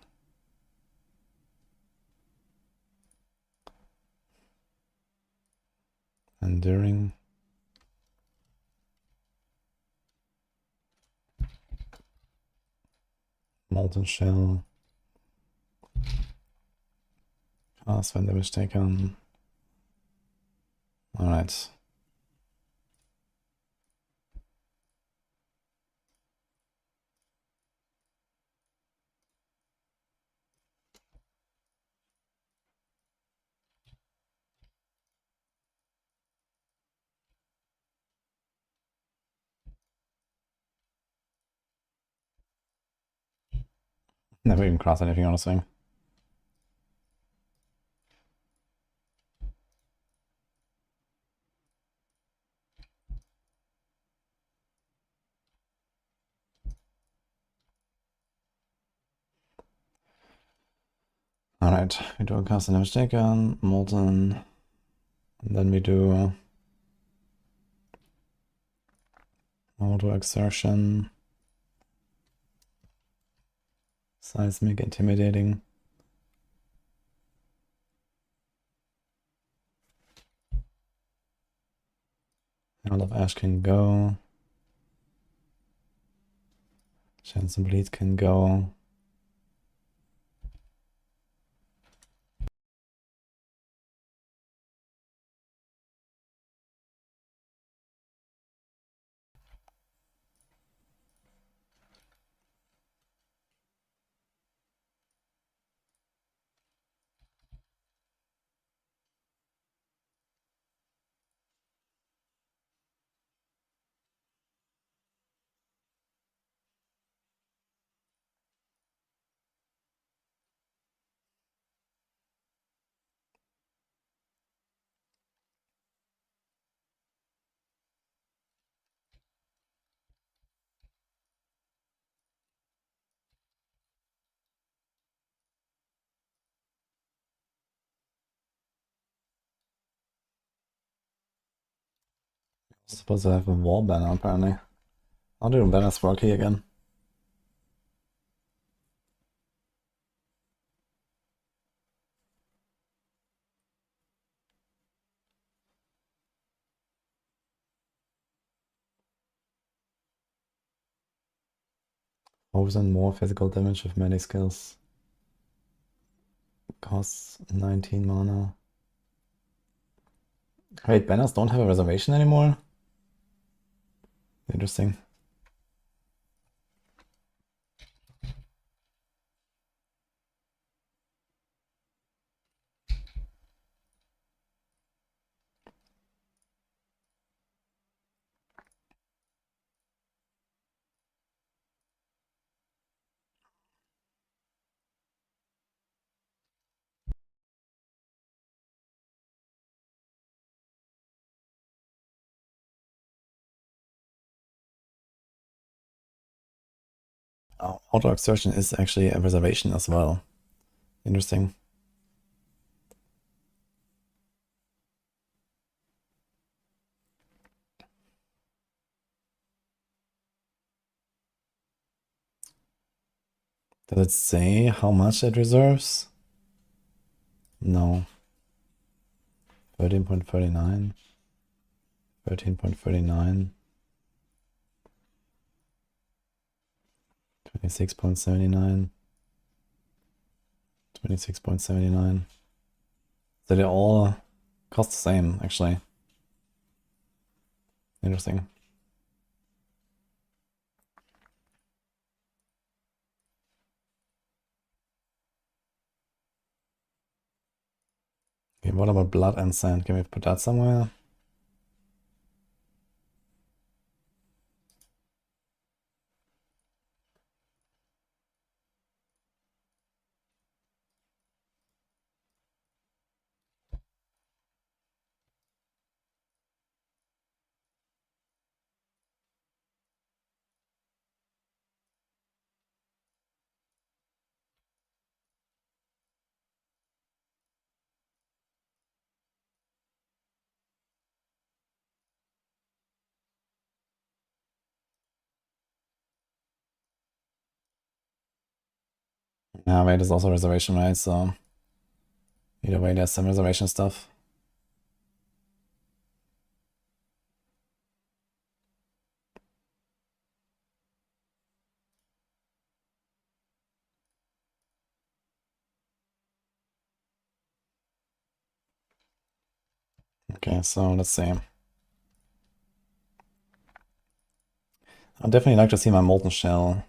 Enduring. Molten Shell. Cast when damage taken. Alright. Never even crossed anything on a swing. Alright, we do a cast and damage taken, molten. And then we do auto exertion. Seismic, intimidating. Herald of Ash can go. Chance of Bleed can go. Supposed to have a wall banner apparently. I'll do banners for key again. Thousand more physical damage with melee skills. Costs 19 mana. Wait, banners don't have a reservation anymore? Interesting. Oh, auto exertion is actually a reservation as well. Interesting. Does it say how much it reserves? No. 13.39. 13.39. 26.79. 26.79. So they all cost the same, actually. Interesting. Okay, what about blood and sand? Can we put that somewhere? Yeah, wait, there's also reservation, right? So either way, there's some reservation stuff. Okay, so let's see. I'd definitely like to see my molten shell.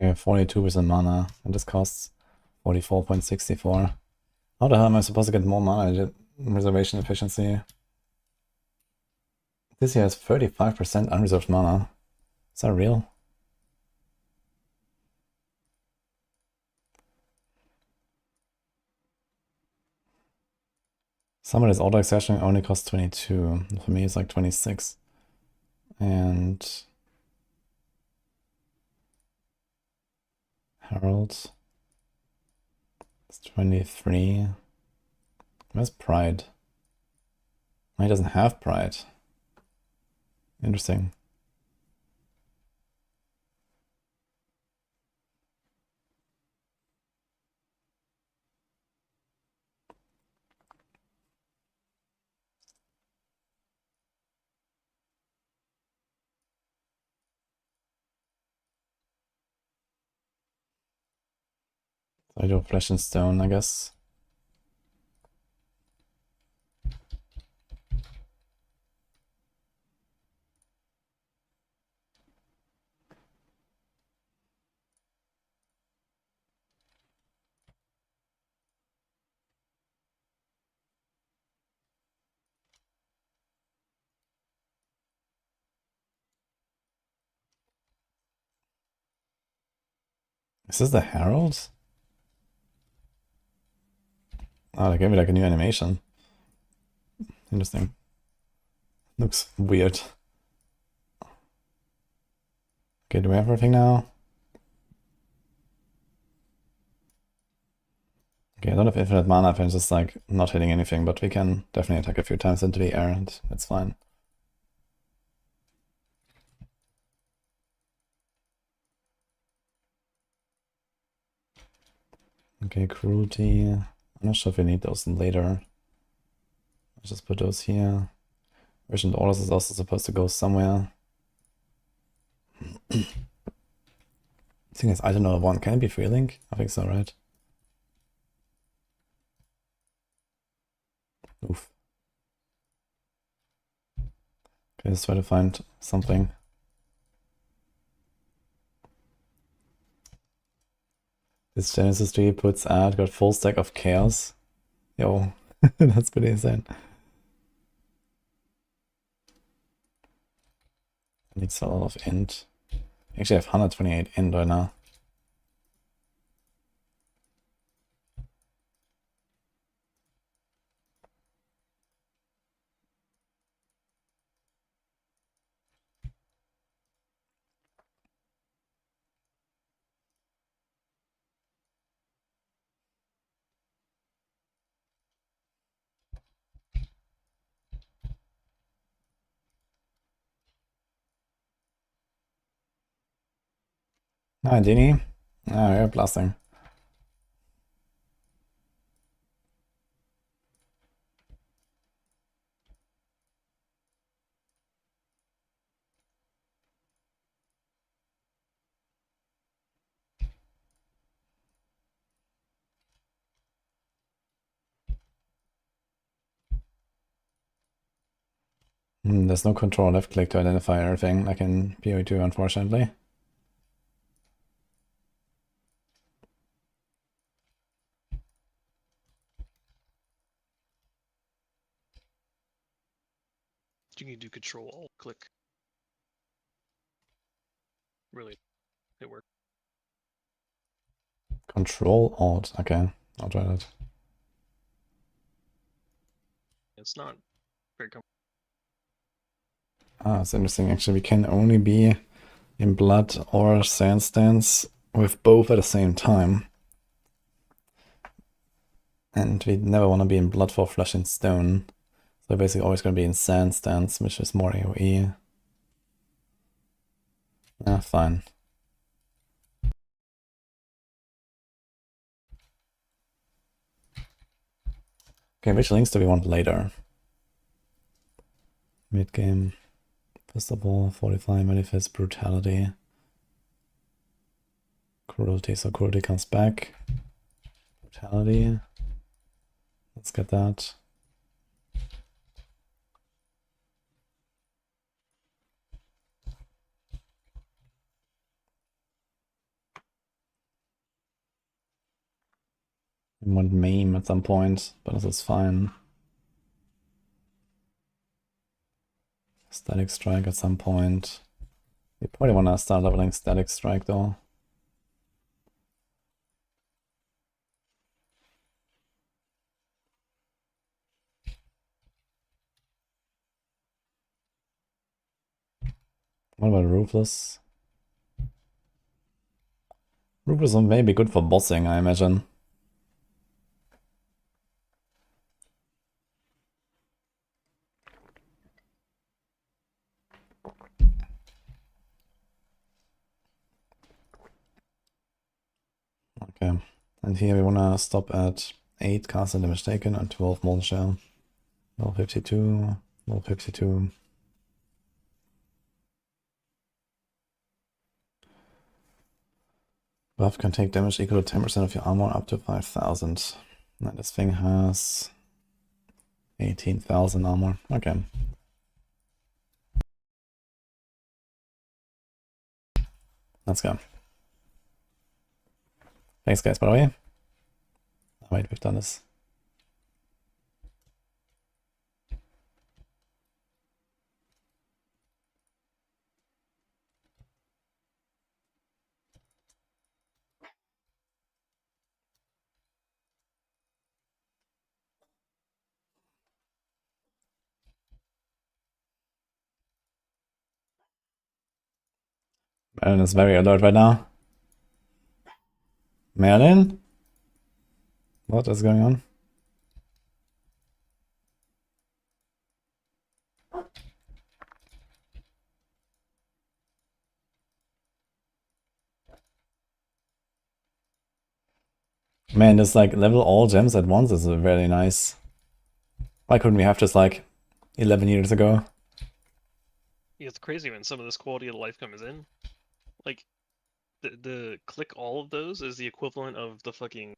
Okay, 42% mana, and this costs 44.64. How the hell am I supposed to get more mana? Reservation efficiency. This here has 35% unreserved mana. Is that real? Somebody's auto exertion only costs 22. For me, it's like 26. And Herald. It's 23. Where's Pride? Oh, he doesn't have Pride. Interesting. So I do Flesh and Stone, I guess. Is this the Herald? Oh, they gave me like a new animation. Interesting. Looks weird. Okay, do we have everything now? Okay, I don't have infinite mana if I'm just like not hitting anything, but we can definitely attack a few times into the air and it's fine. Okay, cruelty. I'm not sure if we need those later. Let's just put those here. Vision orders is also supposed to go somewhere. The thing is, I don't know one. Can it be free link? I think so, right? Oof. Okay, let's try to find something. This Genesis tree puts out, got full stack of chaos. Yo, that's pretty insane. Needs a lot of int. Actually, I have 128 int right now. Ah, Dini. Ah, you're blasting. There's no control left click to identify everything like in PoE2, unfortunately. You can do Control Alt click. Really, it worked. Control Alt. Okay, I'll try that. It's not very comfortable. Ah, it's interesting. Actually, we can only be in Blood or Sandstance with both at the same time. And we never want to be in Blood for Flesh and Stone. So basically always going to be in Sandstance, which is more AoE. Ah, fine. Okay, which links do we want later? Mid-game. First of all, 45 Manifest Brutality. Cruelty, so Cruelty comes back. Brutality. Let's get that. We want Maim at some point, but this is fine. Static Strike at some point. We probably want to start leveling Static Strike though. What about Ruthless? Ruthless may be good for bossing, I imagine. Okay, and here we want to stop at 8 caster damage taken and 12 molten shell. Level 52, level 52. Buff can take damage equal to 10% of your armor up to 5,000. Now this thing has 18,000 armor. Okay. Let's go. Thanks guys, by the way. Oh, wait, we've done this. Merlin is very alert right now. Merlin? What is going on? Man, this like level all gems at once is very nice. Why couldn't we have just like 11 years ago? Yeah, it's crazy when some of this quality of life comes in. Like, the click all of those is the equivalent of the fucking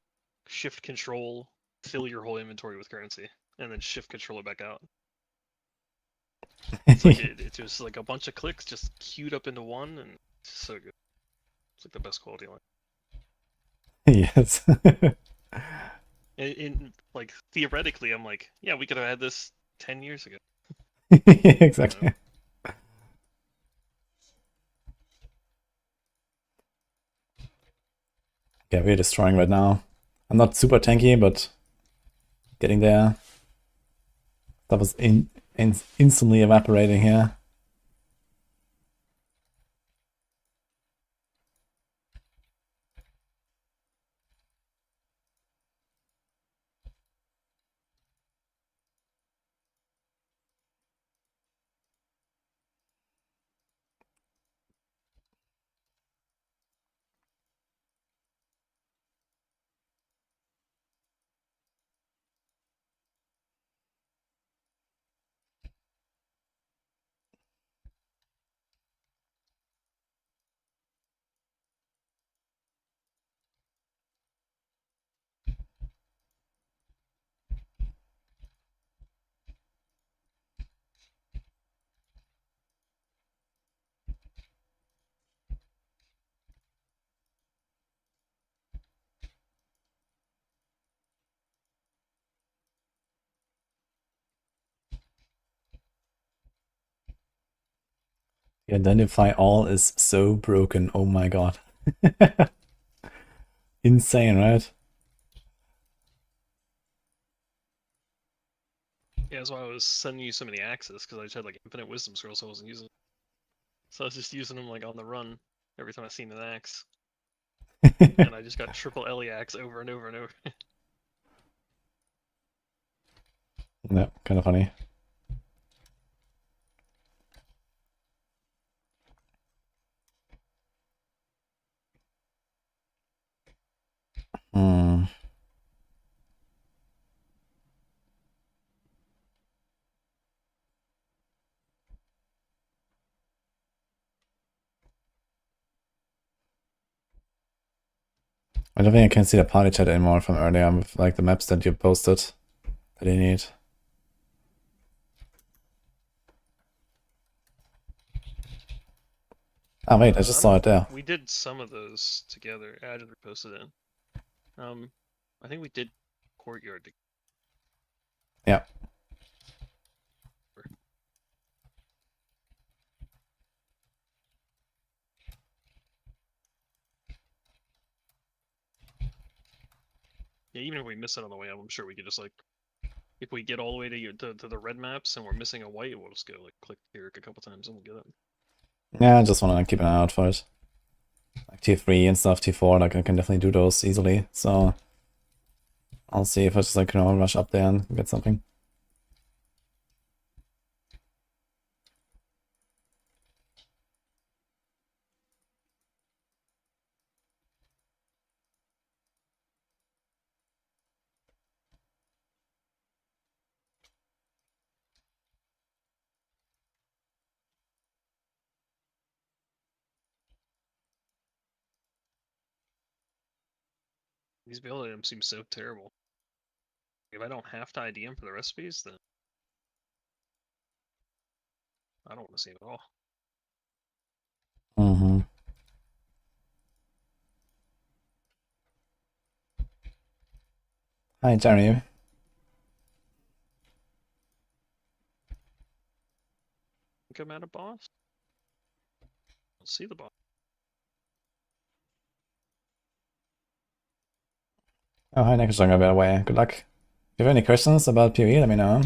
shift control fill your whole inventory with currency. and then shift controller back out. It's like it's just like a bunch of clicks just queued up into one, and it's so good. It's like the best quality line. Yes. Like theoretically, I'm like, yeah, we could have had this 10 years ago. Exactly. Yeah, we're destroying right now. I'm not super tanky, but getting there. That was instantly evaporating here. The identify all is so broken. Oh my god. Insane, right? Yeah, that's why I was sending you so many axes, because I just had like infinite wisdom scrolls, so I wasn't using them. So I was just using them like on the run every time I seen an axe. And I just got triple Ellie axe over and over and over. Yeah, kind of funny. Hmm. I don't think I can see the party chat anymore from earlier with like the maps that you posted that you need. Ah wait, I just saw it there. We did some of those together. I just reposted it. I think we did courtyard together. Yeah. Yeah, even if we miss it on the way up, I'm sure we could just like, if we get all the way to the red maps and we're missing a white, we'll just go like click here a couple times and we'll get it. Yeah, I just want to keep an eye out for it. Like tier 3 and stuff, tier 4, like I can definitely do those easily. So I'll see if I just like rush up there and get something. These build items seem so terrible. If I don't have to ID them for the recipes, then I don't want to see them at all. Mm-hmm. Hi, Jeremy. I think I'm at a boss. Let's see the boss. Oh, hi, Nick. By the way. Good luck. If you have any questions about PoE, let me know.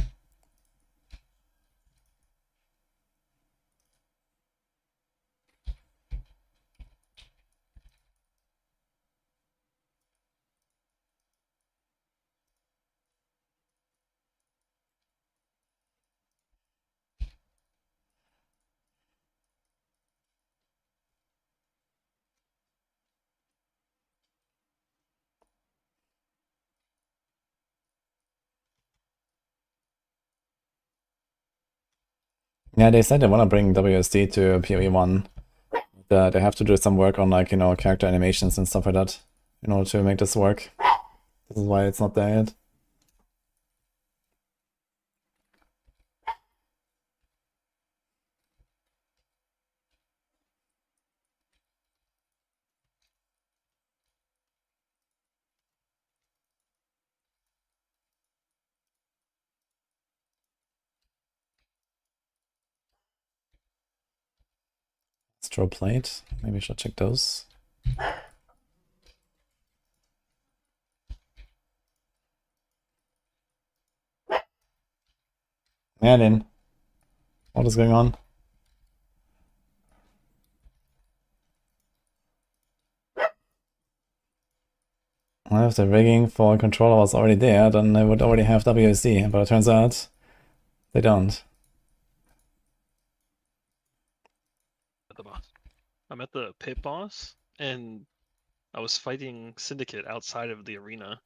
Yeah, they said they want to bring WSD to PoE 1. They have to do some work on like, character animations and stuff like that in order to make this work. This is why it's not there yet. Straw plate. Maybe I should check those. Merlin, what is going on? Well, if the rigging for a controller was already there, then they would already have WSD, but it turns out they don't. At the boss. I'm at the pit boss, and I was fighting Syndicate outside of the arena,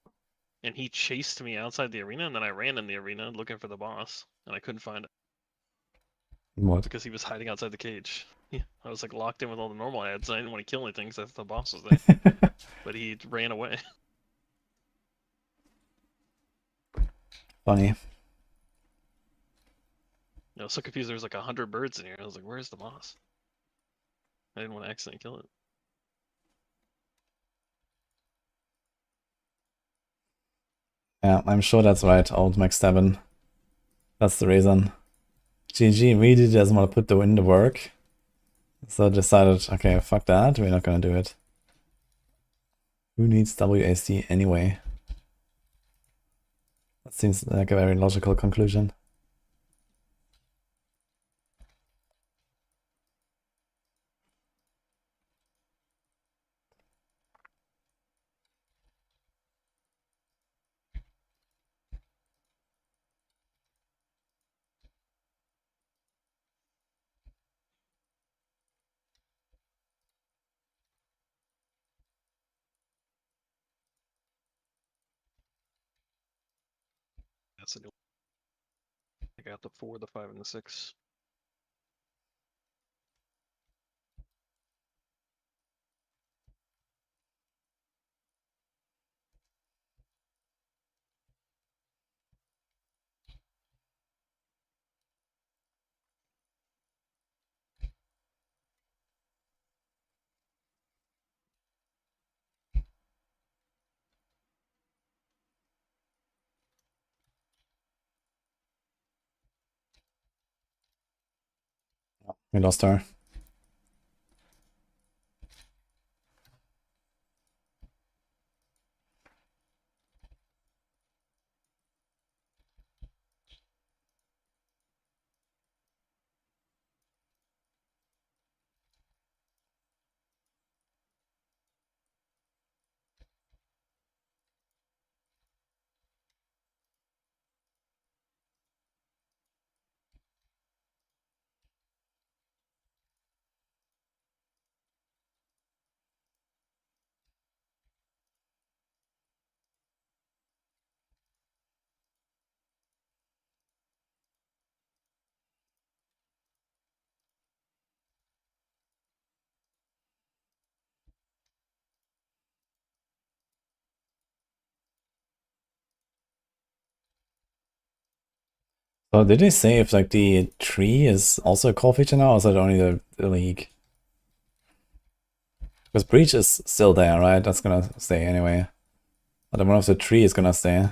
and he chased me outside the arena, and then I ran in the arena looking for the boss, and I couldn't find it What? because he was hiding outside the cage. Yeah, I was like locked in with all the normal ads, and I didn't want to kill anything because I thought the boss was there, but he ran away. Funny. I was so confused. There was like 100 birds in here. I was like, "Where's the boss?" I didn't want to accidentally kill it. Yeah, I'm sure that's right, old Max7. That's the reason. GG really doesn't want to put in the work. So decided, okay, fuck that, we're not gonna do it. Who needs WASD anyway? That seems like a very logical conclusion. That's a new. I got the 4, the 5, and the 6. We lost her. So did they say if like the tree is also a core feature now, or is that only the league? Because breach is still there, right? That's gonna stay anyway. But one of the tree is gonna stay.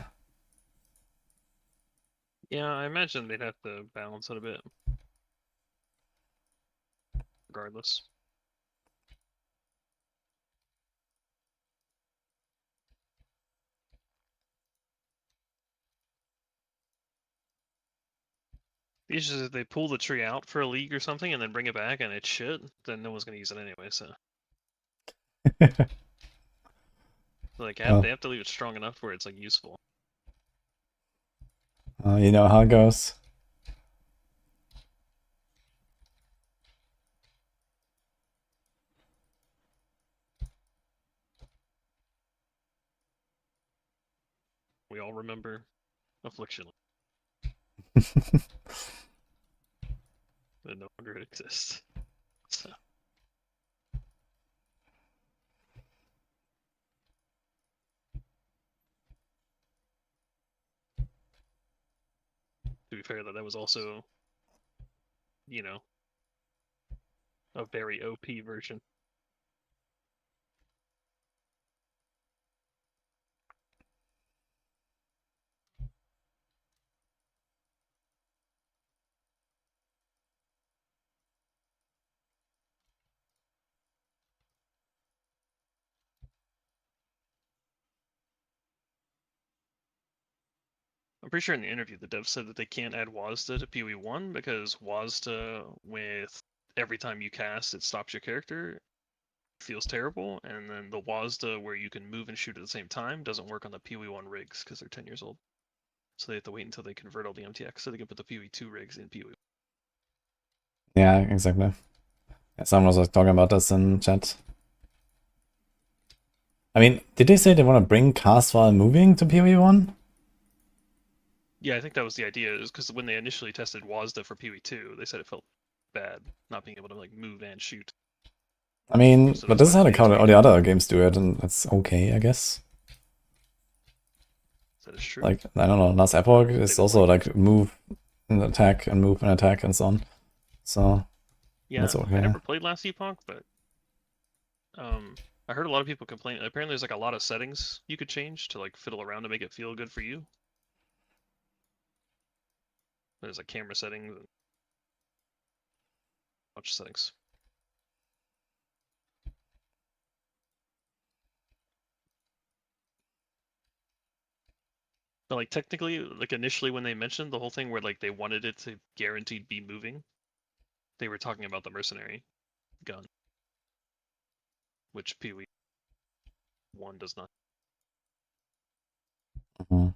Yeah, I imagine they'd have to balance it a bit. Regardless. The issue is if they pull the tree out for a league or something and then bring it back and it's shit, then no one's gonna use it anyway, so. Like, they have to leave it strong enough where it's like useful. You know how it goes. We all remember Affliction. That no longer exists. So. To be fair, that was also, you know, a very OP version. I'm pretty sure in the interview the dev said that they can't add WASDA to PoE1 because WASDA, with every time you cast, it stops your character, feels terrible, and then the WASDA where you can move and shoot at the same time doesn't work on the PoE1 rigs because they're 10 years old. So they have to wait until they convert all the MTX so they can put the PoE2 rigs in PoE. Yeah, exactly. Someone was talking about this in chat. I mean, did they say they want to bring cast while moving to PoE1? Yeah, I think that was the idea, is because when they initially tested WASDA for PoE2, they said it felt bad not being able to like move and shoot. I mean, So but that's this is why how they the, made it all the other games do it, and that's okay, I guess. That is true. Like, I don't know, last Epoch They is don't also like like move and attack and move and attack and so on. So, Yeah, that's okay. I never played last Epoch, but I heard a lot of people complain. Apparently, there's like a lot of settings you could change to like fiddle around to make it feel good for you. There's like camera settings and a bunch of settings. But like technically, like initially when they mentioned the whole thing where like they wanted it to guaranteed be moving, they were talking about the mercenary gun, which PoE1 does not. Mhm.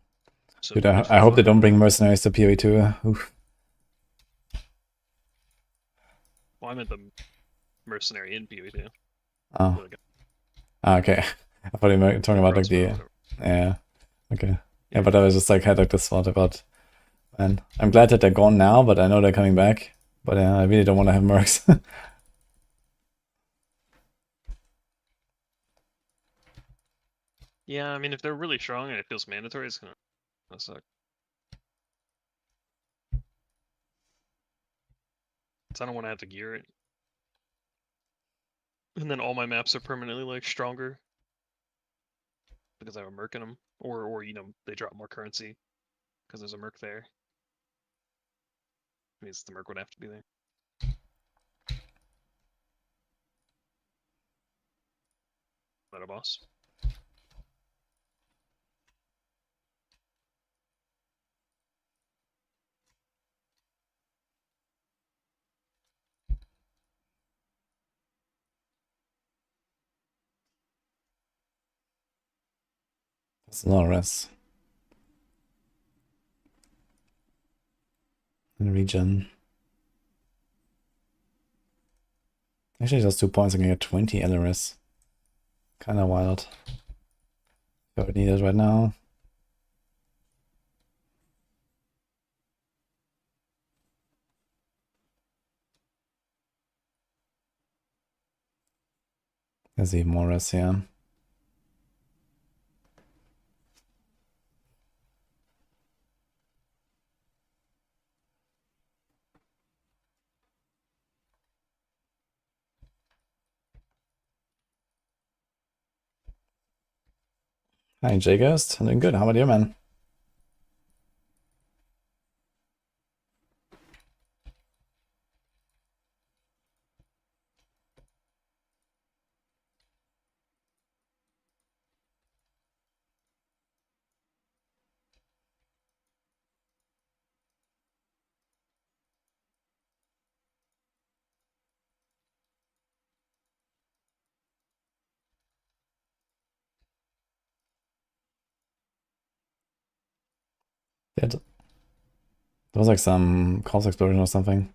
So Dude, if I you hope they find don't bring mercenaries to PoE2. Oof. well, I meant the mercenary in PoE2. Oh. Like Okay. I thought you were talking about like crossbow or the... whatever. Yeah. Okay. Yeah, Yeah. but I was just like, had like this thought about... Man, I'm glad that they're gone now, but I know they're coming back. But I really don't want to have mercs. Yeah, I mean, if they're really strong and it feels mandatory, it's gonna suck. So I don't want to have to gear it. And then all my maps are permanently like stronger because I have a merc in them, or you know they drop more currency because there's a merc there. It means the merc would have to be there. Not a boss. It's a lot of rest. In regen. Actually, just 2 points, I can get 20 LRS. Kinda wild. Don't need it right now. There's even more rest here. Hi, J-Ghost. I'm doing good. How about you, man? Yeah, there was like some corpse explosion or something.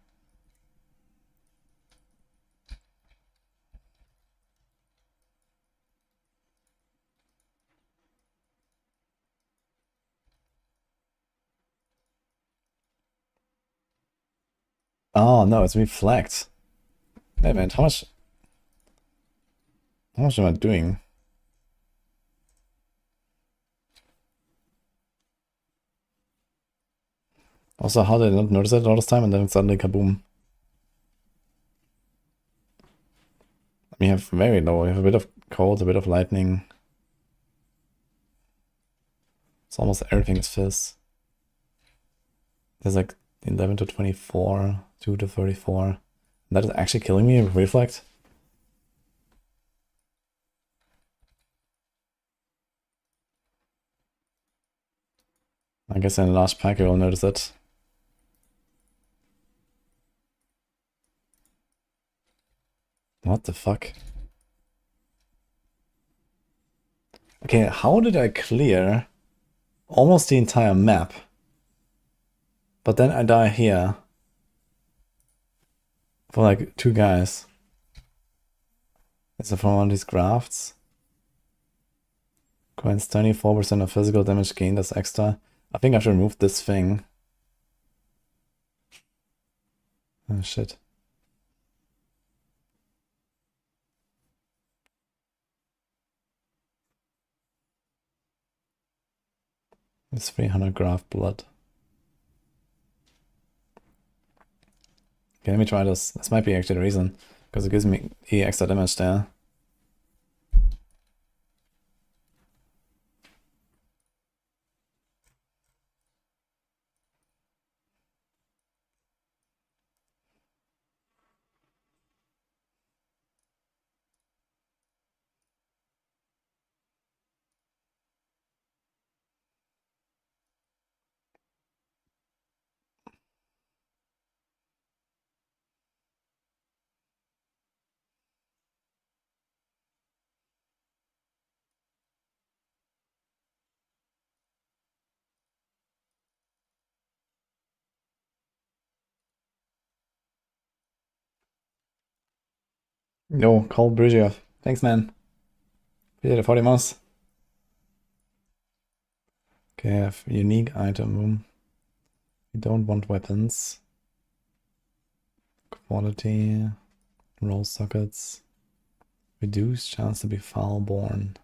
Oh no, it's reflect. Hey man, how much am I doing? Also, how did I not notice it all this time and then suddenly kaboom? We have very low. We have a bit of cold, a bit of lightning. It's almost everything is fizz. There's like 11 to 24, 2 to 34. That is actually killing me with reflect. I guess in a large pack you will notice it. What the fuck? Okay, how did I clear almost the entire map? But then I die here. For like 2 guys. Is it from one of these crafts? Grants 24% of physical damage gained as extra. I think I should remove this thing. Oh shit. It's 300 graph blood. Okay, let me try this. This might be actually the reason. Because it gives me the extra damage there. Yo, Cole Bridger. Thanks, man. Appreciate the 40 months. Okay, I have unique item room. We don't want weapons. Quality. Roll sockets. Reduced chance to be foul-born.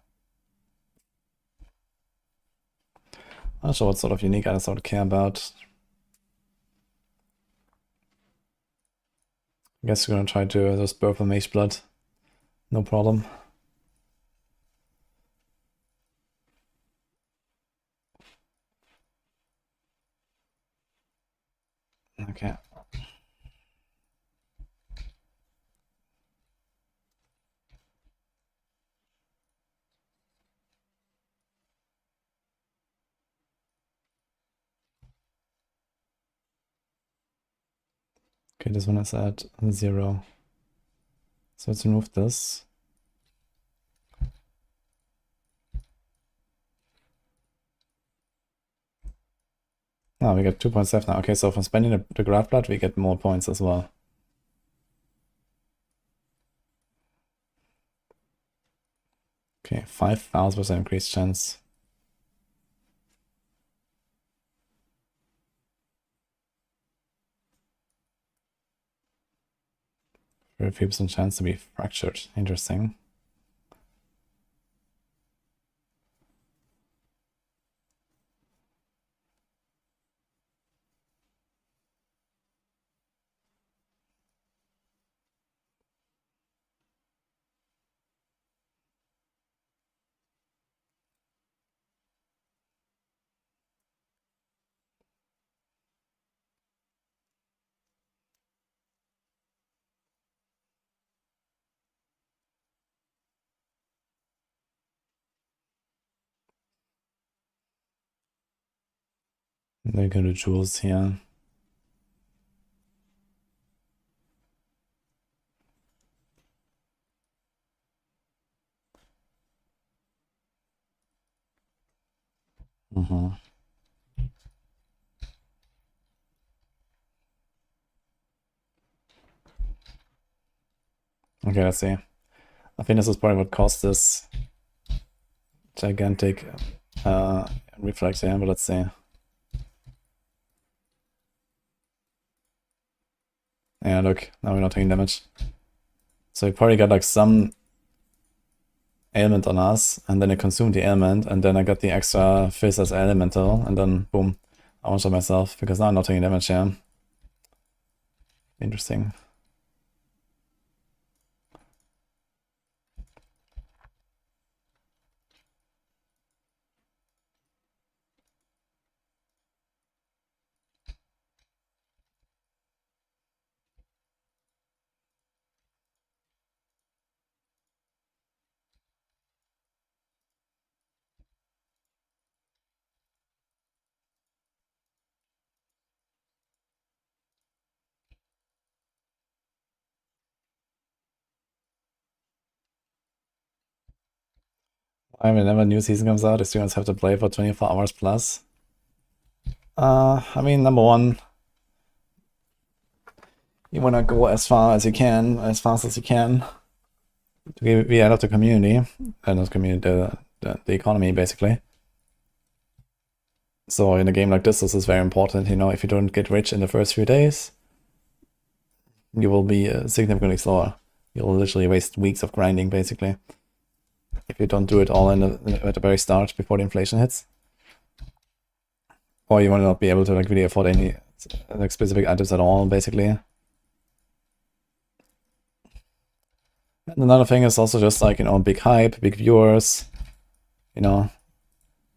I'm not sure what sort of unique items I would care about. I guess we're gonna try to just burp a mage blood. No problem. Okay. Okay, this one is at 0. So let's remove this. Oh, we get 2 points left now. Okay, so from spending the graph blood, we get more points as well. Okay, 5,000% increased chance. Very few percent chance to be fractured. Interesting. Then we go to jewels here. Okay, let's see. I think this is probably what caused this gigantic reflex here, but let's see. Yeah, look, now we're not taking damage. So we probably got like some ailment on us, and then it consumed the ailment, and then I got the extra fizz as elemental, and then boom, I one-shot myself, because now I'm not taking damage here. Interesting. I mean, whenever a new season comes out, the students have to play for 24 hours plus. I mean, number one, you want to go as far as you can, as fast as you can, to be out of the community, not community, the economy, basically. So in a game like this is very important. You know, if you don't get rich in the first few days, you will be significantly slower. You'll literally waste weeks of grinding, basically, if you don't do it all at the very start before the inflation hits. Or you will not be able to like really afford any like specific items at all, basically. And another thing is also just like, you know, big hype, big viewers, you know,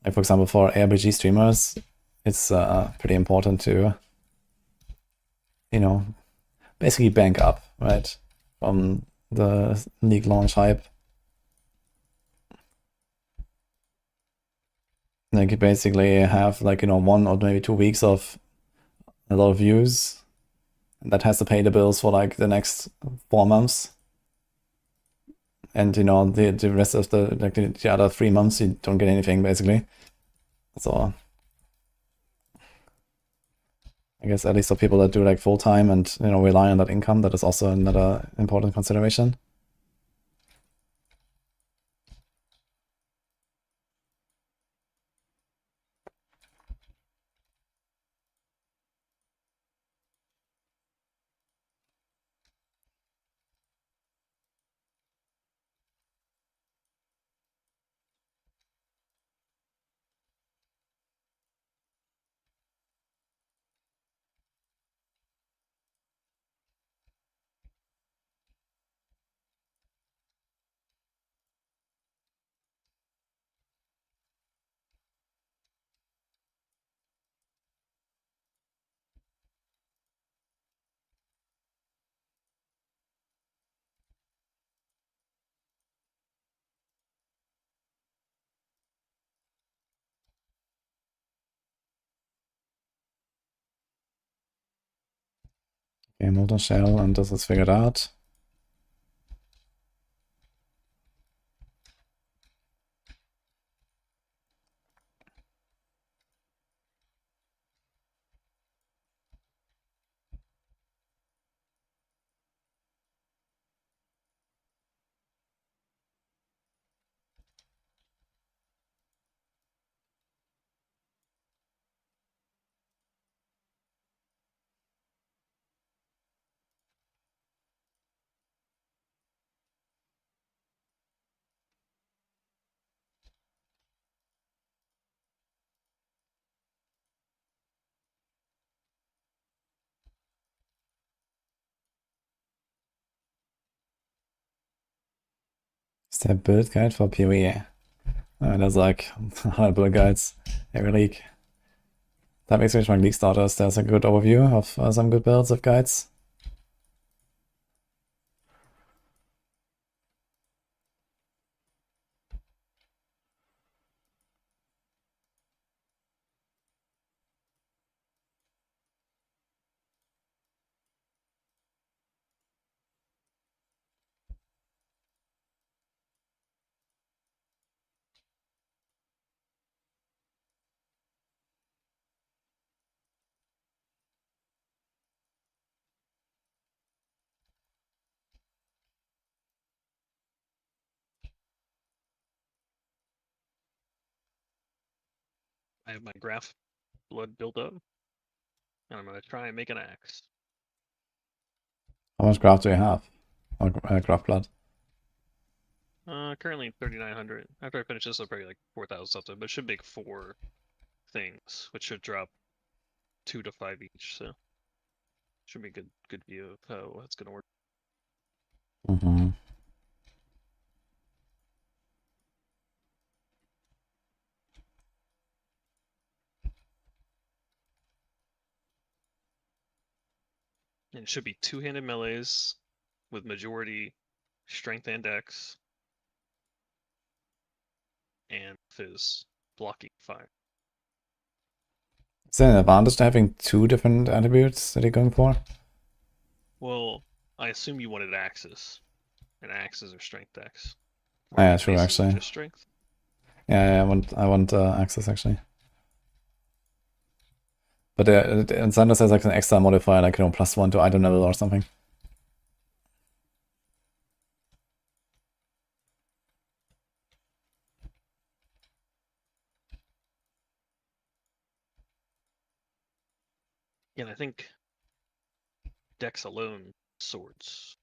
like for example for ARPG streamers, it's pretty important to, you know, basically bank up, right, from the League launch hype. Like you basically have like, you know, 1 or maybe 2 weeks of a lot of views, and that has to pay the bills for like the next 4 months. And you know, the rest of the like the other 3 months you don't get anything, basically. So I guess at least for people that do like full time and, you know, rely on that income, that is also another important consideration. Okay, Molten Shell, and this is figured out. Is there a build guide for PoE? There's like 100 build guides every league. That makes me like league starters. There's a good overview of some good builds of guides. I have my graph blood built up, and I'm gonna try and make an axe. How much craft do you have? Or craft blood? Currently 3,900. After I finish this, I'll probably like 4,000 something, but it should make 4 things, which should drop 2 to 5 each. So should be a good view of how that's gonna work. Mm-hmm. And it should be 2-handed melees with majority strength and dex and fizz blocking fire. Is there an advantage to having 2 different attributes that you're going for? Well, I assume you wanted axes, and axes are strength dex. Yeah, true, Maces are actually. just strength. Yeah, I want access actually. But and sometimes there's like an extra modifier, like +1 to item level or something. Yeah, and I think Dex alone swords.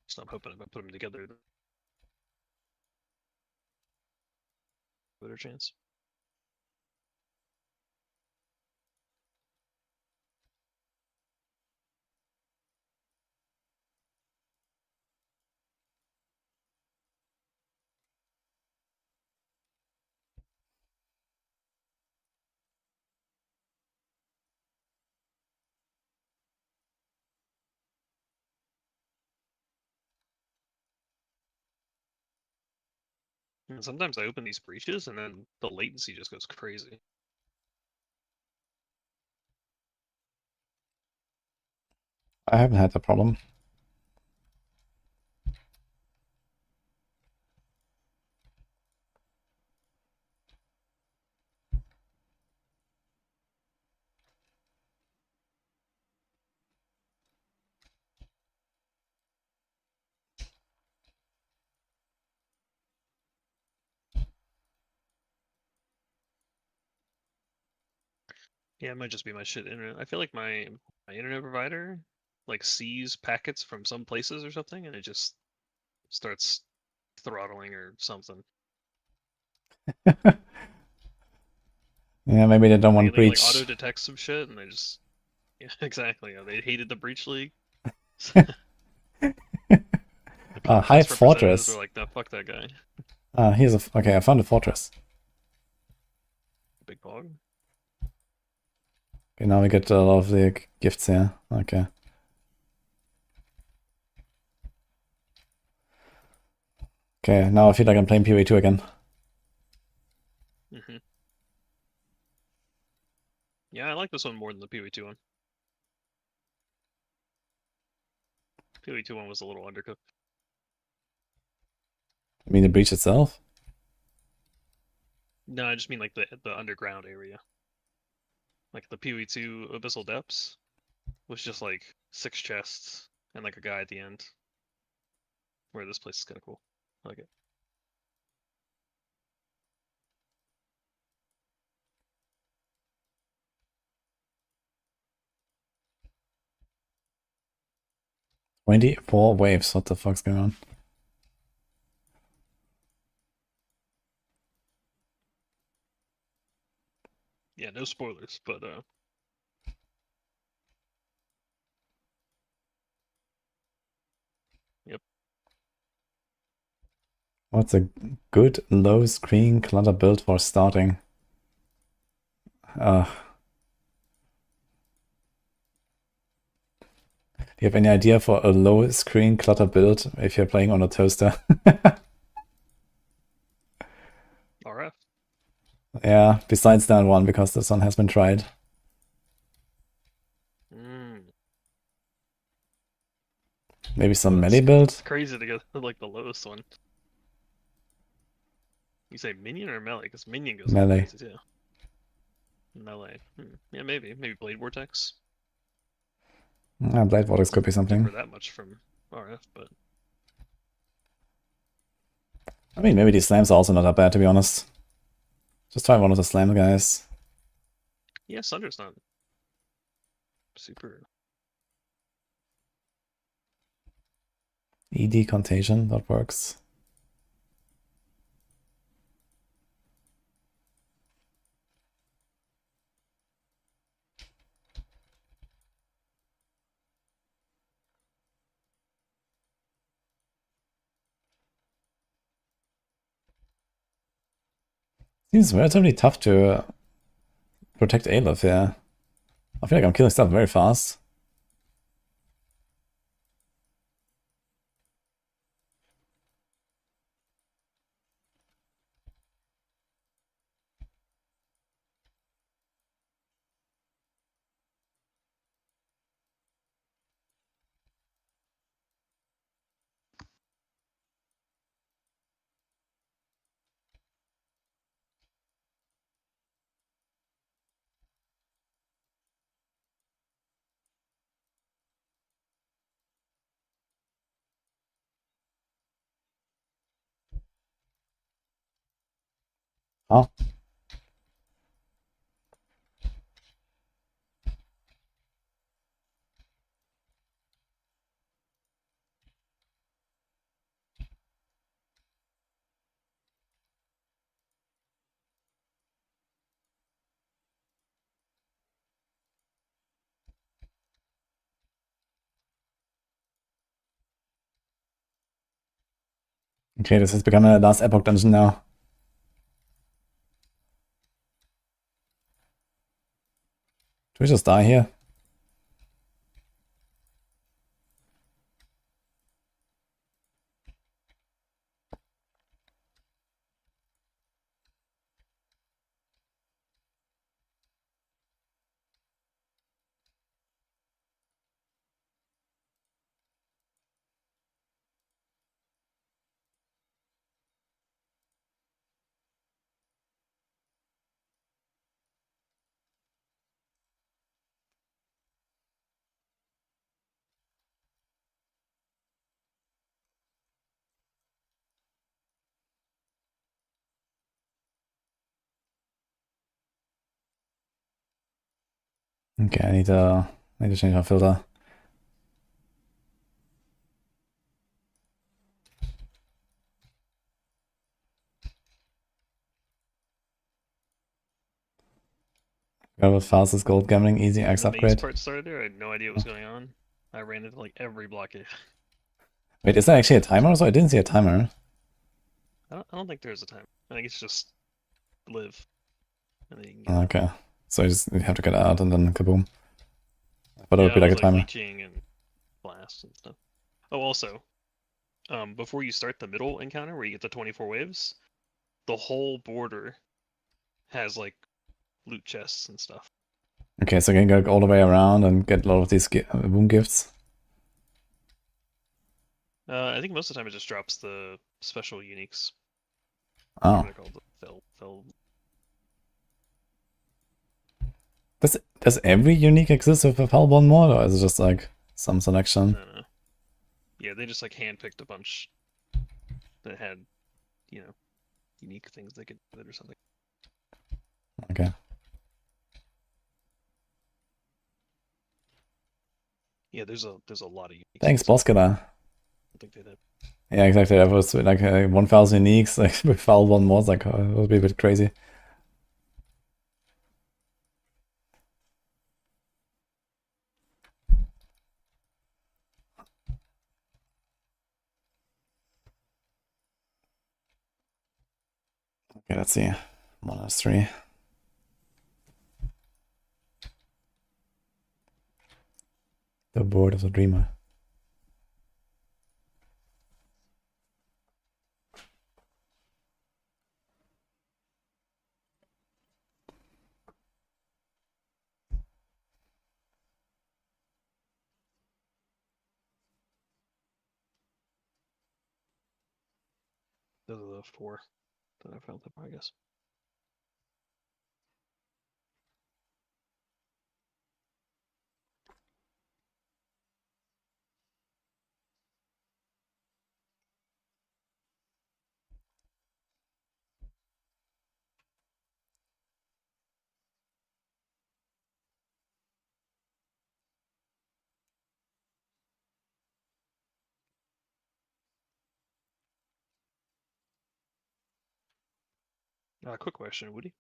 So I'm hoping if I put them together, better chance. And sometimes I open these breaches and then the latency just goes crazy. I haven't had that problem. Yeah, it might just be my shit internet. I feel like my internet provider like sees packets from some places or something, and it just starts throttling or something. Yeah, maybe they don't want They like breach. auto detect some shit, and they just yeah, exactly. They hated the breach league. The High Comcast representatives are fortress. like, no, fuck that guy. Here's a okay. I found a fortress. Big Pog. Okay, now we get a lot of the gifts here. Okay. Okay, now I feel like I'm playing PoE2 again. Mm-hmm. Yeah, I like this one more than the PoE2 one. PoE2 one was a little undercooked. I mean the breach itself. No, I just mean like the underground area. Like the PoE2 Abyssal Depths was just like 6 chests and like a guy at the end. Where this place is kind of cool. I like it. '24 waves. What the fuck's going on? Yeah, no spoilers, but yep. What's a good low screen clutter build for starting? Do you have any idea for a low screen clutter build if you're playing on a toaster? RF. Yeah, besides that one, because this one has been tried. Maybe some melee build? It's crazy to get like the lowest one. You say minion or melee? Because minion goes a little Melee. crazy too. Melee. Yeah, maybe. Maybe Blade Vortex. Blade Vortex could be something. Differ that much from RF, but I mean, maybe these slams are also not that bad, to be honest. Just try one of the slam guys. yeah, Sunder's not super. ED Contagion, that works. Seems relatively tough to protect Aleph, yeah. I feel like I'm killing stuff very fast. Huh? Okay, this has become a last Epoch dungeon now. Do we just die here? Okay, I need to change my filter. Got the fastest gold gambling, easy When X the maze upgrade. part started there, I had no idea what was going on. I ran into like every blockade. Wait, is there actually a timer? Also, I didn't see a timer. I don't think there's a time. I think it's just live. And then you can get out. Okay, so you just have to get out and then kaboom. But it would Yeah, be it like a was like timer. leeching and blast and stuff. Oh, also, before you start the middle encounter where you get the 24 waves, the whole border has like loot chests and stuff. Okay, so you can go all the way around and get a lot of these boom gifts. I think most of the time it just drops the special uniques. Oh, Whatever they're called. Fell. does every unique exist with a Hellborn mod, or is it just like some I selection? don't know. Yeah, they just like handpicked a bunch that had, you know, unique things they could do it or something. Okay. Yeah, there's a lot of uniques. Thanks, boss killer. I think they did. Yeah, exactly. That was like 1,000 uniques, like with Hellborn mods, like it would be a bit crazy. Okay, let's see. Monastery. The Board of the Dreamer. Those are the 4 that I found, I guess. Quick question, Woody.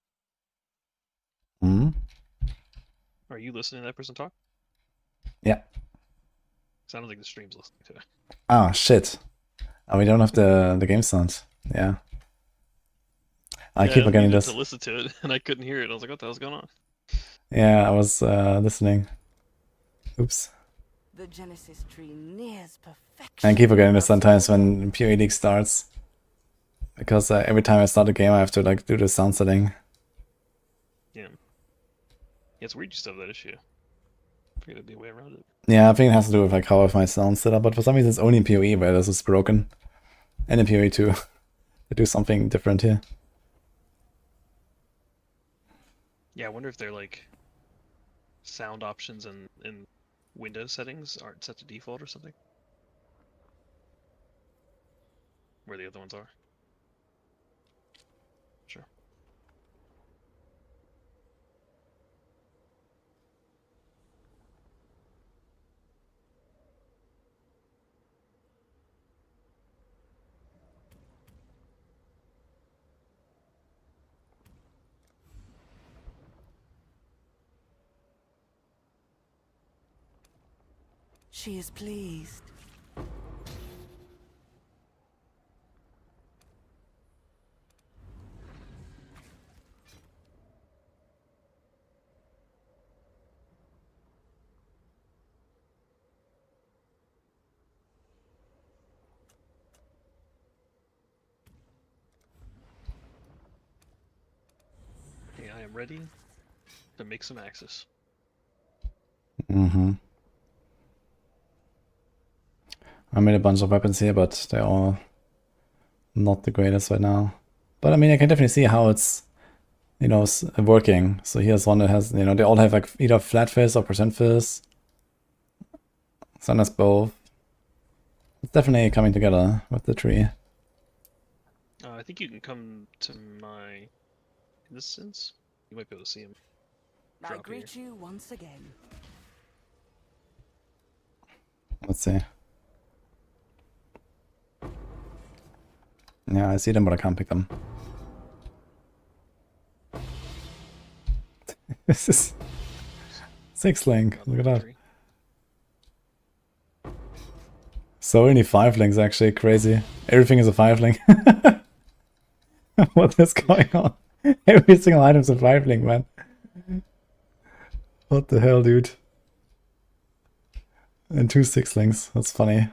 Hmm? Are you listening to that person talk? Yeah. Sounded like the stream's listening to it. Oh, shit. Oh, we don't have the game sound. Yeah. I Yeah, keep I forgetting needed this. to listen to it, and I couldn't hear it. I was like, what the hell's going on? Yeah, I was listening. Oops. The Genesis tree nears perfection. I keep forgetting this sometimes when PoE League starts. Because every time I start a game, I have to like do the sound setting. Yeah. It's weird you still have that issue. I figured there'd be a way around it. Yeah, I think it has to do with like how I have my sound set up, but for some reason it's only in PoE where this is broken. And in PoE too. They do something different here. Yeah, I wonder if they're like sound options in Windows settings aren't set to default or something. Where the other ones are. Sure. She is pleased. Okay, I am ready to make some axes. Mm-hmm. I made a bunch of weapons here, but they're all not the greatest right now. But I mean, I can definitely see how it's, you know, working. So here's one that has, you know, they all have like either flat fizz or percent fizz. Some has both. It's definitely coming together with the tree. I think you can come to my instance. You might be able to see him. I Drop greet you once again. Let's see. Yeah, I see them, but I can't pick them. This is 6 link. Look at that. So many 5 links, actually. Crazy. Everything is a 5 link. What is going on? Every single item's a 5 link, man. What the hell, dude? And 2 6 links. That's funny.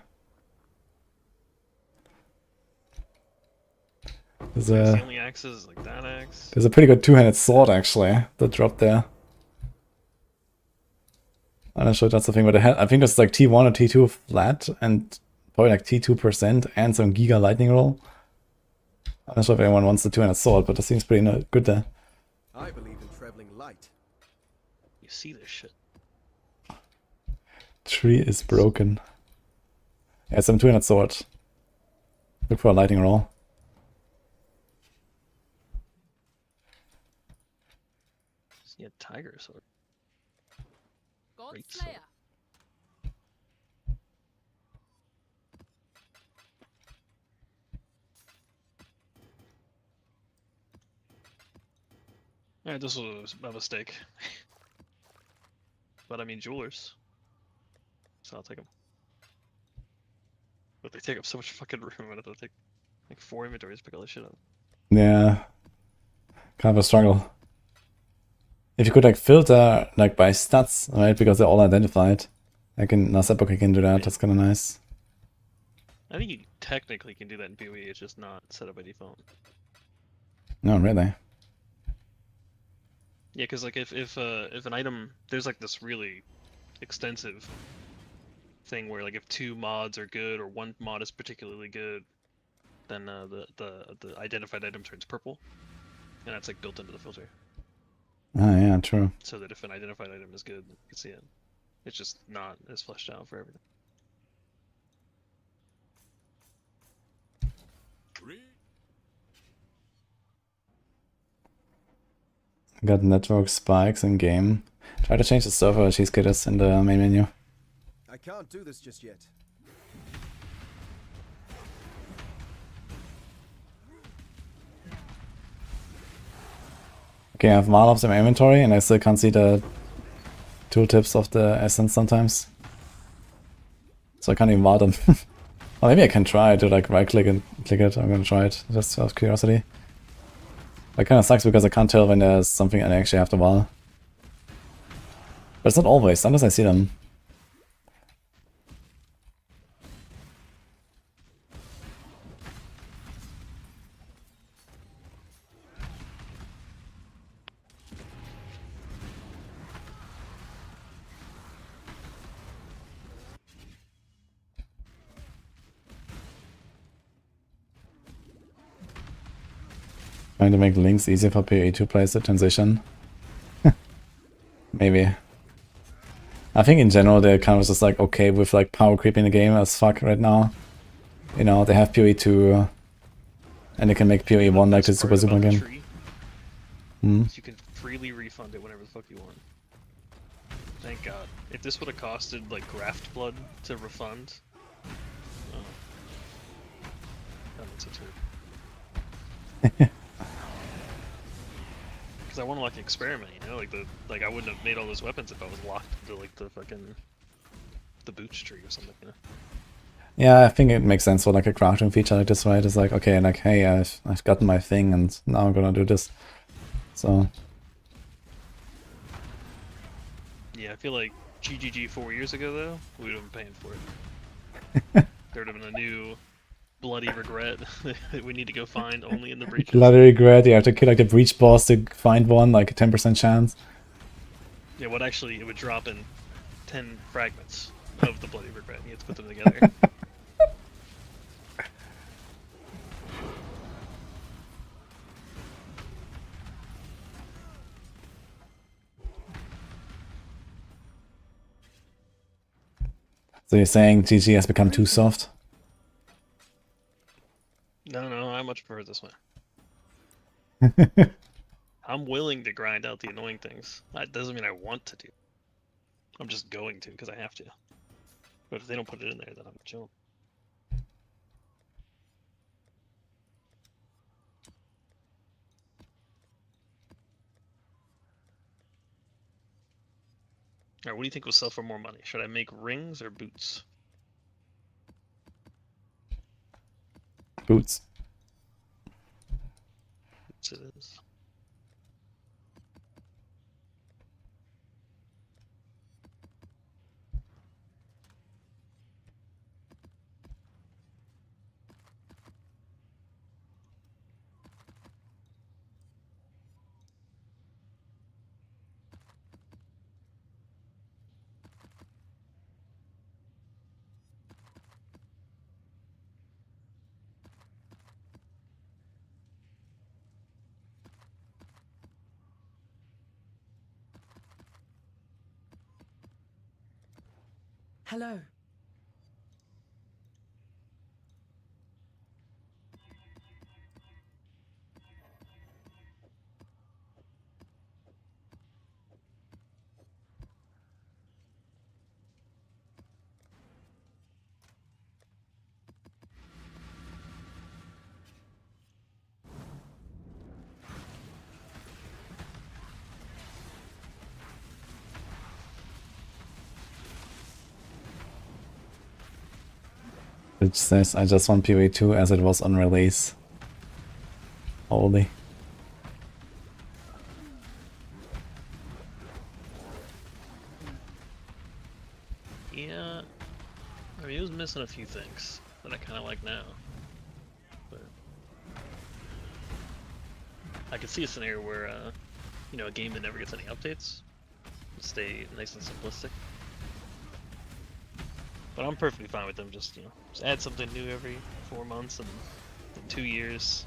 There's The a, only axes like that axe. there's a pretty good 2-handed sword, actually, that dropped there. I'm not sure if that's the thing, but I think that's like T1 or T2 flat, and probably like T2% and some Giga lightning roll. I'm not sure if anyone wants the 2-handed sword, but it seems pretty good there. I believe in traveling light. You see this shit. Tree is broken. Yeah, some 2-handed sword. Look for a lightning roll. See a tiger sword. Great Godslayer. sword. Alright, this was a mistake. But I mean jewelers. So I'll take them. But they take up so much fucking room, I have to take like 4 inventories to pick all this shit up. Yeah. Kind of a struggle. If you could like filter like by stats, right? Because they're all identified. Like in last Epoch I can do that, that's kinda nice. I think you technically can do that in PoE, it's just not set up by default. No, really. Yeah, because like if an item, there's like this really extensive thing where like if 2 mods are good or 1 mod is particularly good, then the identified item turns purple, and that's like built into the filter. Ah, yeah, true. So that if an identified item is good, you can see it. It's just not as fleshed out for everything. Got network spikes in game. Try to change the server cheesecake is in the main menu. I can't do this just yet. Okay, I have Marlops in my inventory and I still can't see the tooltips of the essence sometimes. So I can't even mark them. Well, maybe I can try to like right click and click it. I'm gonna try it just out of curiosity. That kind of sucks because I can't tell when there's something and I actually have to wall. But it's not always, sometimes I see them. Trying to make links easier for PoE to players to transition. Maybe. I think in general they're kind of just like okay with like power creeping the game as fuck right now. You know, they have PoE 2 and they can make PoE 1 like the super game. Hmm? You can freely refund it whenever the fuck you want. Thank God. If this would have costed like graft blood to refund, oh, that makes it weird. Because I want to like experiment, you know, like I wouldn't have made all those weapons if I was locked into like the fucking the boots tree or something. You know? Yeah, I think it makes sense for like a crafting feature like this, right? It's like, okay, like, hey, I've gotten my thing, and now I'm gonna do this. So Yeah, I feel like GGG 4 years ago though, we would have been paying for it. There would have been a new bloody regret that we need to go find only in the breaches. bloody regret. You have to kill like the breach boss to find one, like a 10% chance. Yeah, what actually it would drop in 10 fragments of the bloody regret. And you have to put them together. So you're saying GG has become too soft? No, I much prefer it this way. I'm willing to grind out the annoying things. That doesn't mean I want to do. I'm just going to because I have to. But if they don't put it in there, then I'm chilling. Alright, what do you think will sell for more money? Should I make rings or boots? Boots. Boots it is. Hello. Which says I just want PoE2 as it was on release. Holy. Yeah. I mean, it was missing a few things that I kind of like now. But I could see a scenario where, you know, a game that never gets any updates would stay nice and simplistic. But I'm perfectly fine with them just, you know, just add something new every 4 months, and in 2 years,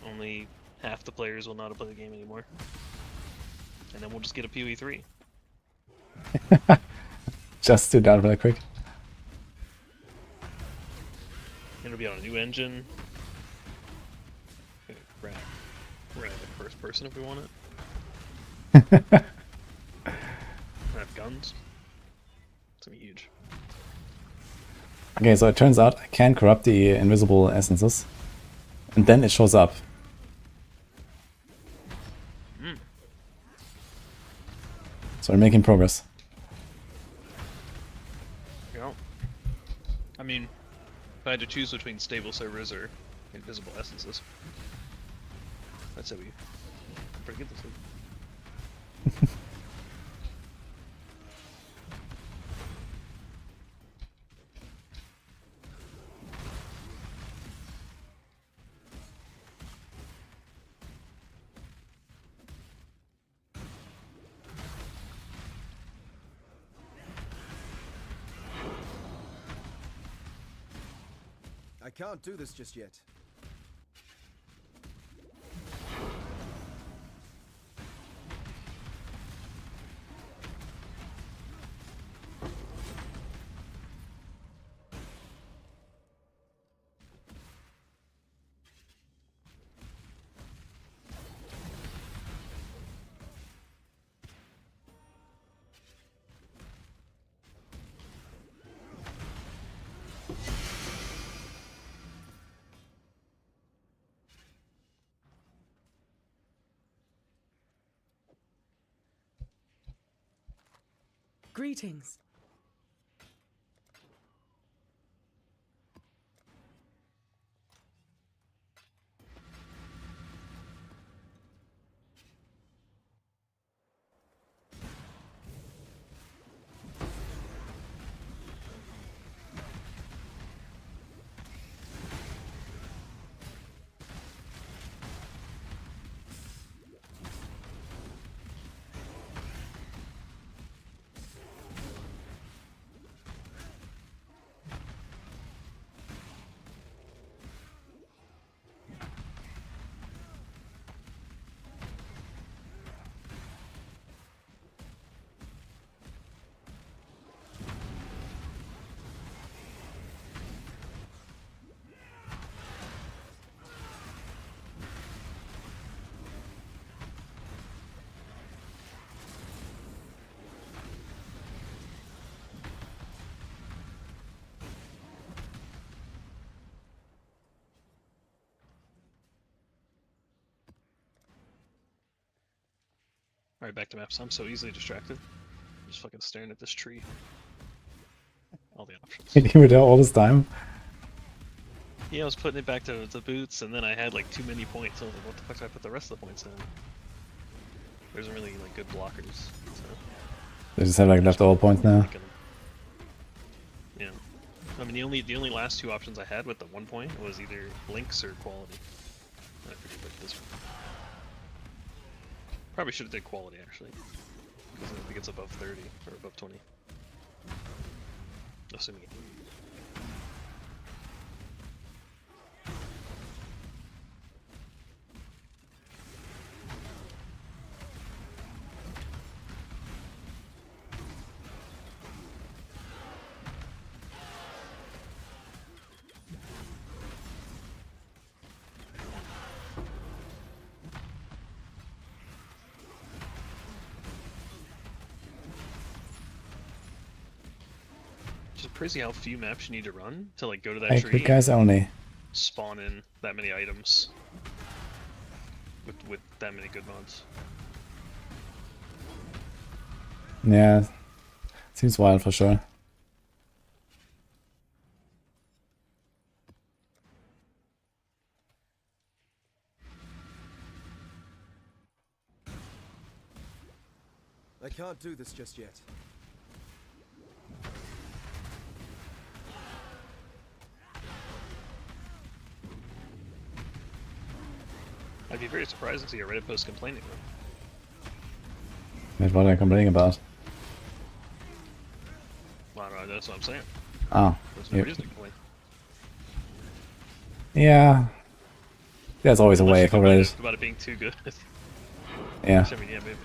only half the players will know how to play the game anymore. And then we'll just get a PoE 3. Just do that really quick. It'll be on a new engine. We're gonna have a first person if we want it. Have guns. It's gonna be huge. Okay, so it turns out I can corrupt the invisible essences. And then it shows up. So we're making progress. Yeah. I mean, if I had to choose between stable servers or invisible essences, I'd say we pretty good this week. I can't do this just yet. Greetings. Alright, back to maps. I'm so easily distracted. I'm just fucking staring at this tree. All the options. You were there all this time. Yeah, I was putting it back to the boots, and then I had like too many points. So I was like, what the fuck did I put the rest of the points in? There isn't really like good blockers. So. They just have like left all points now. Yeah. I mean, the only last two options I had with the 1 point was either links or quality. I forget what this one. Probably should have did quality actually, because I think it's above 30 or above 20. Assuming. Just crazy how few maps you need to run to like go to that Hey, tree. quick guys only. Spawn in that many items with that many good mods. Yeah, seems wild for sure. I can't do this just yet. I'd be very surprised to see a Reddit post complaining though. Wait, what are they complaining about? Well, I don't know, that's what I'm saying. Oh, There's no yep. reason to complain. Yeah. There's always a Unless way you for complain Reddit. about it being too good. Yeah. I mean, yeah, maybe.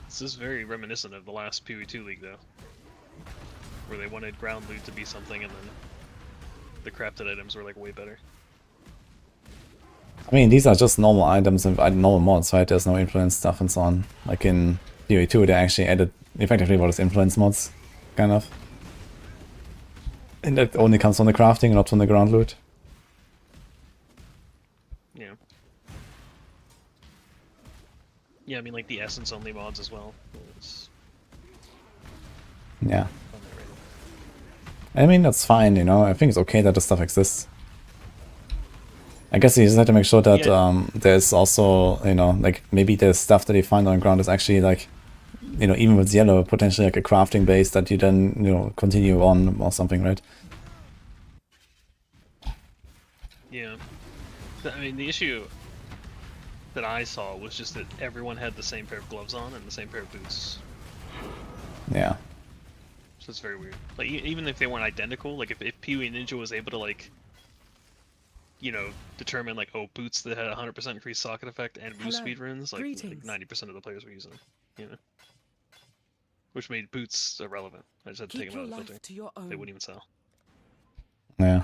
This is very reminiscent of the last PoE2 League, though, where they wanted ground loot to be something, and then the crafted items were like way better. I mean, these are just normal items and normal mods, right? There's no influence stuff and so on. Like in PoE2, they actually added effectively what is influence mods, kind of. And that only comes from the crafting, not from the ground loot. Yeah. Yeah, I mean, like the essence only mods as well. It's Yeah. underrated. I mean, that's fine, you know. I think it's okay that the stuff exists. I guess you just have to make sure that Yeah. there's also, you know, like maybe the stuff that you find on the ground is actually like, you know, even with yellow, potentially like a crafting base that you then, you know, continue on or something, right? Yeah. I mean, the issue that I saw was just that everyone had the same pair of gloves on and the same pair of boots. Yeah. So it's very weird. Like, even if they weren't identical, like if PoE Ninja was able to, like, you know, determine, like, oh, boots that had 100% increased socket effect and boost Hello. speed runs, like Greetings. 90% of the players were using them, you know? Which made boots irrelevant. I just had to take Keep them your out of the life filter. to your They own. wouldn't even sell. Yeah.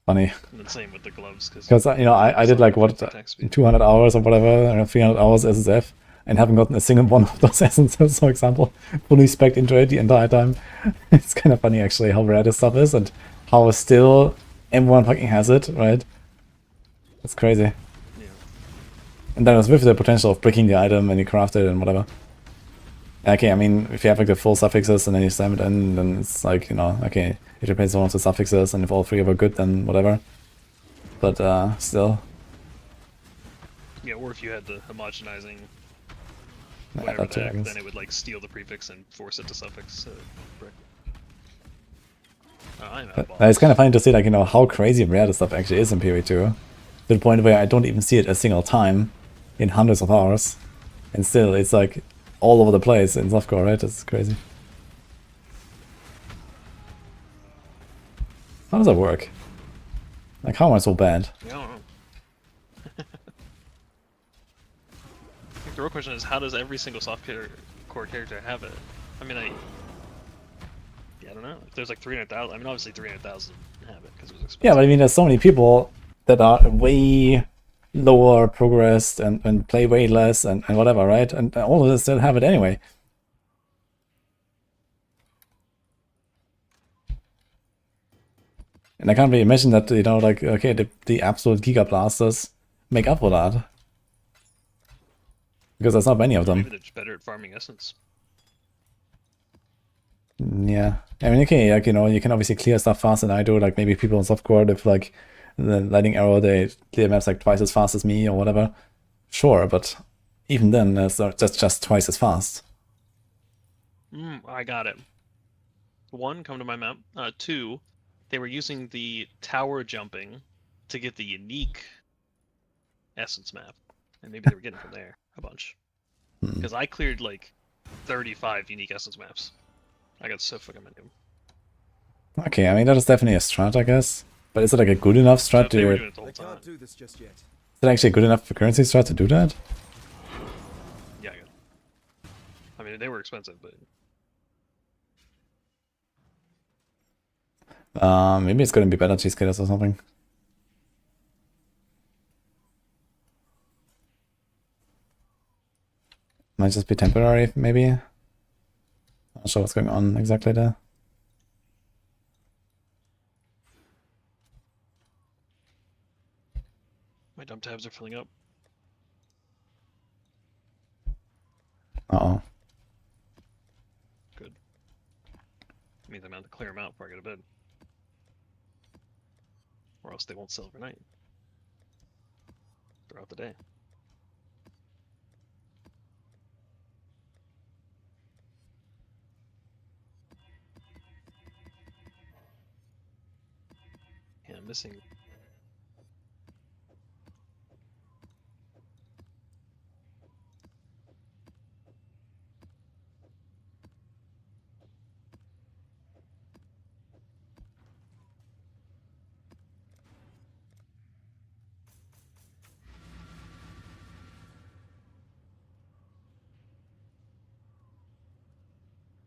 Funny. And then same with the gloves, Because, you know, I did like, what, 200 hours or whatever, or 300 hours SSF, and haven't gotten a single one of those essences, for example. Fully spec'd into it the entire time. It's kind of funny, actually, how rare this stuff is, and how still everyone fucking has it, right? It's crazy. Yeah. And then it's with the potential of breaking the item and you craft it and whatever. Okay, I mean, if you have like the full suffixes and then you slam it in, then it's like, you know, okay, it depends on one of the suffixes, and if all three of are good, then whatever. But still. Yeah, or if you had the homogenizing Yeah, whatever that too, the I heck, guess. then it would like steal the prefix and force it to suffix. Correct. I'm out of balls. It's kind of funny to see, like, you know, how crazy rare this stuff actually is in PoE2. To the point where I don't even see it a single time in hundreds of hours. And still, it's like all over the place in softcore, right? It's crazy. How does that work? Like, how am I so bad? Yeah, I don't know. I think the real question is, how does every single core character have it? I mean, yeah, I don't know. If there's like 300,000, I mean, obviously 300,000 have it because it was expensive. Yeah, but I mean, there's so many people that are way lower progressed and play way less and whatever, right? And all of them still have it anyway. And I can't really imagine that, you know, like, okay, the absolute Giga Blasters make up for that. Because there's not many of them. Maybe they're just better at farming essence. Yeah. I mean, okay, like, you know, you can obviously clear stuff faster than I do. Like, maybe people on softcore, if, like, the Lightning Arrow, they clear maps, like, twice as fast as me or whatever. Sure, but even then, that's just twice as fast. I got it. 1, come to my map. 2, they were using the tower jumping to get the unique essence map. And maybe they were getting from there a bunch. Because I cleared like 35 unique essence maps. I got so fucking many of them. Okay, I mean, that is definitely a strat, I guess. But is it like a good enough So strat if they were to... doing it the whole I time. can't do this just yet. Is it actually good enough for currency strat to do that? Yeah, I got it. I mean, they were expensive, but Maybe it's gonna be better cheesecakers or something. Might just be temporary, maybe. Not sure what's going on exactly there. my dump tabs are filling up. Uh-oh. Good. Means I'm going to clear them out before I go to bed. Or else they won't sell overnight. Throughout the day. Yeah, I'm missing.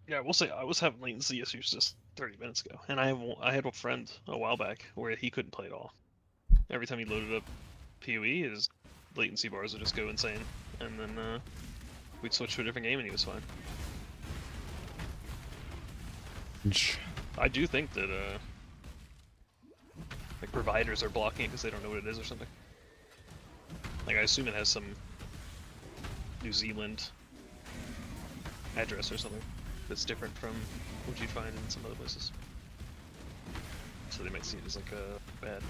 Yeah, I will say I was having latency issues just 30 minutes ago, and I had a friend a while back where he couldn't play at all. Every time he loaded up PoE, his latency bars would just go insane, and then we'd switch to a different game and he was fine. I do think that like providers are blocking it because they don't know what it is or something. Like I assume it has some New Zealand address or something that's different from what you'd find in some other places. So they might see it as like a bad.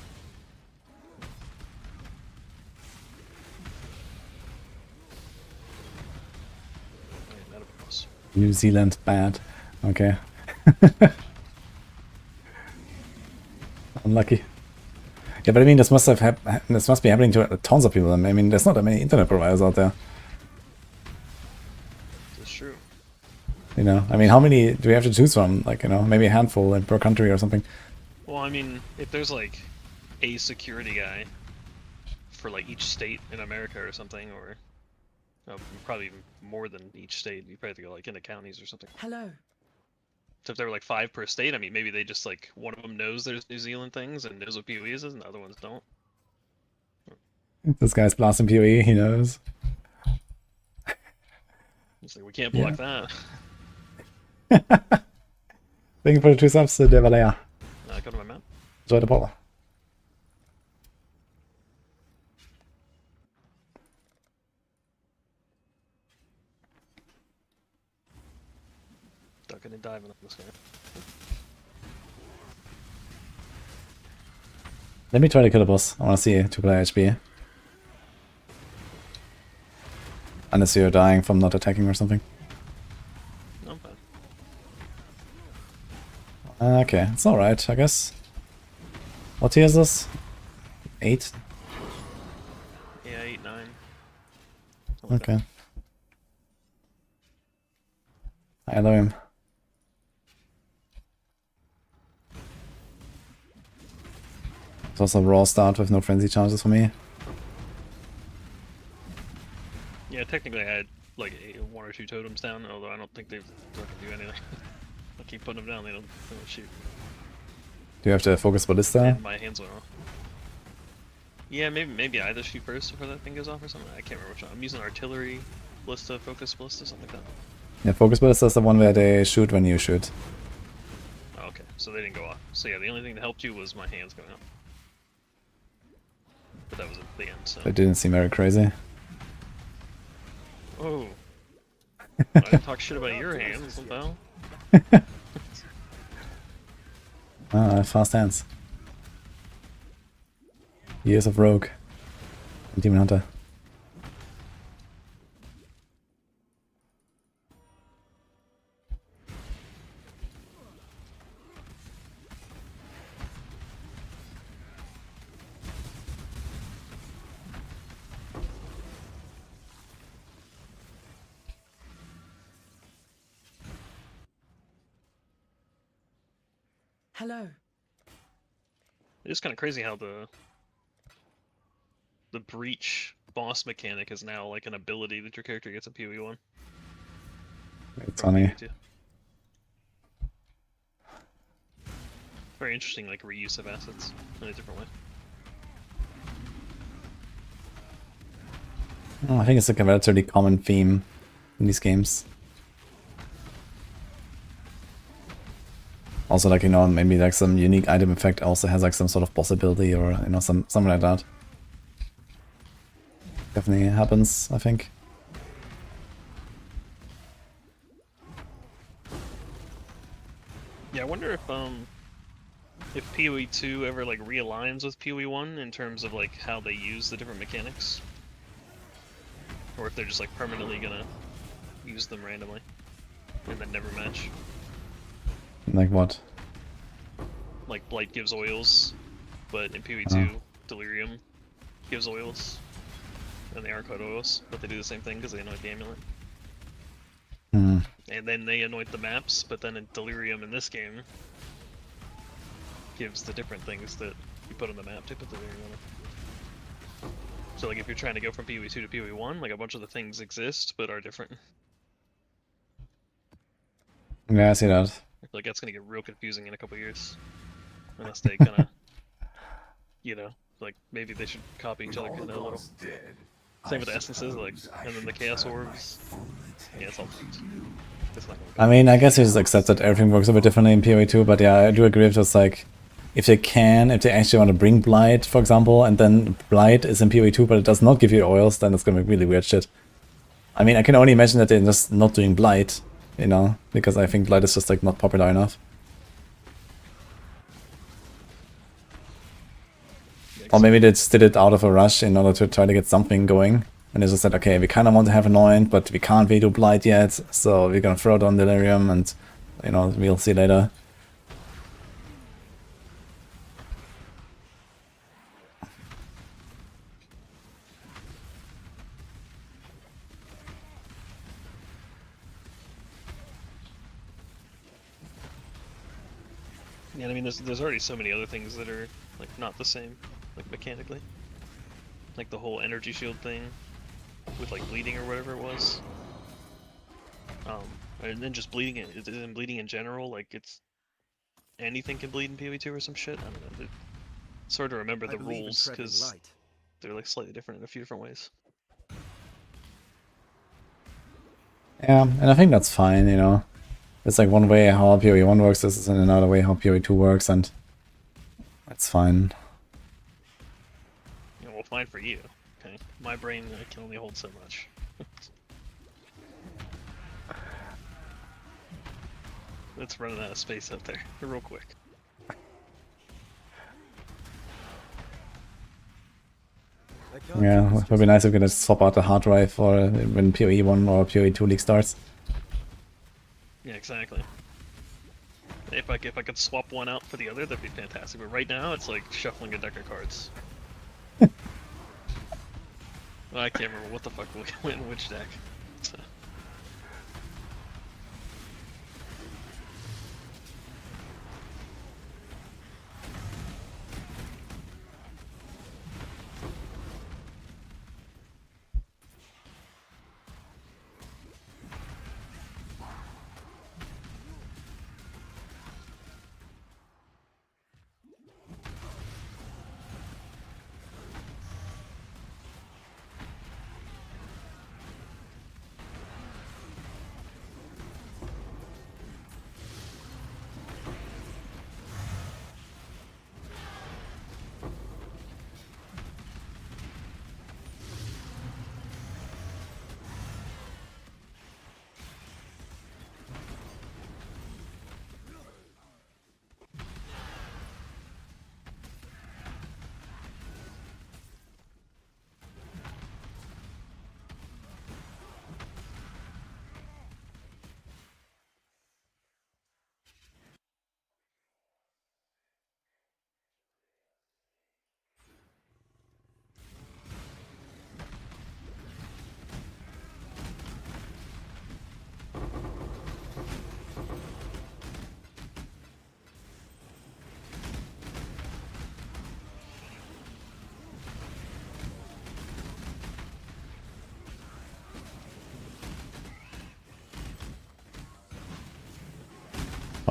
Yeah, not a boss. New Zealand bad. Okay. Unlucky. Yeah, but I mean, this must have this must be happening to tons of people. I mean, there's not that many internet providers out there. That's true. You know, I mean, how many do we have to choose from? Like, you know, maybe a handful per country or something. Well, I mean, if there's like a security guy for like each state in America or something, or probably even more than each state, you probably have to go like into counties or something. Hello. So if there were like 5 per state, I mean, maybe they just like one of them knows there's New Zealand things and knows what PoE is, and the other ones don't. This guy's blasting PoE, he knows. It's like we can't block that. Thank you for the 2 subs, Devalea. Go to my map. Enjoy the ball. Ducking and diving on this guy. Let me try to kill the boss. I want to see 2-player HP. Unless you're dying from not attacking or something. No, I'm fine. Okay, it's alright, I guess. What tier is this? 8? Yeah, 8, 9. Something like that. Okay. I love him. It's also a raw start with no frenzy chances for me. Yeah, technically I had like 1 or 2 totems down, although I don't think they fucking do anything. I keep putting them down, they don't shoot. Do you have to focus ballista? And my hands went off. Yeah, maybe I just shoot first before that thing goes off or something. I can't remember which one. I'm using artillery, ballista, focus ballista, something like that. Yeah, focus ballista is the one where they shoot when you shoot. Oh, okay. so they didn't go off. So yeah, the only thing that helped you was my hands going up. But that was at the end, so... That didn't seem very crazy. Oh. I didn't talk shit about your hands, pal. Ah, fast hands. Years of Rogue. And Demon Hunter. Hello. It's kind of crazy how the breach boss mechanic is now like an ability that your character gets in PoE1. It's from funny. PoE2. Very interesting, like reuse of assets in a different way. Oh, I think it's like a relatively common theme in these games. Also, like, you know, maybe like some unique item effect also has like some sort of boss ability or, you know, something like that. Definitely happens, I think. Yeah, I wonder if PoE2 ever like realigns with PoE1 in terms of like how they use the different mechanics, or if they're just like permanently gonna use them randomly and then never match. Like what? Like Blight gives oils, but in PoE2 Delirium gives oils, and they aren't called oils, but they do the same thing because they anoint the amulet. Hmm. And then they anoint the maps, but then in Delirium in this game gives the different things that you put on the map to put Delirium on it. So like if you're trying to go from PoE2 to PoE1, like a bunch of the things exist but are different. Yeah, I see that. I feel like that's gonna get real confusing in a couple years. Unless they kinda, you know, like maybe they should copy each other kinda a little. Same with the essences, like, and then the chaos orbs. Yeah, it's all fucked. It's not gonna I mean, I guess you just accept that everything works a bit differently in PoE2, but yeah, I do agree with just like, if they actually want to bring Blight, for example, and then Blight is in PoE2, but it does not give you oils, then it's gonna be really weird shit. I mean, I can only imagine that they're just not doing Blight, you know, because I think Blight is just like not popular enough. Or maybe they just did it out of a rush in order to try to get something going. And they just said, okay, we kind of want to have Anoint, but we can't really do Blight yet, so we're gonna throw it on Delirium and, you know, we'll see later. Yeah, I mean, there's already so many other things that are like not the same, like mechanically. Like the whole energy shield thing with like bleeding or whatever it was. And then just bleeding and bleeding in general, like it's anything can bleed in PoE2 or some shit. I don't know. It's hard to remember the rules because they're like slightly different in a few different ways. Yeah, and I think that's fine, you know. It's like one way how PoE1 works, this is another way how PoE2 works, and that's fine. You know, well, fine for you. Okay, my brain can only hold so much. It's running out of space out there, real quick. Yeah, it would be nice if we could just swap out the hard drive for when PoE1 or PoE2 league starts. Yeah, exactly. If I could swap one out for the other, that'd be fantastic. But right now, it's like shuffling a deck of cards. I can't remember what the fuck went in which deck. So.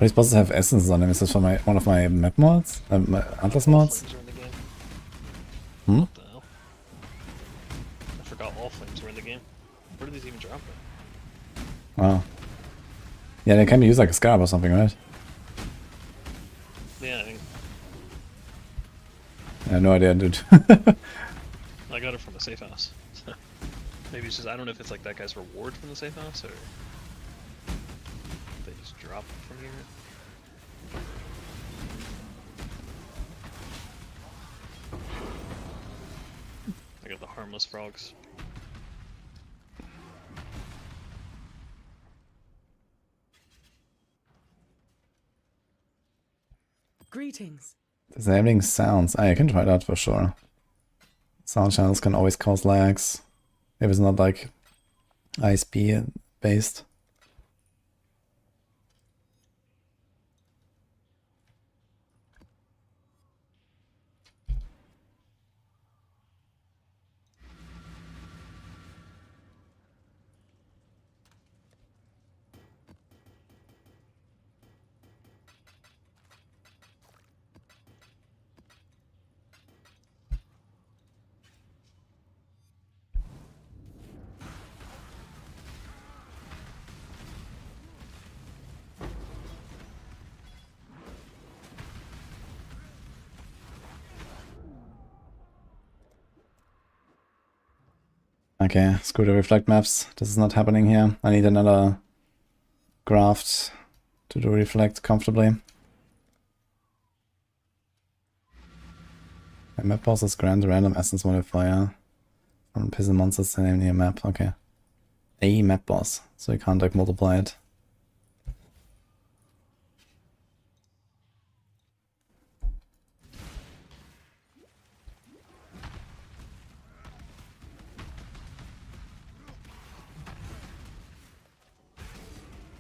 these bosses have essences on them. Is this for one of my map mods? My Atlas mods? Flames are in the game. Hmm? What the hell? I forgot all flames were in the game. Where did these even drop it? Wow. Yeah, they can be used like a scarab or something, right? Yeah, I think I have no idea, dude. I got it from the safe house. Maybe it's just, I don't know if it's like that guy's reward from the safe house, or they just drop it from here. I got the harmless frogs. Greetings. Disabling sounds. I can try that for sure. Sound channels can always cause lags if it's not like ISP based. Okay, screw the reflect maps. This is not happening here. I need another graft to do reflect comfortably. My map bosses grant a random essence modifier from pixel monsters to name near map. Okay. A map boss, so you can't like multiply it.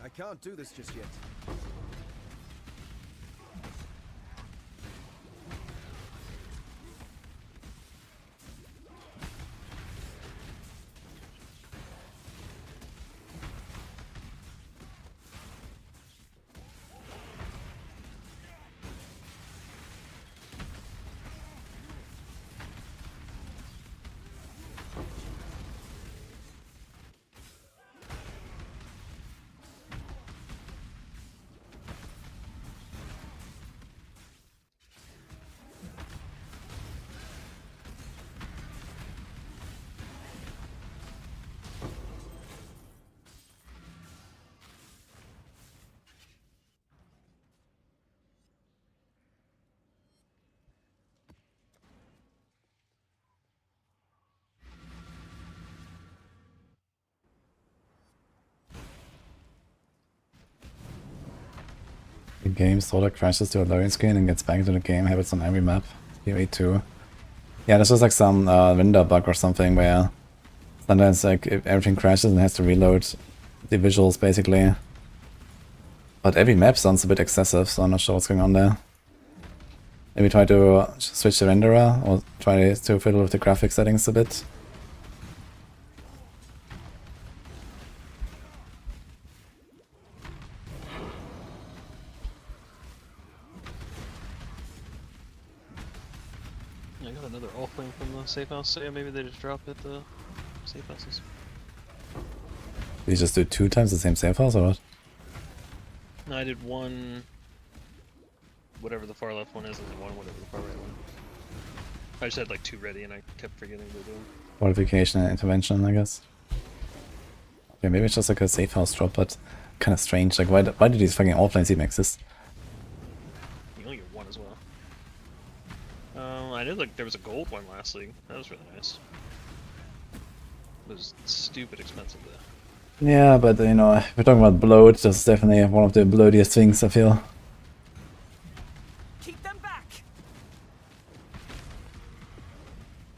I can't do this just yet. The game sort of crashes to a loading screen and gets back into the game habits on every map. PoE2. Yeah, this was like some render bug or something where sometimes like if everything crashes and has to reload the visuals basically. But every map sounds a bit excessive, so I'm not sure what's going on there. Maybe try to switch the renderer or try to fiddle with the graphics settings a bit. I got another all flame from the safe house, so yeah, maybe they just drop at the safe houses. Did you just do 2 times the same save house or what? No, I did one, whatever the far left one is, and then one, whatever the far right one. I just had like 2 ready, and I kept forgetting to do them. Modification and intervention, I guess. Okay, maybe it's just like a safe house drop, but kind of strange. Like, why do these fucking all flames even exist? You only get 1 as well. I did like there was a gold one last league. That was really nice. It was stupid expensive though. Yeah, but you know, if we're talking about bloat, that's definitely one of the bloatiest things I feel. Keep them back.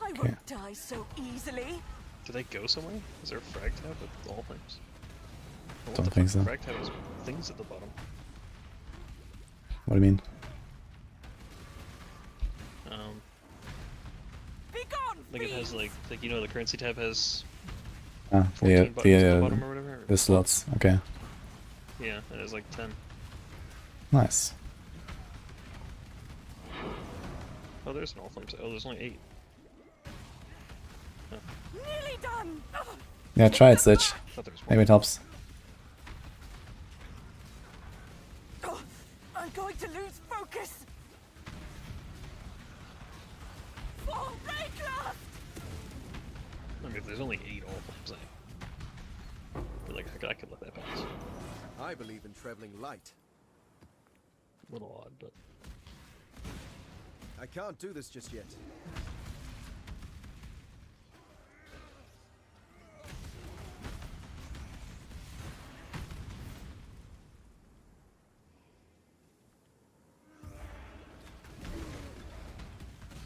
I won't die so easily. Do they go somewhere? Is there a frag tab with all flames? Or what Don't the think fuck? so. Frag tab is things at the bottom. What do you mean? Be gone. Like it has like you know the currency tab has Ah, 14 buttons at the bottom or whatever. the slots. Okay. Yeah, it has like 10. Nice. Oh, there's an all flames. Oh, there's only 8. Nearly done. Yeah, try it, Stitch. Thought there was Maybe more. it helps. I'm going to lose focus. For Raycraft! I mean, if there's only 8 all flames, I feel like I could let that pass. I believe in traveling light. A little odd, but I can't do this just yet.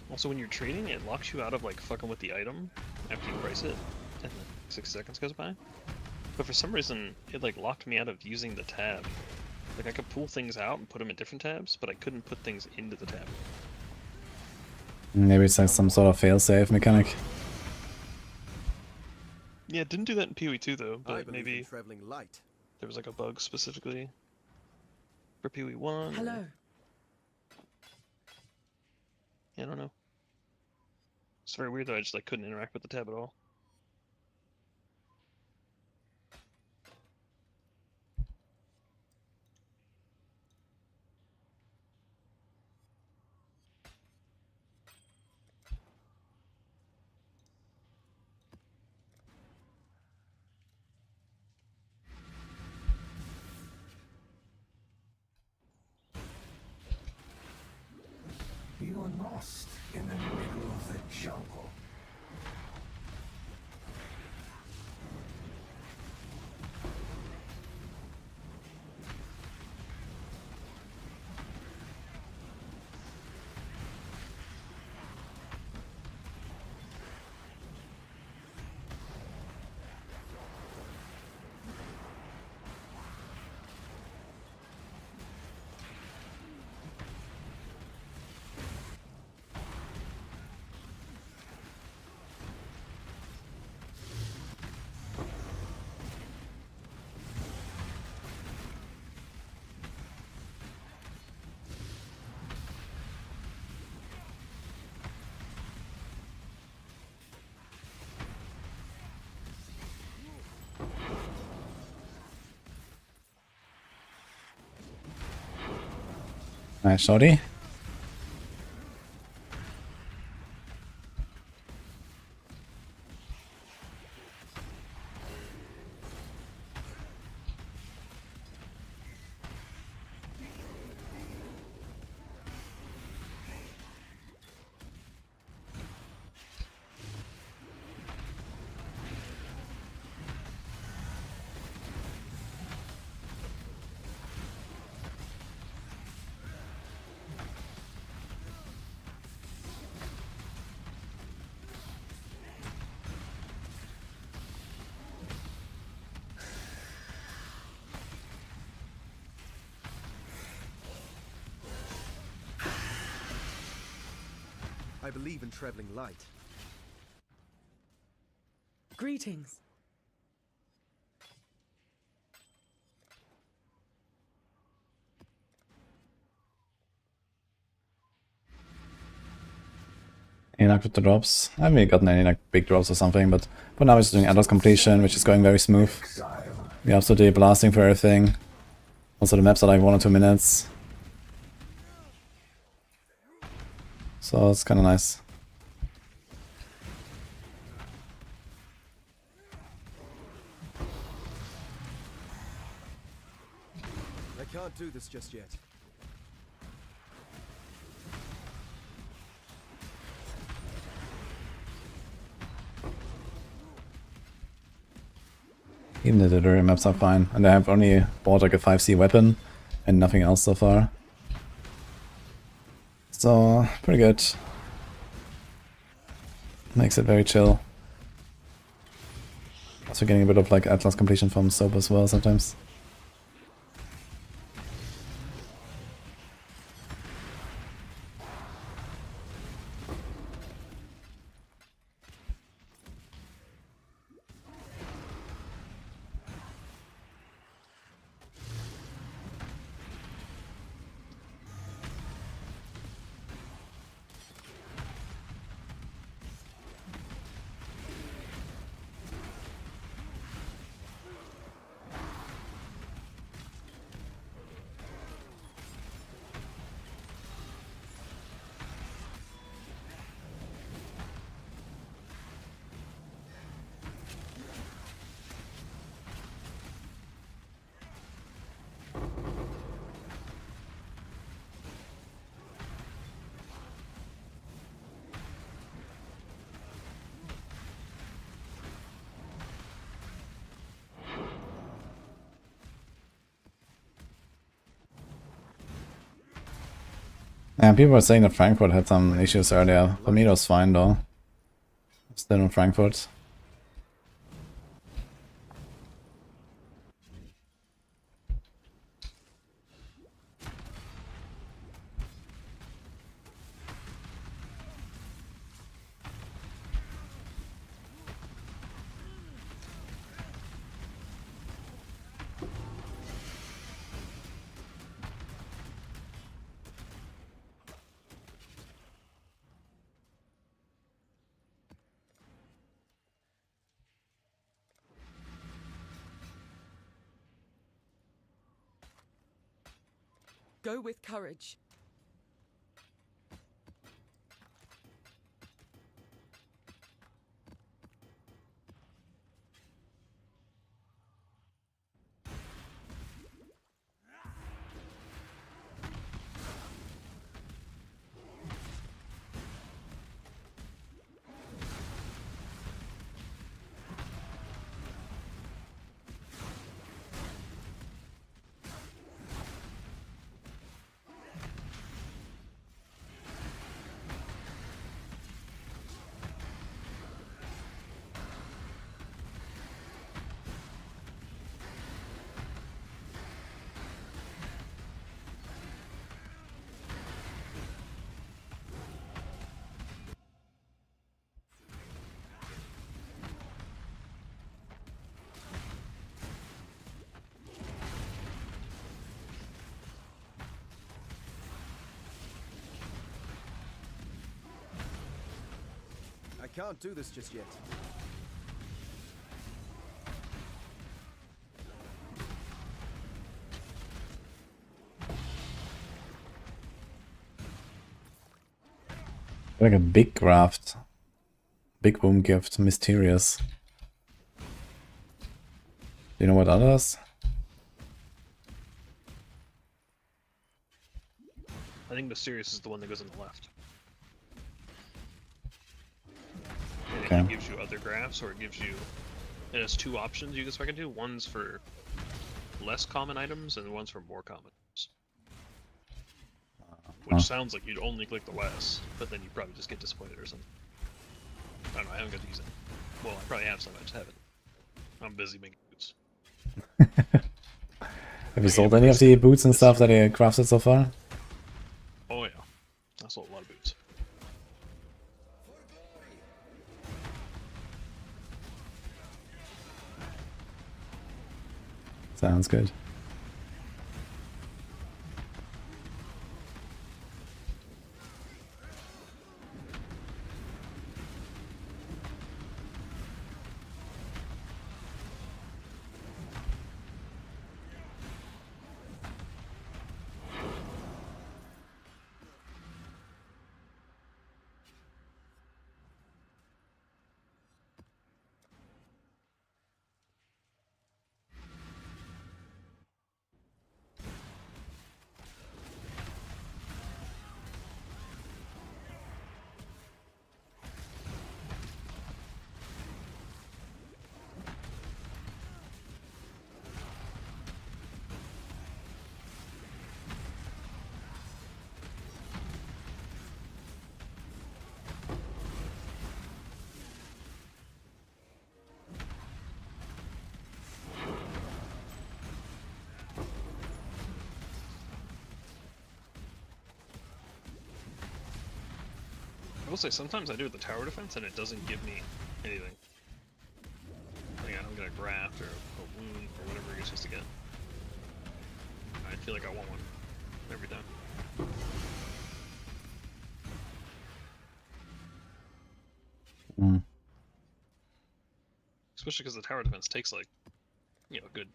also when you're trading, it locks you out of like fucking with the item after you price it, and then 6 seconds goes by. But for some reason, it like locked me out of using the tab. Like I could pull things out and put them in different tabs, but I couldn't put things into the tab. Maybe it's like some sort of fail-safe mechanic. Yeah, it didn't do that in PoE2 though, I but believe maybe in traveling light. there was like a bug specifically for PoE1. Hello. Yeah, I don't know. It's very weird though, I just like couldn't interact with the tab at all. You are lost in the middle of the jungle. Nice, shorty. I believe in traveling light. Greetings. Any luck with the drops? I haven't really gotten any like big drops or something, but for now we're just doing Atlas completion, which is going very smooth. Exile. We're absolutely blasting for everything. Also the maps are like 1 or 2 minutes. So it's kinda nice. I can't do this just yet. Even the tutorial maps are fine, and I have only bought like a 5C weapon and nothing else so far. So, pretty good. Makes it very chill. Also getting a bit of like Atlas completion from Soap as well sometimes. Yeah, people were saying that Frankfurt had some issues earlier. For me it was fine though. Still in Frankfurt. Go with courage. I can't do this just yet. Like a big craft. Big boom gift, mysterious. Do you know what others? I think Mysterious is the one that goes on the left. And Okay. it gives you other graphs, or it gives you... It has two options you can spec into. One's for less common items, and one's for more common items. Which sounds like you'd only click the less, but then you probably just get disappointed or something. I don't know, I haven't got to use it. Well, I probably have some, I just haven't. I'm busy making boots. Have you sold any of the boots and stuff that you crafted so far? Oh yeah, I sold a lot of boots. Sounds good. I will say, sometimes I do with the tower defense and it doesn't give me anything. Like, I don't get a graft or a wound or whatever you're supposed to get. I feel like I want one every time. Mm. Especially because the tower defense takes like, you know, a good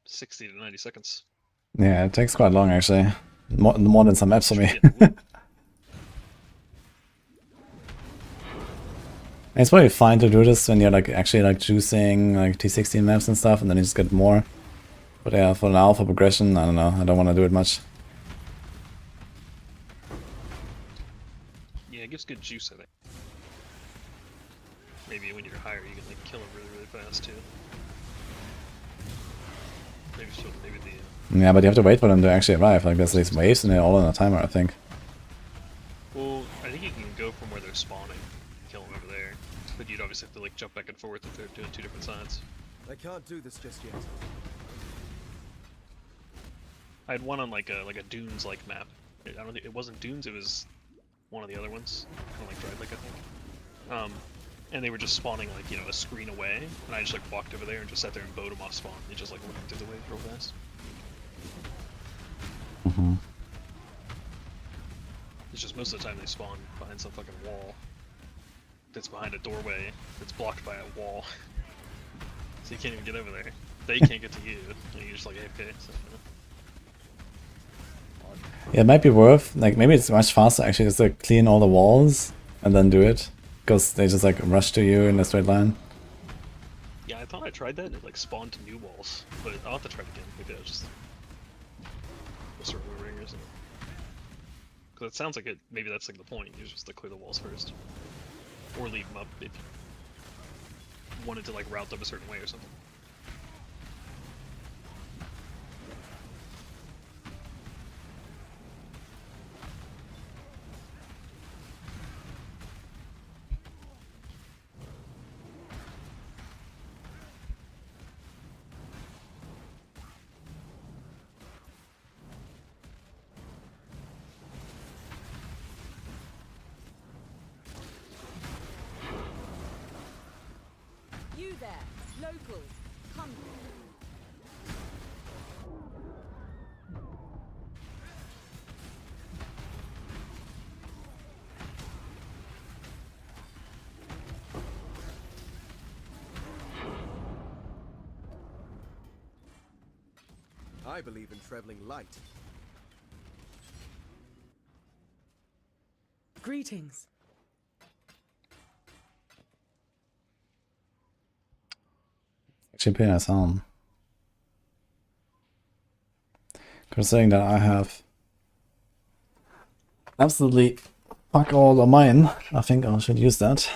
60 to 90 seconds. Yeah, it takes quite long actually. More than some maps for me. It's probably fine to do this when you're like actually like juicing like T16 maps and stuff, and then you just get more. But yeah, for now, for progression, I don't know. I don't want to do it much. Yeah, it gives good juice, I think. Maybe when you're higher, you can like kill them really, really fast too. Maybe the Yeah, but you have to wait for them to actually arrive. Like there's these waves and they're all on a timer, I think. they're spawning, kill them over there. But you'd obviously have to like jump back and forth if they're doing two different sides. I can't do this just yet. I had one on like a dunes like map. I don't think it wasn't dunes. It was one of the other ones, kind of like Dreadlick, I think. And they were just spawning like, you know, a screen away, and I just like walked over there and just sat there and bowed them off spawn. They just like looking through the waves real fast. Mm-hmm. It's just most of the time they spawn behind some fucking wall that's behind a doorway that's blocked by a wall. So you can't even get over there. They can't get to you, and you're just like AFK. So, Yeah, it might be worth, like, maybe it's much faster actually just to clean all the walls and then do it. Because they just like rush to you in a straight line. yeah, I thought I tried that and it like spawned to new walls, but I'll have to try it again. Maybe I was just start remembering or something. Because it sounds like it. Maybe that's like the point. You're just to clear the walls first, or leave them up if you wanted to like route them a certain way or something. You there, local, come. I believe in traveling light. Greetings. Actually pretty nice home. Considering that I have absolutely fuck all of mine, I think I should use that.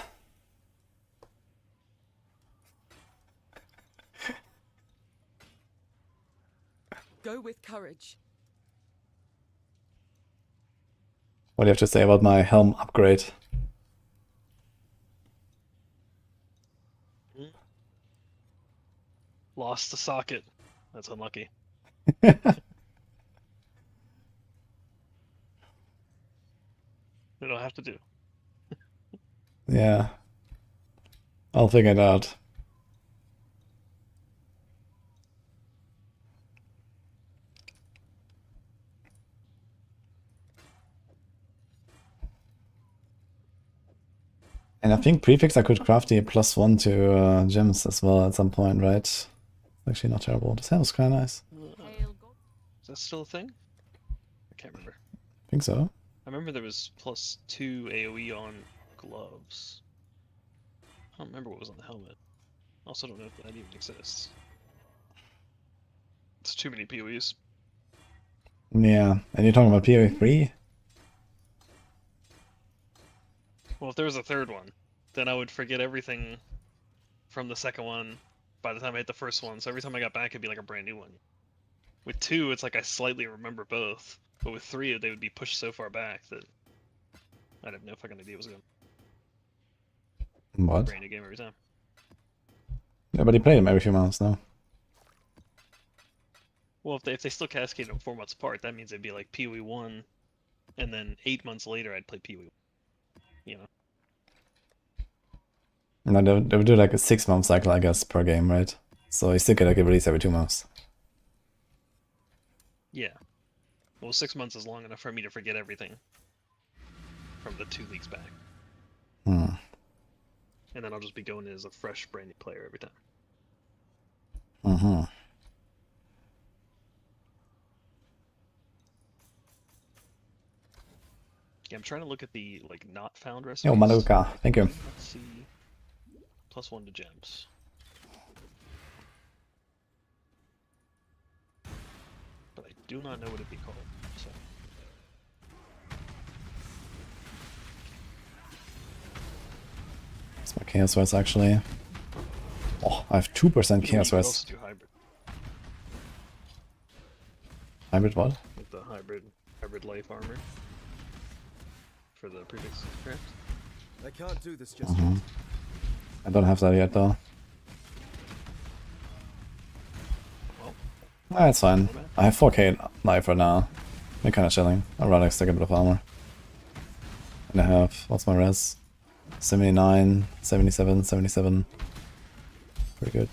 Go with courage. What do you have to say about my helm upgrade? Lost the socket. That's unlucky. It'll have to do. Yeah. I'll figure it out. And I think prefix I could craft the +1 to gems as well at some point, right? Actually not terrible. This sounds kind of nice. Is that still a thing? I can't remember. I think so. I remember there was +2 AoE on gloves. I don't remember what was on the helmet. Also don't know if that even exists. It's too many PoEs. Yeah. And you're talking about PoE 3? Well, if there was a third one, then I would forget everything from the second one by the time I hit the first one. So every time I got back, it'd be like a brand new one. With 2, it's like I slightly remember both. But with 3, they would be pushed so far back that I'd have no fucking idea what was going on. What? Brand new game every time. Yeah, but he played them every few months now. Well, if they still cascade them 4 months apart, that means it'd be like PoE 1, and then 8 months later I'd play PoE 1. You know? No, they would do like a 6-month cycle, I guess, per game, right? So you still get like a release every 2 months. Yeah. Well, 6 months is long enough for me to forget everything from the 2 leagues back. Hmm. And then I'll just be going in as a fresh, brand new player every time. Mm-hmm. Yeah, I'm trying to look at the like not found recipes. Yo, Maluka, thank you. Let's see. +1 to gems. But I do not know what it'd be called. So. It's my Chaos Rice actually. Oh, I have 2% Chaos You could Rice. also do hybrid. Hybrid what? Like the hybrid life armor for the prefix craft. I can't do this just yet. I don't have that yet though. Ah, it's fine. I have 4k life right now. They're kinda chilling. I'd rather stick a bit of armor. And I have, what's my res? 79, 77, 77. Pretty good.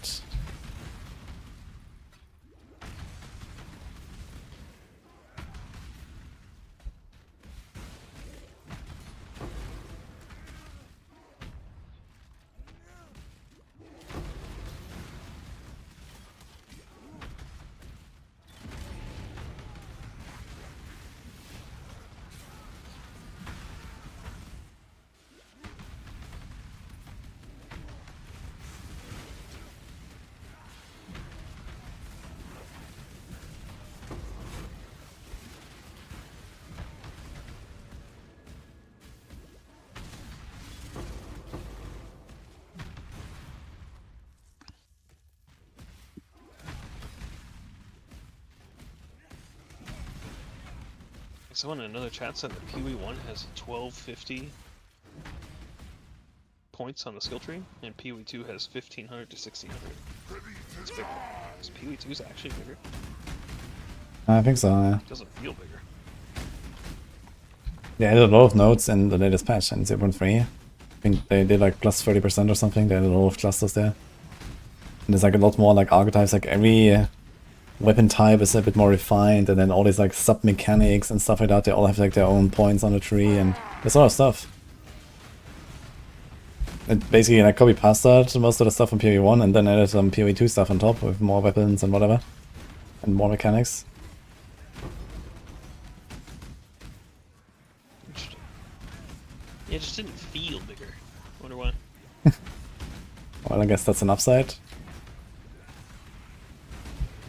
Someone in another chat said that PoE1 has 1250 points on the skill tree, and PoE2 has 1500 to 1600. It's bigger. Because PoE2 is actually bigger. I think so, yeah. It doesn't feel bigger. They added a lot of nodes in the latest patch in 0.3. I think they did like plus 30% or something. They added a lot of clusters there. And there's like a lot more like archetypes, like every weapon type is a bit more refined, and then all these like sub-mechanics and stuff like that, they all have like their own points on the tree, and there's a lot of stuff. It basically like copy-pasted most of the stuff from PoE1 and then added some PoE2 stuff on top with more weapons and whatever. And more mechanics. Interesting. Yeah, it just didn't feel bigger. Wonder why. Well, I guess that's an upside.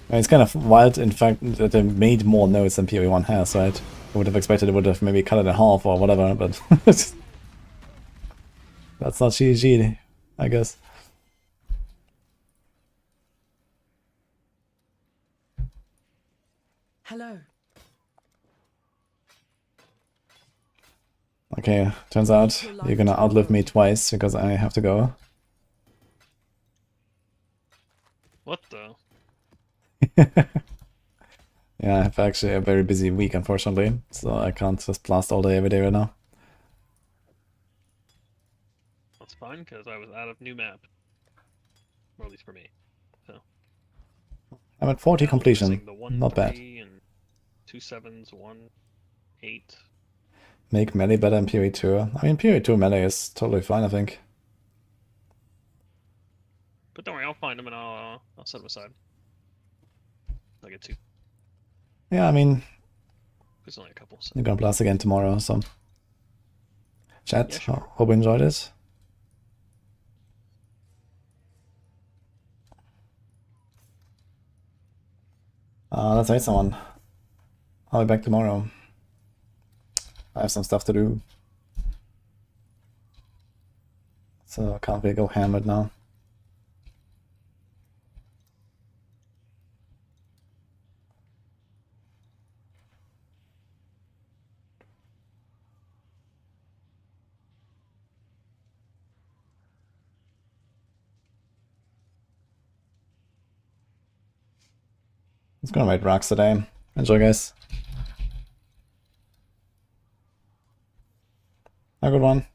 I mean, it's kind of wild, in fact, that they made more nodes than PoE1 has, right? I would have expected it would have maybe cut it in half or whatever, but that's not GG, I guess. Hello. Okay, turns out you're gonna outlive me twice because I have to go. What the? Yeah, I have actually a very busy week, unfortunately, so I can't just blast all day every day right now. That's fine, because I was out of new map. Or at least for me. So. I'm at 40 Now I'm completion, missing the 1, not bad. 3 and 2 7s, 1, 8. Make melee better in PoE2. I mean, PoE2 melee is totally fine, I think. But don't worry, I'll find them and I'll set them aside. I'll get 2. Yeah, I mean, There's only a couple. So. you're gonna blast again tomorrow, so. Chat, Yeah, sure. hope you enjoyed it. Let's wait someone. I'll be back tomorrow. I have some stuff to do. So I can't really go ham right now. It's gonna write rocks today. Enjoy, guys. Have a good one.